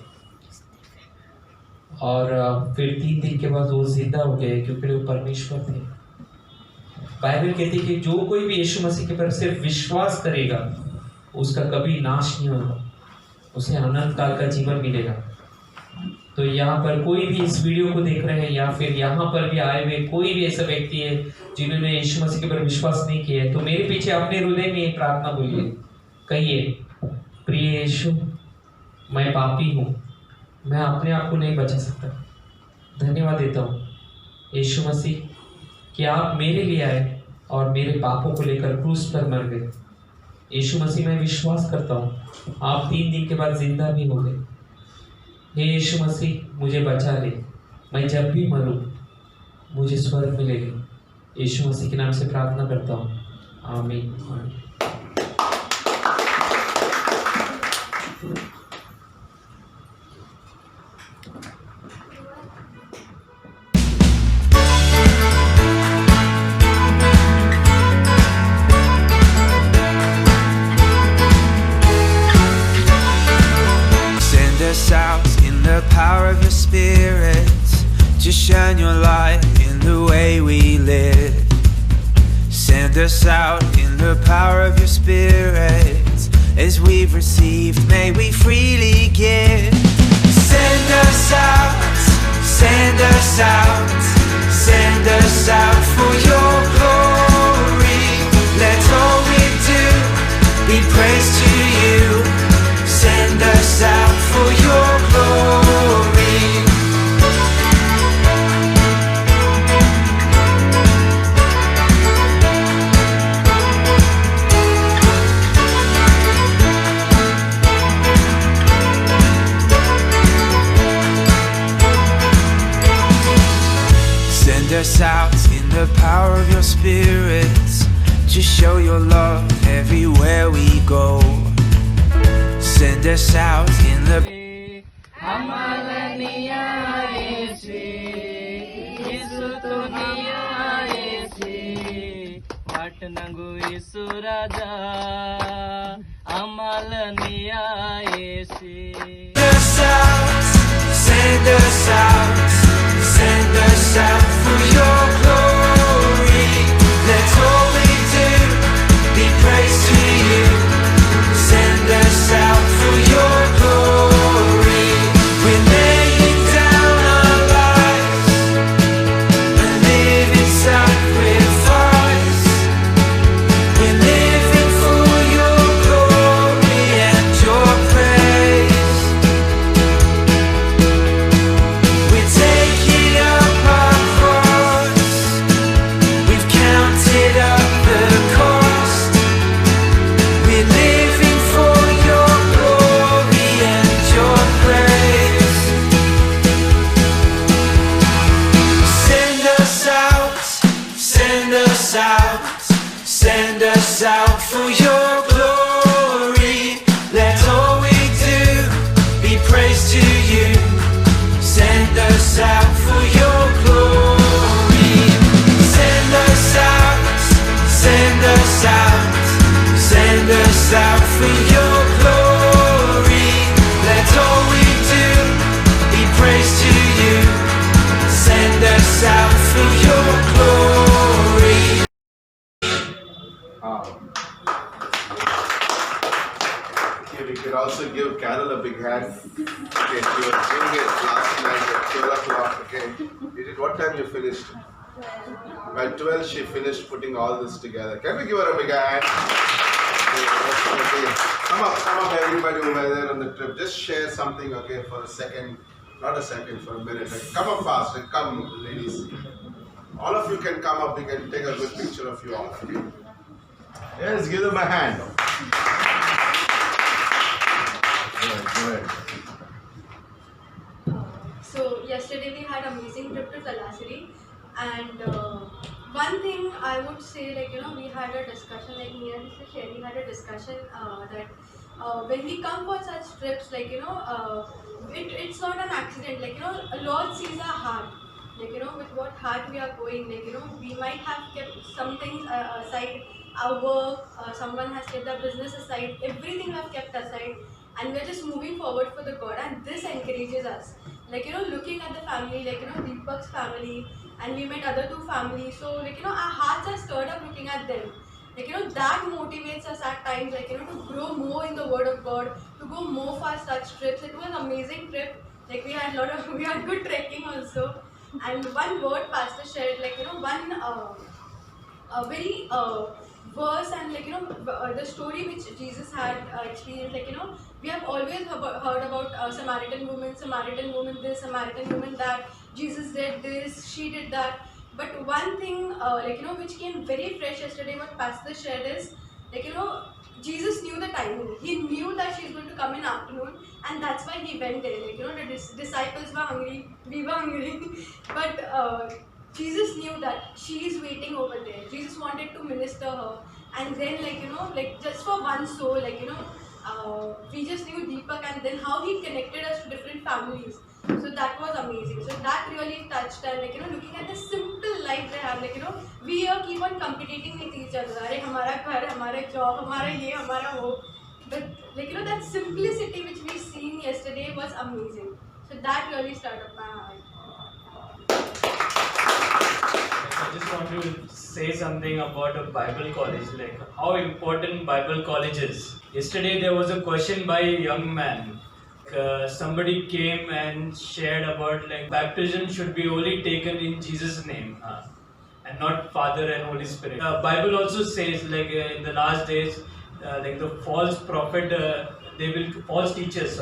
Speaker 2: और फिर 3 दिन के बाद वो जिंदा हो गए, क्योंकि वो परमेश्वर थे। बाइबल कहती है कि जो कोई भी यीशु मसीह के ऊपर सिर्फ विश्वास करेगा उसका कभी नाश नहीं होगा, उसे अनंत काल का जीवन मिलेगा। तो यहाँ पर कोई भी इस वीडियो को देख रहे हैं या फिर यहाँ पर भी आए हुए कोई भी ऐसा व्यक्ति है जिन्होंने यीशु मसीह के ऊपर विश्वास नहीं किया है, तो मेरे पीछे अपने हृदय में ये प्रार्थना बोलिए, कहिए, प्रिय यीशु, मैं पापी हूँ, मैं अपने आप को नहीं बचा सकता। धन्यवाद देता हूँ यीशु मसीह कि आप मेरे लिए आए और मेरे पापों को लेकर क्रूस पर मर गए। यीशु मसीह, मैं विश्वास करता हूँ आप 3 दिन के बाद जिंदा भी हो गए। हे यीशु मसीह, मुझे बचा ले, मैं जब भी मरूं मुझे स्वर्ग मिलेगा। यीशु मसीह के नाम से प्रार्थना करता हूँ, आमीन।
Speaker 9: Send us out in the power of your Spirit to shine your light in the way we live. Send us out in the power of your Spirit. As we've received, may we freely give. Send us out, send us out, send us out for your glory. Let all we do be praise to you. Send us out for your glory. Send us out in the power of your Spirit to show your love everywhere we go. Send us out in the
Speaker 4: पाटनगु यीशु राजा आम्हाला न्यायेसी.
Speaker 9: Send us out, send us out for your glory. Let all we do be praise to you. Send us out for your glory. We're laying down our lives and living sacrifice. We're living for your glory and your praise. We're taking up our cross. We've counted up the cost. We're living for your glory and your praise. Send us out, send us out, send us out for your glory. Let all we do be praise to you. Send us out for your glory. Send us out, send us out, send us out for your glory. Let all we do be praise to you. Send us out for your glory.
Speaker 1: Okay, we could also give Carol a big hand. Okay, she was doing it last night at 12 o'clock. Okay, you did what time you finished? By 12 she finished putting all this together. Can we give her a big hand? Okay. Come up everybody who were there on the trip. Just share something, okay, for a second. Not a second, for a minute. Okay. Come up fast, and come ladies. All of you can come up, we can take a good picture of you all. Okay? Yes, give them a hand. Go ahead.
Speaker 5: So yesterday we had amazing trip to Talasiri, and one thing I would say, like, you know, we had a discussion, like me and Mr. Sherry had a discussion that when we come for such trips, like, you know, it's not an accident. Like, you know, Lord sees our heart. Like, you know, with what heart we are going. Like, you know, we might have kept some things aside, our work, someone has kept their business aside, everything we have kept aside, and we're just moving forward for the God, and this encourages us. Like, you know, looking at the family, like, you know, Deepak's family, and we met other two families, so, like, you know, our hearts are stirred up looking at them. Like, you know, that motivates us at times, like, you know, to grow more in the Word of God, to go more for such trips. It was an amazing trip. Like, we had good trekking also. And one word Pastor shared, like, you know, one a very verse, and, like, you know, the story which Jesus had experienced. Like, you know, we have always heard about Samaritan woman this, Samaritan woman that. Jesus did this, she did that. But one thing, like, you know, which came very fresh yesterday, what Pastor shared is, like, you know, Jesus knew the timing. He knew that she's going to come in afternoon, and that's why he went there. Like, you know, the disciples were hungry, we were hungry, but Jesus knew that she is waiting over there. Jesus wanted to minister her, and then, like, you know, like just for one soul, like, you know, we just knew Deepak, and then how he connected us to different families. So that was amazing. So that really touched, and like, you know, looking at the simple life they have, like, you know, we here keep on competing with each other. अरे हमारा घर, हमारा job, हमारा ये, हमारा वो. But like, you know, that simplicity which we seen yesterday was amazing. So that really stirred up my heart.
Speaker 2: I just want to say something about a Bible college, like how important Bible college is. Yesterday there was a question by a young man. Somebody came and shared about like baptism should be only taken in Jesus' name and not Father and Holy Spirit. Bible also says like in the last days, like the false prophet, false teachers,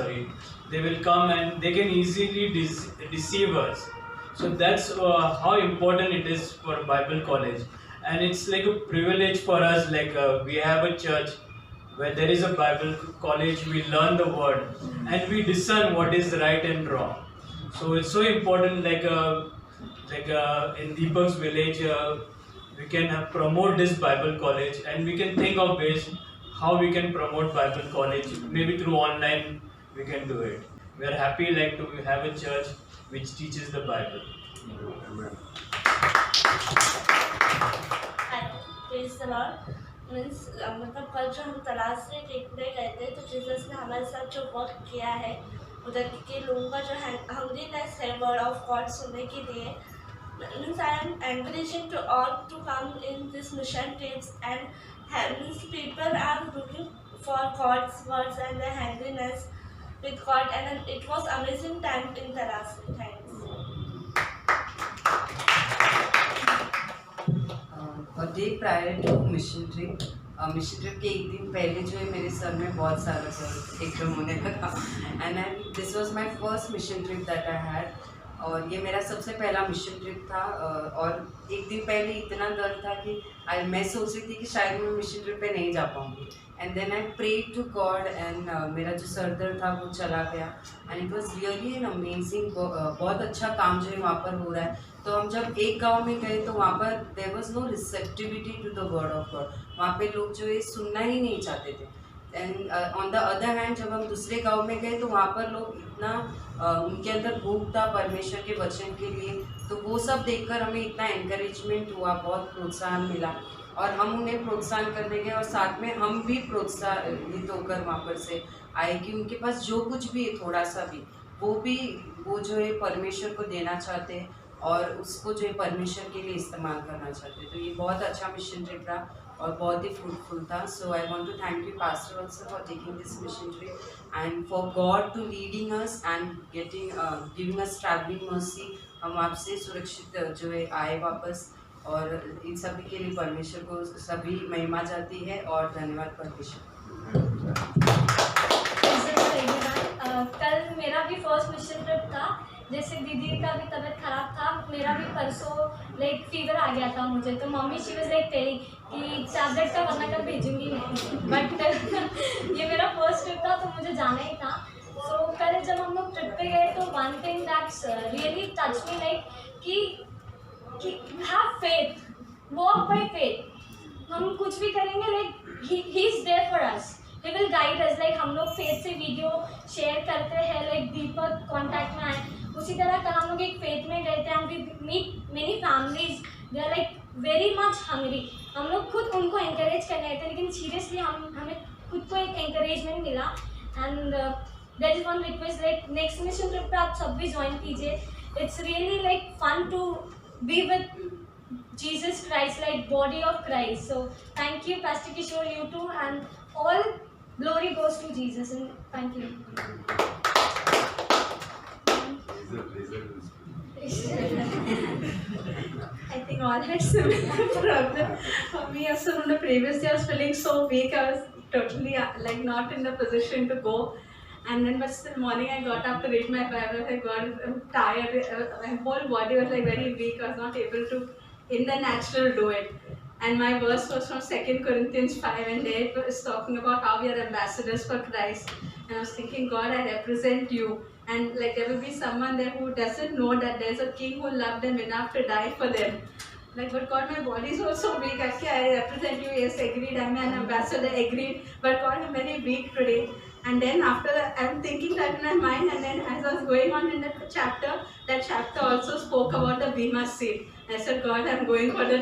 Speaker 2: they will come and they can easily deceive us. So that's how important it is for Bible college, and it's like a privilege for us. Like we have a church where there is a Bible college, we learn the word and we discern what is right and wrong. So it's so important. Like in Deepak's village, we can promote this Bible college, and we can think of ways how we can promote Bible college. Maybe through online we can do it. We are happy like to have a church which teaches the Bible.
Speaker 1: Amen.
Speaker 10: Praise the Lord. मतलब कल जो हम तलाश से देखने गए थे, तो जीसस ने हमारे साथ जो वर्क किया है, उधर के लोगों का जो हंग्रीनेस है वर्ड ऑफ गॉड सुनने के लिए, means I am encouraging to all to come in this mission trips, and means people are looking for God's words and their hungriness with God, and it was amazing time in Taraas. Thanks.
Speaker 6: A day prior to mission trip के एक दिन पहले जो है मेरे sir में बहुत सारा दर्द एकदम होने लगा, and this was my first mission trip that I had, और ये मेरा सबसे पहला मिशन ट्रिप था. और एक दिन पहले इतना दर्द था कि मैं सोच रही थी कि शायद मैं मिशन ट्रिप पे नहीं जा पाऊँगी, and then I prayed to God, and मेरा जो सर दर्द था वो चला गया, and it was really an amazing. बहुत अच्छा काम जो है वहाँ पर हो रहा है. तो हम जब एक गांव में गए तो वहाँ पर there was no receptivity to the word of God. वहाँ पे लोग जो है सुनना ही नहीं चाहते थे. And on the other hand जब हम दूसरे गांव में गए तो वहाँ पर लोग इतना उनके अंदर भूख था परमेश्वर के वचन के लिए, तो वो सब देखकर हमें इतना एनकरेजमेंट हुआ, बहुत प्रोत्साहन मिला, और हम उन्हें प्रोत्साहन करने गए, और साथ में हम भी प्रोत्साहित होकर वहाँ पर से आए कि उनके पास जो कुछ भी है थोड़ा सा भी वो जो है परमेश्वर को देना चाहते हैं और उसको जो है परमेश्वर के लिए इस्तेमाल करना चाहते हैं. तो ये बहुत अच्छा मिशन ट्रिप रहा और बहुत ही फ्रूटफुल था. So I want to thank you pastor also for taking this mission trip and for God to leading us and giving us traveling mercy. हम आपसे सुरक्षित जो है आए वापस, और इन सभी के लिए परमेश्वर को सभी महिमा जाती है, और धन्यवाद परमेश्वर.
Speaker 10: कल मेरा भी फर्स्ट मिशन ट्रिप था. जैसे दीदी का भी तबीयत खराब था, मेरा भी परसों लाइक फीवर आ गया था मुझे, तो mummy she was like telling कि टैबलेट का वरना कल भेजूंगी नहीं, बट ये मेरा फर्स्ट ट्रिप था तो मुझे जाना ही था. सो कल जब हम लोग ट्रिप पे गए तो one thing that's really touch me like कि have faith, walk by faith. हम कुछ भी करेंगे like he is there for us, he will guide us. like हम लोग फेथ से वीडियो शेयर करते हैं, लाइक दीपक कॉन्टैक्ट में आए, उसी तरह कल हम लोग एक फेथ में गए थे, and we meet many families, they are like very much hungry. हम लोग खुद उनको encourage करने आए थे, लेकिन सीरियसली हमें खुद को एक encouragement मिला. And there is one request, like next mission trip पे आप सब भी ज्वाइन कीजिए. It's really like fun to be with Jesus Christ, like body of Christ. So thank you Pastor Kishore, you too, and all glory goes to Jesus, and thank you.
Speaker 3: I think all had similar problem. For me also from the previous day I was feeling so weak. I was totally like not in the position to go. And then but still morning I got up to read my Bible. I got tired. My whole body was like very weak. I was not able to in the natural do it. And my verse was from 2 Corinthians 5, and there it was talking about how we are ambassadors for Christ. And I was thinking, God, I represent you. And like there will be someone there who doesn't know that there's a king who loved them enough to die for them. Like, but God, my body is also weak. Okay, I represent you. Yes, agreed. I'm an ambassador. Agreed. But God, I'm very weak today. And then after that, I'm thinking that in my mind. And then as I was going on in that chapter also spoke about the Bima seat. I said, God, I'm going for the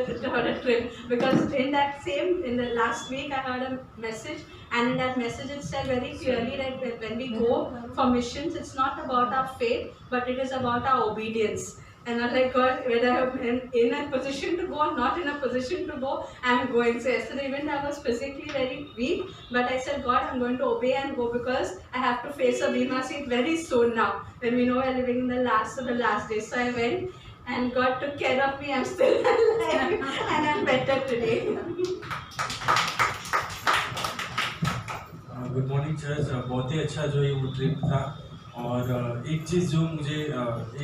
Speaker 3: trip. Because in the last week, I heard a message. And in that message, it said very clearly that when we go for missions, it's not about our faith, but it is about our obedience. And I was like, God, whether I'm in a position to go or not in a position to go, I'm going. So yesterday, even though I was physically very weak, but I said, God, I'm going to obey and go because I have to face a Bima seat very soon now, when we know we're living in the last of the last days. So I went and God took care of me. I'm still alive and I'm better today.
Speaker 7: Good morning church. बहुत ही अच्छा जो ये वो trip था। और एक चीज़ जो मुझे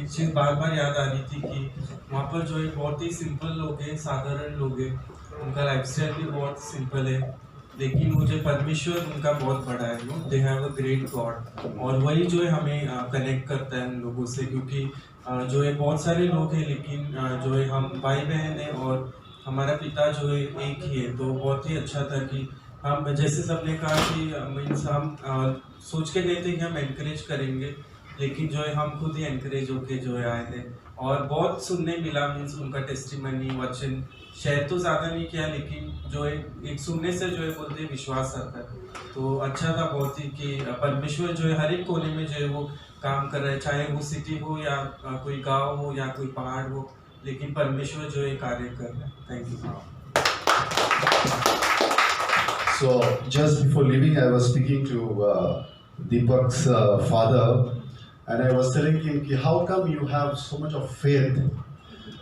Speaker 7: एक चीज़ बार बार याद आ रही थी कि वहाँ पर जो है बहुत ही सिंपल लोग हैं, साधारण लोग हैं, उनका लाइफस्टाइल भी बहुत सिंपल है, लेकिन मुझे परमेश्वर उनका बहुत बड़ा है। No, they have a great God. और वही जो है हमें कनेक्ट करता है उन लोगों से, क्योंकि जो है बहुत सारे लोग हैं, लेकिन जो है हम भाई बहन हैं और हमारा पिता जो है एक ही है। तो बहुत ही अच्छा था कि हम, जैसे सबने कहा कि मीन्स हम सोच के गए थे कि हम एनकरेज करेंगे, लेकिन जो है हम खुद ही एनकरेज होके जो है आए थे। और बहुत सुनने मिला, मीन्स उनका टेस्टिमनी वचन शेयर तो ज़्यादा नहीं किया, लेकिन जो है एक सुनने से जो है बोलते विश्वास आता है। तो अच्छा था बहुत ही कि परमेश्वर जो है हर एक कोने में जो है वो काम कर रहा है, चाहे वो सिटी हो या कोई गाँव हो या कोई पहाड़ हो, लेकिन परमेश्वर जो है कार्य कर रहा है। Thank you.
Speaker 8: So just before leaving, I was speaking to Deepak's father, and I was telling him, how come you have so much of faith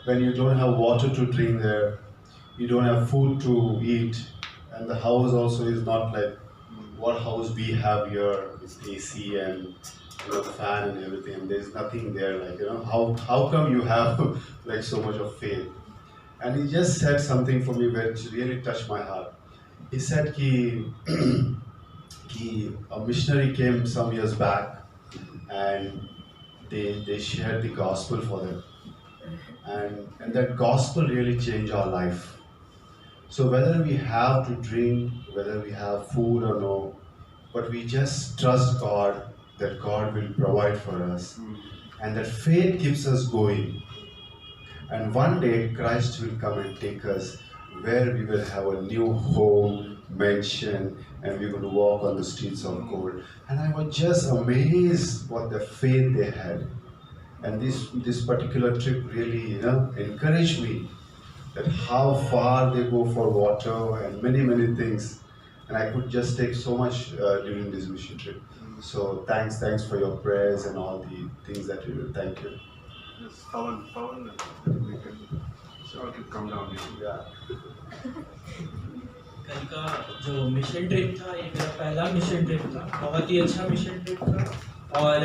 Speaker 8: when you don't have water to drink there, you don't have food to eat, and the house also is not like what house we have here with AC and fan and everything. And there's nothing there. Like how come you have like so much of faith? And he just said something for me which really touched my heart. He said a missionary came some years back and they shared the gospel for them. And that gospel really changed our life. So whether we have to drink, whether we have food or no, but we just trust God that God will provide for us. And that faith keeps us going. And one day Christ will come and take us where we will have a new home, mansion, and we're going to walk on the streets of gold. And I was just amazed what the faith they had. And this particular trip really, encouraged me that how far they go for water and many things. And I could just take so much during this mission trip. So thanks for your prayers and all the things that you do. Thank you.
Speaker 1: Yes, Pawan, we can. So I can come down here.
Speaker 8: Yeah.
Speaker 2: कल का जो mission trip था, ये मेरा पहला mission trip था। बहुत ही अच्छा मिशन ट्रिप था। और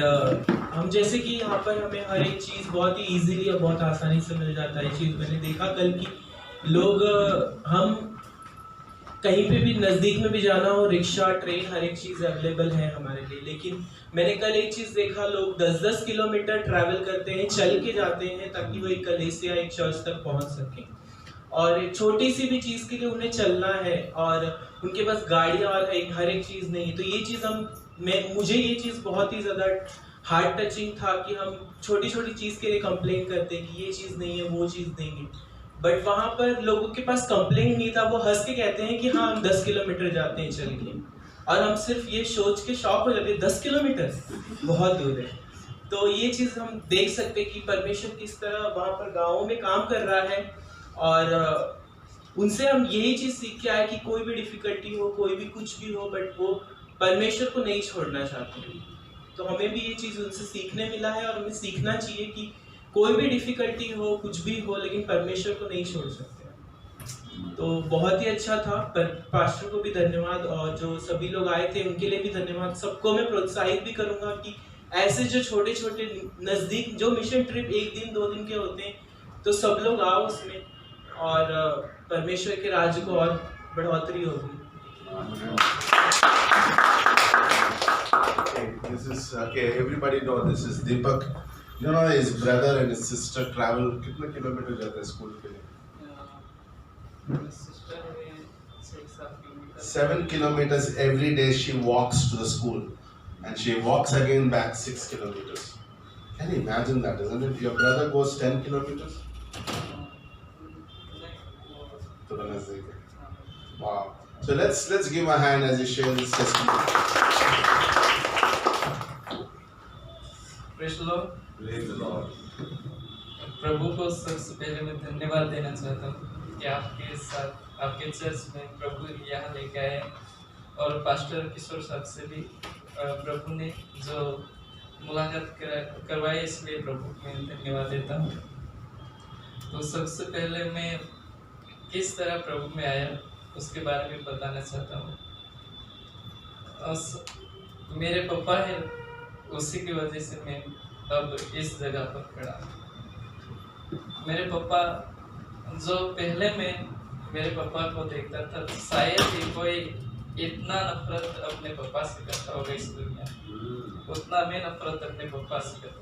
Speaker 2: हम जैसे कि यहाँ पर हमें हर एक चीज़ बहुत ही इजीली और बहुत आसानी से मिल जाता है। ये चीज़ मैंने देखा कल की लोग, हम कहीं पे भी नज़दीक में भी जाना हो, रिक्शा, ट्रेन, हर एक चीज़ अवेलेबल है हमारे लिए। लेकिन मैंने कल एक चीज़ देखा, लोग 10-10 किलोमीटर ट्रैवल करते हैं, चल के जाते हैं ताकि वो एक कलीसिया, एक चर्च तक पहुंच सकें। और एक छोटी सी भी चीज़ के लिए उन्हें चलना है और उनके पास गाड़ियाँ और हर एक चीज़ नहीं है। तो ये चीज़ मुझे ये चीज़ बहुत ही ज़्यादा हार्ट टचिंग था कि हम छोटी छोटी चीज़ के लिए कंप्लेन करते हैं कि ये चीज़ नहीं है, वो चीज़ नहीं है। बट वहाँ पर लोगों के पास कंप्लेन नहीं था, वो हंस के कहते हैं कि हाँ हम 10 किलोमीटर जाते हैं चल के। और हम सिर्फ ये सोच के शॉक हो जाते हैं, 10 किलोमीटर बहुत दूर है। तो ये चीज़ हम देख सकते हैं कि परमेश्वर किस तरह वहाँ पर गाँवों में काम कर रहा है। और उनसे हम यही चीज़ सीख के आए कि कोई भी डिफ़िकल्टी हो, कोई भी कुछ भी हो, बट वो परमेश्वर को नहीं छोड़ना चाहते। तो हमें भी ये चीज़ उनसे सीखने मिला है और हमें सीखना चाहिए कि कोई भी डिफ़िकल्टी हो, कुछ भी हो, लेकिन परमेश्वर को नहीं छोड़ सकते। तो बहुत ही अच्छा था। पर पास्टर को भी धन्यवाद और जो सभी लोग आए थे उनके लिए भी धन्यवाद। सबको मैं प्रोत्साहित भी करूँगा कि ऐसे जो छोटे छोटे नज़दीक जो मिशन ट्रिप 1 दिन 2 दिन के होते हैं, तो सब लोग आओ उसमें
Speaker 4: और परमेश्वर के राज्य को और बढ़ोतरी होगी।
Speaker 1: This is okay. Everybody know this is Deepak. You know his brother and his sister travel कितने किलोमीटर जाते हैं स्कूल के लिए? 7 kilometers every day she walks to the school, and she walks again back 6 kilometers. Can you imagine that? Isn't it? Your brother goes 10 kilometers. To the Nazir. Wow. So let's give a hand as he shares his testimony.
Speaker 2: Praise the Lord.
Speaker 1: Praise the Lord.
Speaker 2: प्रभु को सबसे पहले मैं धन्यवाद देना चाहता हूँ कि आपके साथ आपके चर्च में प्रभु यहाँ लेके आए, और पास्टर किशोर साहब से भी प्रभु ने जो मुलाकात करवाई, इसलिए प्रभु को मैं धन्यवाद देता हूँ। तो सबसे पहले मैं किस तरह प्रभु में आया उसके बारे में बताना चाहता हूँ। मेरे पापा है, उसी की वजह से मैं अब इस जगह पर खड़ा हूँ। मेरे पापा जो पहले मैं मेरे पापा को देखता था, शायद ही कोई इतना नफरत अपने पापा से करता होगा इस दुनिया में, उतना मैं नफरत अपने पापा से करता।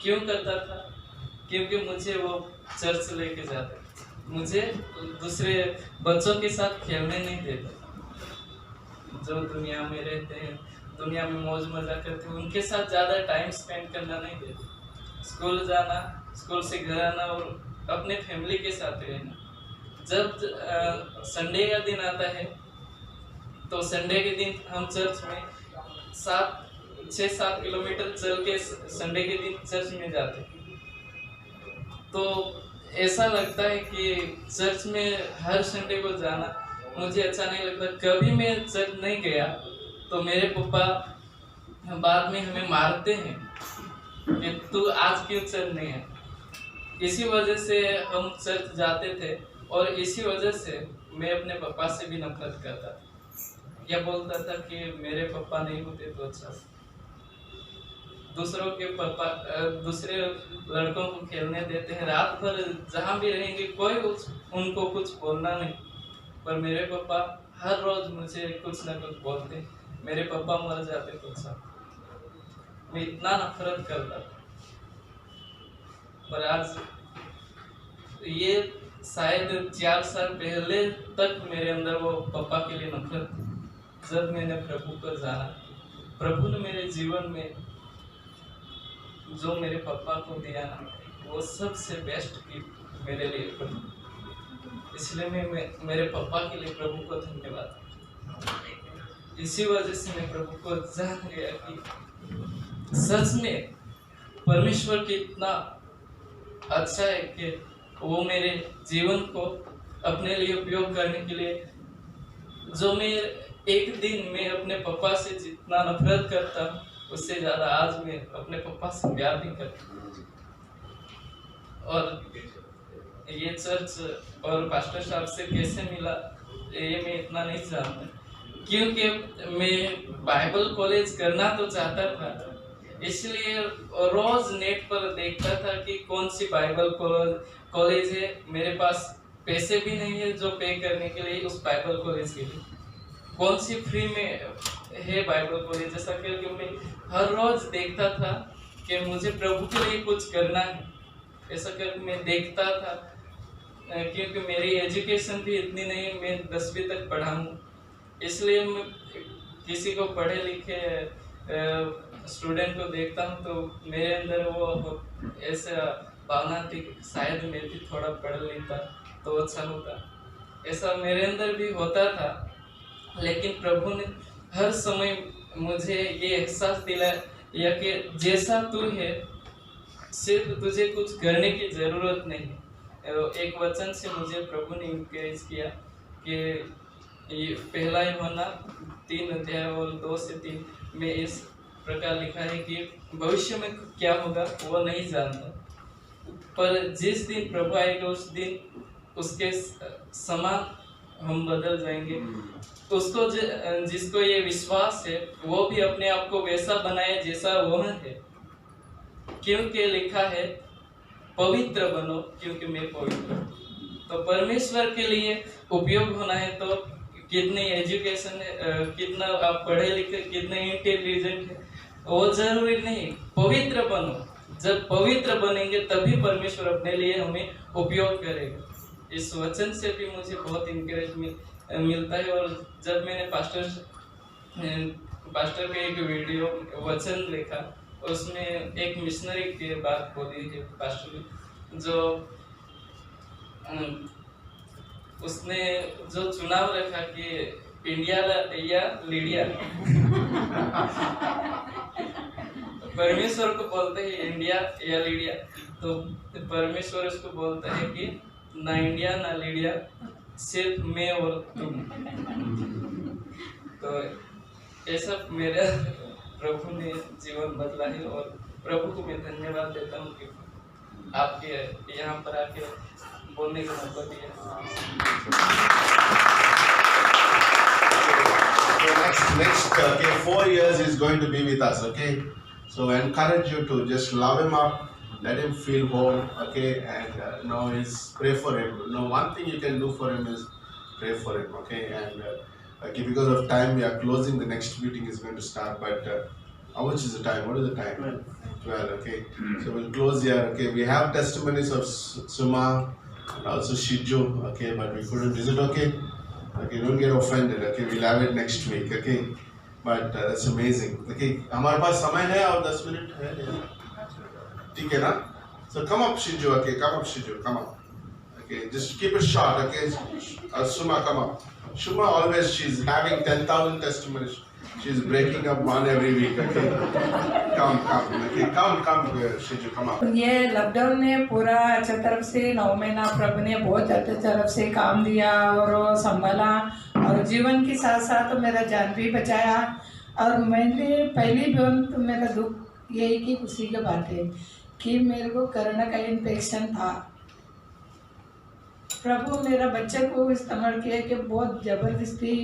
Speaker 2: क्यों करता था? क्योंकि मुझे वो चर्च लेके जाते, मुझे दूसरे बच्चों के साथ खेलने नहीं देते। जो दुनिया में रहते हैं, दुनिया में मौज मजा करते हैं, उनके साथ ज़्यादा टाइम स्पेंड करना नहीं देते। स्कूल जाना, स्कूल से घर आना और अपने फैमिली के साथ रहना। जब संडे का दिन आता है तो संडे के दिन हम चर्च में 6-7 किलोमीटर चल के संडे के दिन चर्च में जाते। तो ऐसा लगता है कि चर्च में हर संडे को जाना मुझे अच्छा नहीं लगता। कभी मैं चर्च नहीं गया तो मेरे पापा बाद में हमें मारते हैं कि तू आज क्यों चर्च नहीं है। इसी वजह से हम चर्च जाते थे, और इसी वजह से मैं अपने पापा से भी नफरत करता था। यह बोलता था कि मेरे पापा नहीं होते तो अच्छा। दूसरों के पापा दूसरे लड़कों को खेलने देते हैं, रात भर जहाँ भी रहेंगे कोई उनको कुछ बोलना नहीं, पर मेरे पापा हर रोज मुझे कुछ ना कुछ बोलते। मेरे पापा मर जाते तो अच्छा। मैं इतना नफरत करता था, पर आज ये शायद 4 साल पहले तक मेरे अंदर वो पापा के लिए नफरत थी। जब मैंने प्रभु को जाना, प्रभु ने मेरे जीवन में जो मेरे पापा को दिया ना, वो सबसे बेस्ट गिफ्ट मेरे लिए प्रभु। इसलिए मैं मेरे पापा के लिए प्रभु को धन्यवाद। इसी वजह से मैं प्रभु को जान गया कि सच में परमेश्वर कितना अच्छा है कि वो मेरे जीवन को अपने लिए उपयोग करने के लिए, जो मैं एक दिन में अपने पापा से जितना नफरत करता हूँ, उससे ज़्यादा आज मैं अपने पापा से प्यार भी करता हूँ। और ये चर्च और पास्टर साहब से कैसे मिला ये मैं इतना नहीं जानता, क्योंकि मैं बाइबल कॉलेज करना तो चाहता था, इसलिए रोज नेट पर देखता था कि कौन सी बाइबल कॉलेज है। मेरे पास पैसे भी नहीं है जो पे करने के लिए उस बाइबल कॉलेज के लिए, कौन सी फ्री में है बाइबल कॉलेज। जैसा कि मैं हर रोज देखता था कि मुझे प्रभु के लिए कुछ करना है, ऐसा कर मैं देखता था। क्योंकि मेरी एजुकेशन भी इतनी नहीं, मैं 10वीं तक पढ़ा हूँ, इसलिए मैं किसी को पढ़े लिखे स्टूडेंट को देखता हूँ तो मेरे अंदर वो ऐसा भावना थी शायद मैं भी थोड़ा पढ़ लेता तो अच्छा होता। ऐसा मेरे अंदर भी होता था, लेकिन प्रभु ने हर समय मुझे ये एहसास दिलाया कि जैसा तू है सिर्फ तुझे कुछ करने की ज़रूरत नहीं। एक वचन से मुझे प्रभु ने इंकरेज किया कि ये पहला यूहन्ना 3 अध्याय और 2 से 3 में इस प्रकार लिखा है कि भविष्य में क्या होगा वो नहीं जानता, पर जिस दिन प्रभु आएगा उस दिन उसके समान हम बदल जाएंगे। उसको जिसको ये विश्वास है वो भी अपने आप को वैसा बनाए जैसा वह है, क्योंकि लिखा है पवित्र बनो क्योंकि मैं पवित्र हूँ।
Speaker 11: तो परमेश्वर के लिए उपयोग होना है तो कितनी एजुकेशन है, कितना आप पढ़े लिखे, कितने इंटेलिजेंट है, वो जरूरी नहीं। पवित्र बनो, जब पवित्र बनेंगे तभी परमेश्वर अपने लिए हमें उपयोग करेगा। इस वचन से भी मुझे बहुत इंकरेज मिलता है। और जब मैंने पास्टर के एक वीडियो वचन देखा, उसमें एक मिशनरी की बात बोली है पास्टर ने, जो उसने जो चुनाव रखा कि इंडिया या लीडिया परमेश्वर को बोलते हैं इंडिया या लीडिया, तो परमेश्वर उसको बोलता है कि ना इंडिया ना लीडिया, सिर्फ मैं और तुम। तो ऐसा मेरा प्रभु ने जीवन बदला है और प्रभु को मैं धन्यवाद देता हूँ कि आपके यहाँ पर आके बोलने का मौका दिया।
Speaker 1: Next 4 years is going to be with us, okay? So I encourage you to just love him up, let him feel home, okay? And now is pray for him. Now one thing you can do for him is pray for him, okay? And okay, because of time we are closing. The next meeting is going to start, but how much is the time? What is the time? 12, okay? So we'll close here, okay? We have testimonies of Suma and also Shiju, okay? But we couldn't visit, okay? Okay, don't get offended, okay? We'll have it next week, okay? But that's amazing, okay? हमारे पास समय है और 10 minute है, ठीक है ना? So come up, Shiju, okay? Come up, Shiju, come up. Okay, just keep it short, okay? Suma, come up. Shuma always, she's having 10,000 testimonies. She's breaking up one every week, okay? Come, okay? Come, Shiju, come up.
Speaker 12: ये lockdown में पूरा अच्छे तरफ से 9 महीना प्रभु ने बहुत अच्छे तरफ से काम दिया और संभाला और जीवन के साथ साथ मेरा जान भी बचाया। और मैंने पहली बार तो मेरा दुख यही की खुशी की बात है कि मेरे को कोरोना का इन्फेक्शन था। प्रभु मेरा बच्चे को इस्तेमाल किया कि बहुत ज़बरदस्ती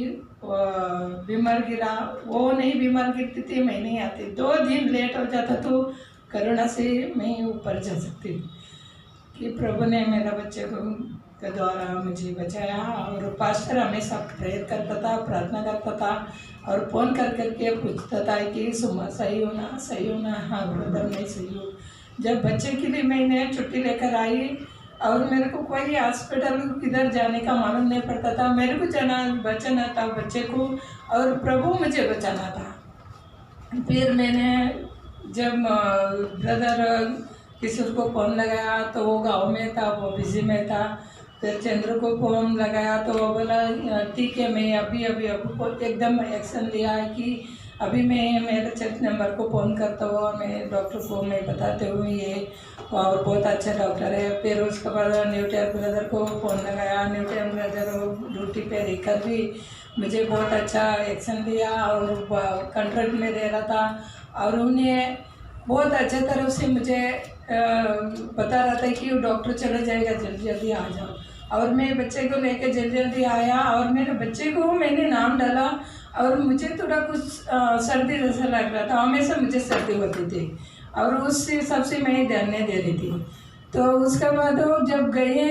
Speaker 12: बीमार गिरा, वो नहीं बीमार गिरती थी, मैं नहीं आती, 2 दिन लेट हो जाता तो कोरोना से मैं ऊपर जा सकती कि प्रभु ने मेरा बच्चे को के द्वारा मुझे बचाया। और पास्टर हमेशा प्रेयर करता था, प्रार्थना करता था और फ़ोन कर करके पूछता था कि सुमा सही हो ना, हाँ ब्रदर मैं सही हूँ। जब बच्चे के लिए मैंने छुट्टी लेकर आई और मेरे को कोई हॉस्पिटल किधर जाने का मालूम नहीं पड़ता था, मेरे को बचाना था बच्चे को और प्रभु मुझे बचाना था। फिर मैंने जब ब्रदर किशोर को फ़ोन लगाया तो वो गांव में था, वो बिजी में था। फिर चंद्र को फ़ोन लगाया तो वो बोला ठीक है, मैं अभी एकदम एक्शन लिया है कि अभी मैं मेरे चर्च नंबर को फ़ोन करता हुआ मैं डॉक्टर को मैं बताते हुए ये और बहुत अच्छा डॉक्टर है। फिर उसके बाद न्यूटन ब्रदर को फ़ोन लगाया, न्यूटन ब्रदर ड्यूटी पे रहकर भी मुझे बहुत अच्छा एक्शन दिया और कंट्रोल में दे रहा था और उन्हें बहुत अच्छे तरह से मुझे बता रहा था कि वो डॉक्टर चले जाएगा, जल्दी आ जाओ। और मैं बच्चे को लेकर जल्दी आया और मेरे बच्चे को मैंने नाम डाला और मुझे थोड़ा कुछ सर्दी जैसा लग रहा था, हमेशा मुझे सर्दी होती थी और उस हिसाब से मैं ध्यान नहीं दे रही थी। तो उसके बाद जब गए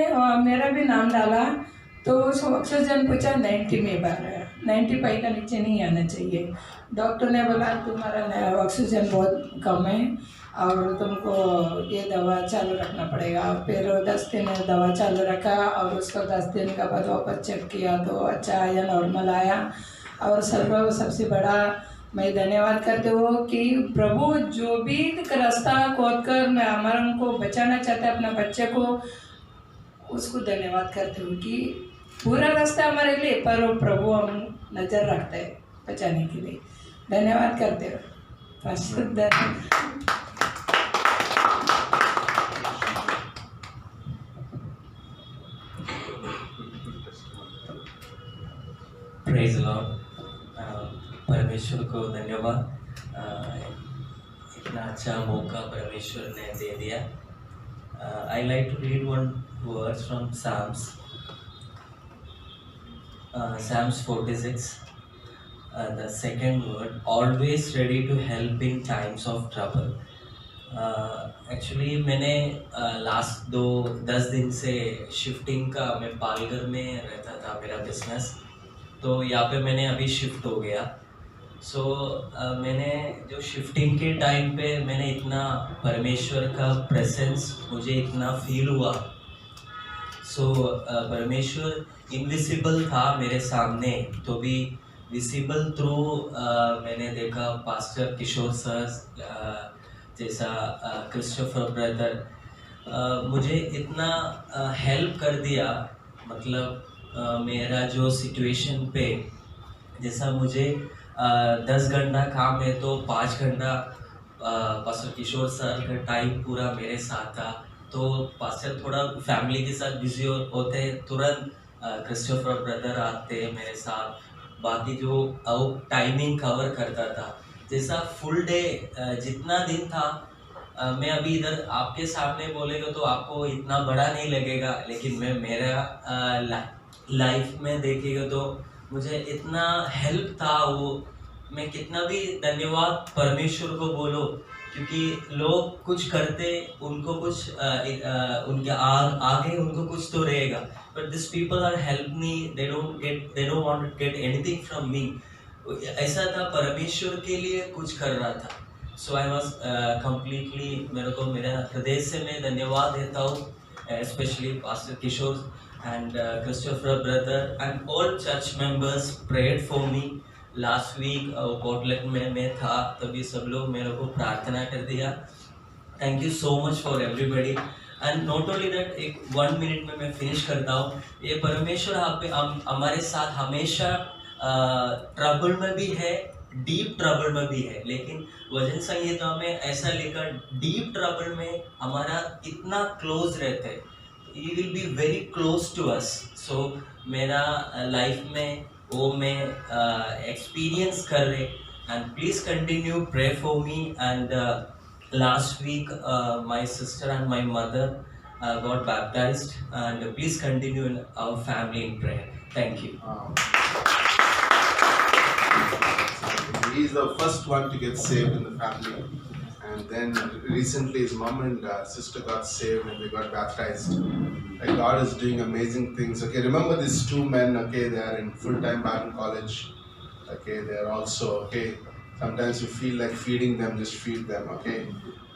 Speaker 12: मेरा भी नाम डाला तो उस ऑक्सीजन पूछा 90 में बार है, 95 का नीचे नहीं आना चाहिए। डॉक्टर ने बोला तुम्हारा ऑक्सीजन बहुत कम है और तुमको ये दवा चालू रखना पड़ेगा। फिर 10 दिन दवा चालू रखा और उसको 10 दिन का बाद वापस चेक किया तो अच्छा आया, नॉर्मल आया। और सबसे बड़ा मैं धन्यवाद करते हो कि प्रभु जो भी रास्ता खोद कर हमारा उनको बचाना चाहता है अपना बच्चे को, उसको धन्यवाद करते हो कि पूरा रास्ता हमारे लिए पर प्रभु हम नज़र रखते हैं बचाने के लिए। धन्यवाद करते हो।
Speaker 13: Praise Lord. परमेश्वर को धन्यवाद, इतना अच्छा मौका परमेश्वर ने दे दिया। I like to read one verse from Psalms 46, the second word, always ready to help in times of trouble. Actually मैंने लास्ट 10 दिन से शिफ्टिंग का, मैं पालघर में रहता था, मेरा बिजनेस, तो यहाँ पे मैंने अभी शिफ्ट हो गया। सो मैंने जो शिफ्टिंग के टाइम पे मैंने इतना परमेश्वर का प्रेजेंस मुझे इतना फील हुआ। सो परमेश्वर इनविजिबल था मेरे सामने, तो भी विजिबल थ्रू मैंने देखा पास्टर किशोर सर जैसा, क्रिस्टोफर ब्रदर मुझे इतना हेल्प कर दिया। मतलब मेरा जो सिचुएशन पे, जैसा मुझे 10 घंटा काम है तो 5 घंटा पास्टर किशोर सर का टाइम पूरा मेरे साथ था। तो पास्टर थोड़ा फैमिली के साथ बिजी होते हैं, तुरंत क्रिस्टोफर ब्रदर आते मेरे साथ, बाकी जो टाइमिंग कवर करता था। जैसा फुल डे जितना दिन था, मैं अभी इधर आपके सामने बोलेगा तो आपको इतना बड़ा नहीं लगेगा, लेकिन मैं मेरा लाइफ में देखेगा तो मुझे इतना हेल्प था वो। मैं कितना भी धन्यवाद परमेश्वर को बोलो, क्योंकि लोग कुछ करते, उनको कुछ उनके आगे उनको कुछ तो रहेगा, but this people are help me, they don't want to get anything from me. ऐसा था, परमेश्वर के लिए कुछ कर रहा था। सो आई वॉज कम्प्लीटली, मेरे को मेरा हृदय से मैं धन्यवाद देता हूँ, specially pastor Kishore and Christopher brother and all church members prayed for me. Last week Portland में मैं था, तभी सब लोग मेरे को प्रार्थना कर दिया। Thank you so much for everybody. And not only that, एक 1 मिनट में मैं फिनिश करता हूँ। ये परमेश्वर हमारे साथ हमेशा ट्रबल में भी है, डीप ट्रबल में भी है, लेकिन वचन संहिता में ऐसा लिखा, डीप ट्रबल में हमारा इतना क्लोज रहता है, he will be very close to us. So मेरा लाइफ में वो मैं एक्सपीरियंस कर रहे, and please continue pray for me. And last week my sister and my mother got baptized, and please continue in our family in prayer. Thank you.
Speaker 1: He is the first one to get saved in the family, and then recently his mom and sister got saved and they got baptized. Like, God is doing amazing things. Okay, remember these 2 men. Okay, they are in full-time Bible college. Okay, they are also okay. Sometimes you feel like feeding them, just feed them. Okay.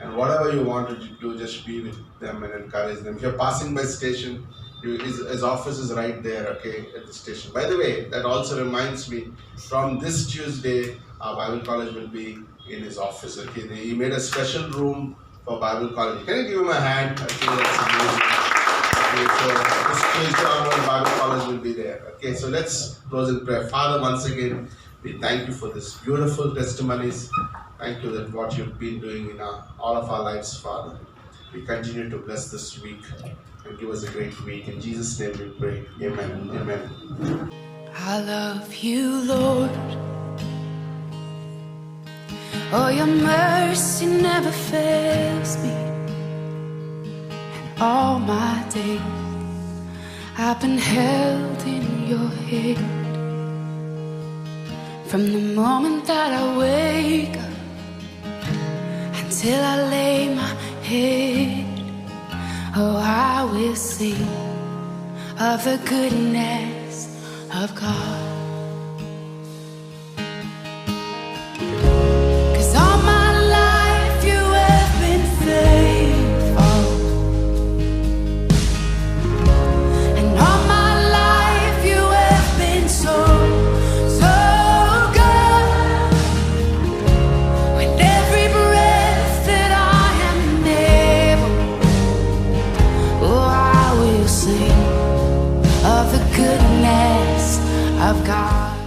Speaker 1: And whatever you want to do, just be with them and encourage them. If you're passing by station, his office is right there, okay, at the station. By the way, that also reminds me, from this Tuesday, our Bible college will be in his office, okay. He made a special room for Bible college. Can you give him a hand? Okay, that's amazing. Okay, so this Tuesday onward, Bible college will be there. Okay, so let's close in prayer. Father, once again, we thank you for this beautiful testimonies. Thank you that what you've been doing in all of our lives, Father. We continue to bless this week and give us a great week. In Jesus' name we pray. Amen. Amen.
Speaker 9: I love you, Lord. Oh, your mercy never fails me. And all my days I've been held in your hand. From the moment that I wake up till I lay my head, oh, I will sing of the goodness of God. 'Cause all my life you have been faithful, and all my life you have been so of the goodness of God.